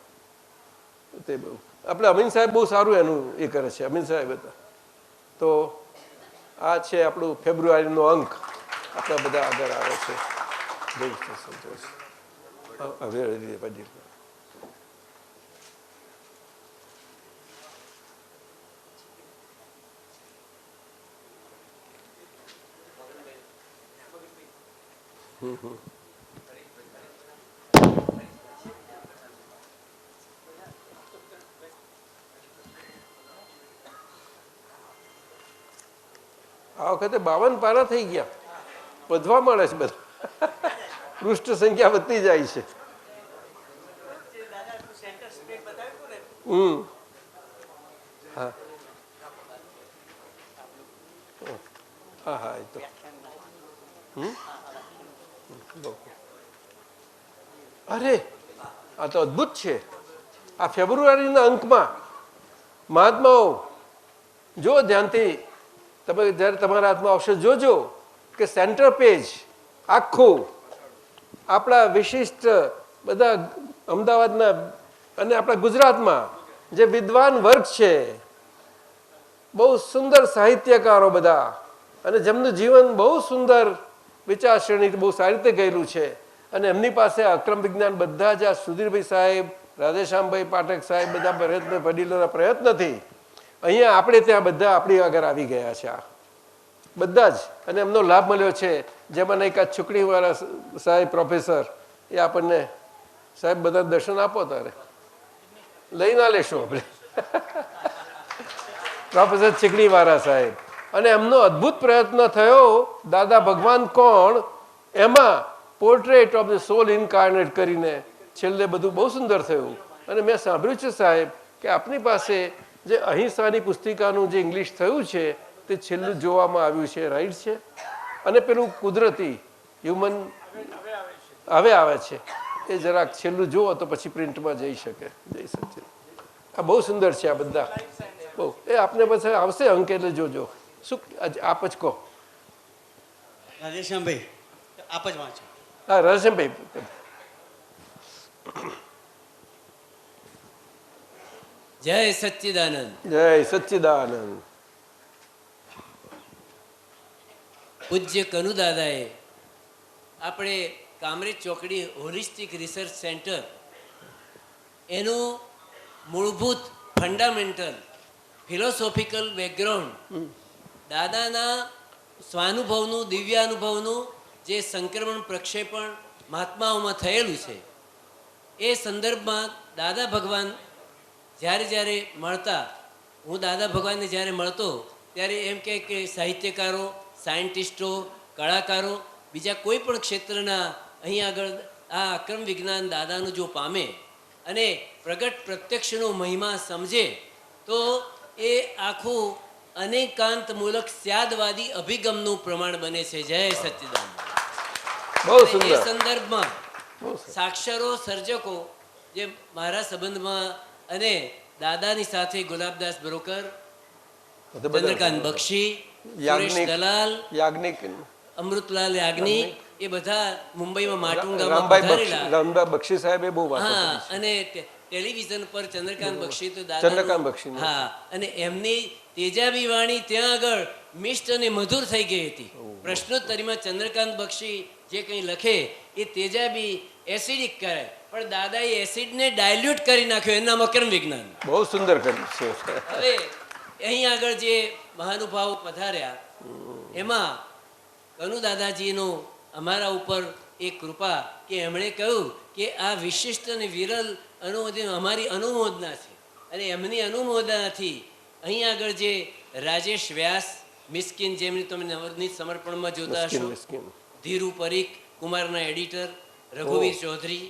C: તે બહુ આપણે અમીન સાહેબ બહુ સારું એનું એ કરે છે, અમીન સાહેબ હતા. તો આ છે આપણું ફેબ્રુઆરીનો અંક, આપણા બધા આગળ આવે છે. બહુ સંતોષ. હવે આ વખતે 52 પારા થઈ ગયા, વધવા મળે છે બધા, પૃષ્ઠ સંખ્યા વધતી જાય છે. હા હા હા, એ તો અરે આ તો અદભુત છે. આ ફેબ્રુઆરીના અંકમાં મહાત્માઓ જો ધ્યાનથી, તમે જ્યારે તમારા હાથમાં આવશે જોજો કે સેન્ટર પેજ આખું આપણા વિશિષ્ટ બધા અમદાવાદના અને આપણા ગુજરાતમાં જે વિદ્વાન વર્ગ છે, બહુ સુંદર સાહિત્યકારો બધા, અને જેમનું જીવન બહુ સુંદર વિચારશ્રેણી બહુ સારી રીતે ગયેલું છે. અને એમની પાસે અક્રમ વિજ્ઞાન બધા જ આ સુધીરભાઈ સાહેબ, રાધેશ્યામભાઈ પાઠક સાહેબ બધા પ્રયત્ન, વડીલોના પ્રયત્નથી અહીંયા આપણે ત્યાં બધા આપણી આગળ આવી ગયા છે આ બધા જ, અને એમનો લાભ મળ્યો છે. જેમાં એક આ છુકડીવાળા સાહેબ પ્રોફેસર, એ આપણને સાહેબ બધા દર્શન આપો તારે લઈ ના લેશું આપણે પ્રોફેસર ચીકણીવાળા સાહેબ, અને એમનો અદ્ભુત પ્રયત્ન થયો દાદા ભગવાન કોણ એમાં પોર્ટ્રેટ ઓફ ધ સોલ ઇન્કાર્નેટ કરીને છેલ્લે બધું બહુ સુંદર થયું. અને મેં સાંભળ્યું છે સાહેબ કે આપની પાસે જે અહિંસાની પુસ્તિકાનું જે ઇંગ્લિશ થયું છે તે છેલ્લું જોવામાં આવ્યું છે, રાઈટ છે? અને પેલું કુદરતી હ્યુમન હવે આવે છે, એ જરાક છેલ્લું જુઓ તો પછી પ્રિન્ટમાં જઈ શકે. જઈ શકે. આ બહુ સુંદર છે આ બધા, બહુ. એ આપને પછી આવશે અંક એટલે જોજો. શું આપ જ કહો.
L: રાધેશ્યામભાઈ આપ જ વાંચો.
C: હા, રાધેશ્યામભાઈ.
G: જય સચ્ચિદાનંદ.
C: જય સચ્ચિદાનંદ.
G: પૂજ્ય કનુ દાદાએ આપણે કામરેજ ચોકડી હોલિસ્ટિક રિસર્ચ સેન્ટર એનું મૂળભૂત ફંડામેન્ટલ ફિલોસોફિકલ બેકગ્રાઉન્ડ દાદાના સ્વાનુભવનું દિવ્યાનુભવનું જે સંક્રમણ પ્રક્ષેપણ મહાત્માઓમાં થયેલું છે એ સંદર્ભમાં દાદા ભગવાન જ્યારે મળતા, હું દાદા ભગવાનને જ્યારે મળતો ત્યારે એમ કહે કે સાહિત્યકારો, સાયન્ટિસ્ટો, કલાકારો, બીજા કોઈ પણ ક્ષેત્રના અહીં આગળ આ અક્રમ વિજ્ઞાન દાદાનું જો પામે અને પ્રગટ પ્રત્યક્ષનો મહિમા સમજે તો એ આખું અનેકાંતમૂલક સ્યાદવાદી અભિગમનું પ્રમાણ બને છે. જય સચ્ચિદાનંદ.
C: બહુ સુંદર.
G: એ સંદર્ભમાં સાક્ષરો સર્જકો જે મારા સંબંધમાં અને દાદાની સાથે ગુલાબદાસ બ્રોકર, ચંદ્રકાંત બક્ષી, સુરેશ દલાલ,
C: યાજ્ઞિક,
G: અમૃતલાલ યાજ્ઞિક, એ બધા મુંબઈમાં માટુંગામાં પધારેલા.
C: રામભાઈ બક્ષી સાહેબે બહુ વાત
G: હા, અને ટેલિવિઝન પર ચંદ્રકાંત બક્ષી તો દાદા, હા, અને એમની તેજાબી વાણી ત્યાં આગળ મિષ્ટ અને મધુર થઈ ગઈ હતી. પ્રશ્નોત્તરીમાં ચંદ્રકાંત બક્ષી જે કંઈ લખે એ તેજાબી એસિડિક કરે, પણ દાદાએ એસિડને ડાયલ્યુટ કરી નાખ્યો. એના અક્રમ વિજ્ઞાન
C: બહુ સુંદર કર્યું છે.
G: હવે અહીં આગળ જે મહાનુભાવો પધાર્યા એમાં કનુ દાદાજીનો અમારા ઉપર એક કૃપા કે એમણે કહ્યું કે આ વિશિષ્ટ અને વિરલ અનુમોદન અમારી અનુમોદના છે. અને એમની અનુમોદનાથી અહીં આગળ જે રાજેશ વ્યાસ મિસ્કિન, જેમની તમે નવનીત સમર્પણમાં જોતા હશો, ધીરુ પરીખ કુમારના એડિટર, રઘુવીર ચૌધરી,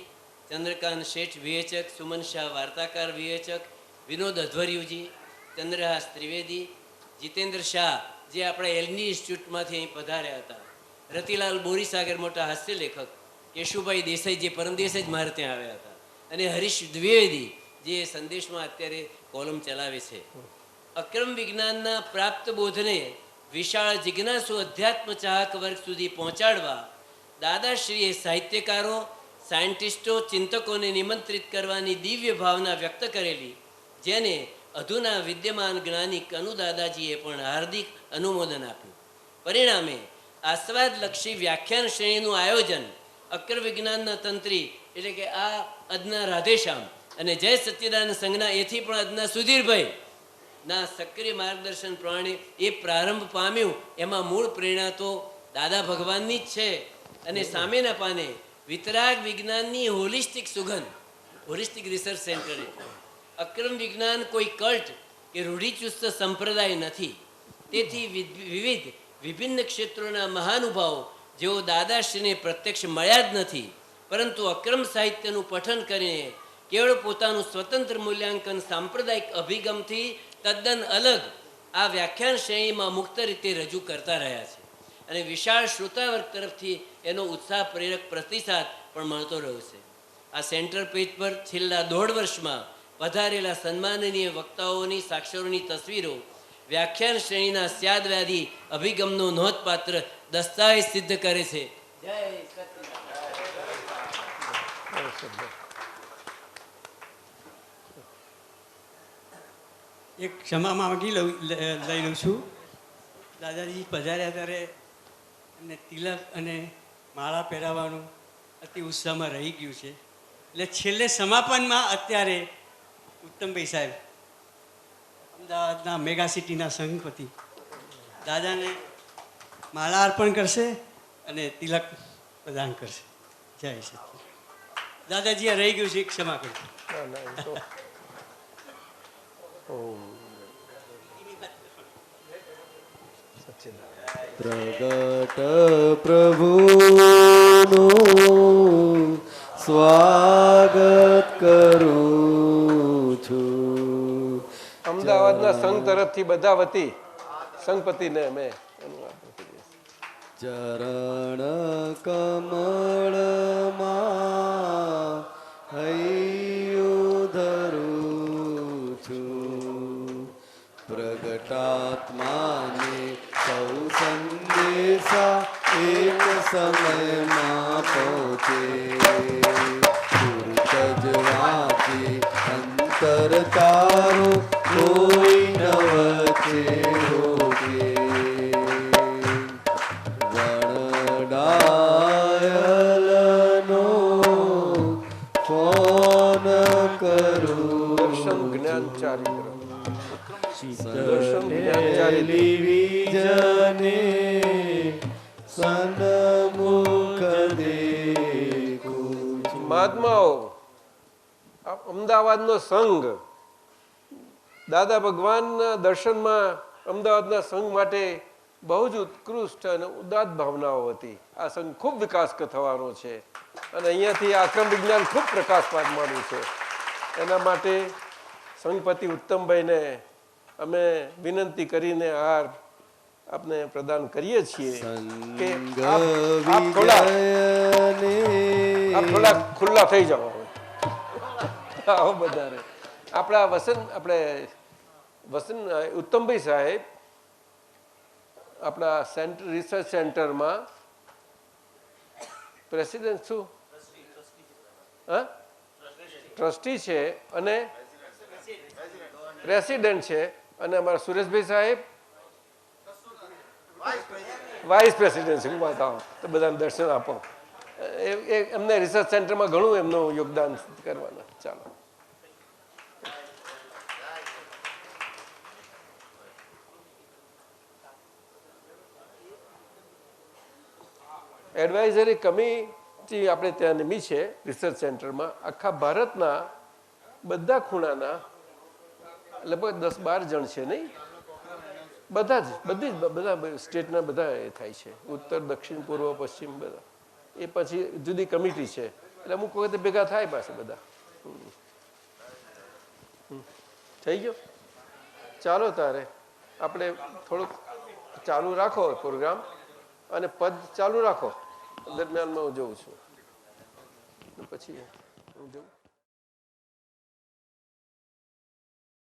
G: ચંદ્રકાંત શેઠ વિવેચક, સુમન શાહ વાર્તાકાર વિવેચક, વિનોદ અધ્વર્યુજી, ચંદ્રહાસ ત્રિવેદી, જીતેન્દ્ર શાહ જે આપણા એલની ઇન્સ્ટિટ્યૂટમાંથી અહીં પધાર્યા હતા, રતિલાલ બોરીસાગર મોટા હાસ્ય લેખક, કેશુભાઈ દેસાઈ જે પરમ દિવસે જ મારે ત્યાં આવ્યા હતા, અને હરીશ દ્વિવેદી જે સંદેશમાં અત્યારે કોલમ ચલાવે છે. અક્રમ વિજ્ઞાનના પ્રાપ્ત બોધને વિશાળ જિજ્ઞાસુ અધ્યાત્મ ચાહક વર્ગ સુધી પહોંચાડવા દાદાશ્રીએ સાહિત્યકારો, સાયન્ટિસ્ટો, ચિંતકોને નિમંત્રિત કરવાની દિવ્ય ભાવના વ્યક્ત કરેલી, જેને અધુના વિદ્યમાન જ્ઞાની કનુ દાદાજીએ પણ હાર્દિક અનુમોદન આપ્યું. પરિણામે આસ્વાદલક્ષી વ્યાખ્યાન શ્રેણીનું આયોજન અક્રમ વિજ્ઞાનના તંત્રી એટલે કે આ અદના રાધેશ્યામ અને જય સચ્ચિદાનંદ સંઘના એથી પણ અદના સુધીરભાઈ ના સક્રિય માર્ગદર્શન પ્રમાણે એ પ્રારંભ પામ્યું. એમાં મૂળ પ્રેરણા તો દાદા ભગવાનની જ છે. અને સામેના પાને વિતરાગ વિજ્ઞાનની હોલિસ્ટિક સુગંધ, હોલિસ્ટિક રિસર્ચ સેન્ટર. અક્રમ વિજ્ઞાન કોઈ કલ્ટ કે રૂઢિચુસ્ત સંપ્રદાય નથી. તેથી વિભિન્ન ક્ષેત્રોના મહાનુભાવો જેઓ દાદાશ્રીને પ્રત્યક્ષ મળ્યા જ નથી, પરંતુ અક્રમ સાહિત્યનું પઠન કરીને કેવળ પોતાનું સ્વતંત્ર મૂલ્યાંકન સાંપ્રદાયિક અભિગમથી તદ્દન અલગ આ વ્યાખ્યાન શ્રેણીમાં મુક્ત રીતે રજૂ કરતા રહ્યા છે. અને વિશાળ શ્રોતાવર્ગ તરફથી એનો ઉત્સાહ પ્રેરક પ્રતિસાદ પણ મળતો રહ્યો છે. આ સેન્ટર પેજ પર છેલ્લા 1.5 વર્ષમાં પધારેલા સન્માનનીય વક્તાઓની સાક્ષરોની તસવીરો વ્યાખ્યાન શ્રેણીના સ્યાદવાદી અભિગમનો નોંધપાત્ર દસ્તાવેજ સિદ્ધ કરે છે. જય
L: એક ક્ષમા માંગી લઈ લઉં છું. દાદાજી પધાર્યા ત્યારે એમને તિલક અને માળા પહેરાવવાનું અતિ ઉત્સાહમાં રહી ગયું છે. એટલે છેલ્લે સમાપનમાં અત્યારે ઉત્તમભાઈ સાહેબ અમદાવાદના મેગા સિટીના સંઘપતિ દાદાને માળા અર્પણ કરશે અને તિલક પ્રદાન કરશે. જય સચિન. દાદાજી આ રહી ગયું છે, ક્ષમા કરજો.
B: પ્રગટ પ્રભુનું સ્વાગત કરું છું.
C: અમદાવાદના સંઘ તરફથી બધા વતી સંઘપતિને અમે
B: ચરણ કમળમાં હૈયું ધરું છું. પ્રગટાત્માને સૌ સંદેશા એક સમયમાં પહોંચે. પૂર્ત જ વાંચે અંતર તારો કોઈ ન વચ્ચે રોકે. વણડાયલનો ફોન કરું.
C: દર્શન જ્ઞાનચારી
B: ટેલિવિઝને સન્મુખ દેખું છું.
C: મહાત્માઓ અમદાવાદનો સંઘ દાદા ભગવાનના દર્શનમાં અમદાવાદના સંઘ માટે બહુ જ ઉત્કૃષ્ટ અને ઉદાત્ત ભાવનાઓ હતી. આ સંઘ ખૂબ વિકાસ થવાનો છે અને અહીંયાથી આક્રમ વિજ્ઞાન ખૂબ પ્રકાશ પામવાનું છે. એના માટે સંઘપતિ ઉત્તમભાઈને અમે વિનંતી કરીને હાર આપને પ્રદાન કરીએ છીએ કે આપ થોડા ખુલ્લા થઈ જાઓ. આવો વધારે આપણા વસંત ઉત્તમભાઈ સાહેબ આપણા રિસર્ચ સેન્ટરમાં પ્રેસિડેન્ટ શું ટ્રસ્ટી છે અને પ્રેસિડેન્ટ છે અને અમારા સુરેશભાઈ સાહેબ વાઇસ પ્રેસિડેન્ટ છે. બતાવો તો બધાને દર્શન આપો. એમને રિસર્ચ સેન્ટરમાં ઘણું એમનું યોગદાન કરવાના. ચાલો એડવાઇઝરી કમિટી આપણે ત્યાં નિમી છે રિસર્ચ સેન્ટરમાં. આખા ભારતના બધા ખૂણાના લગભગ 10-12 જણ છે નહીં? બધા સ્ટેટના બધા એ થાય છે. ઉત્તર દક્ષિણ પૂર્વ પશ્ચિમ બધા. એ પછી જુદી કમિટી છે એટલે અમુક વખતે ભેગા થાય પાસે બધા. થઈ ગયો? ચાલો તારે આપણે થોડુંક ચાલુ રાખો પ્રોગ્રામ અને પદ ચાલુ રાખો. દરમિયાનમાં હું જોઉં છું પછી હું જોઉં.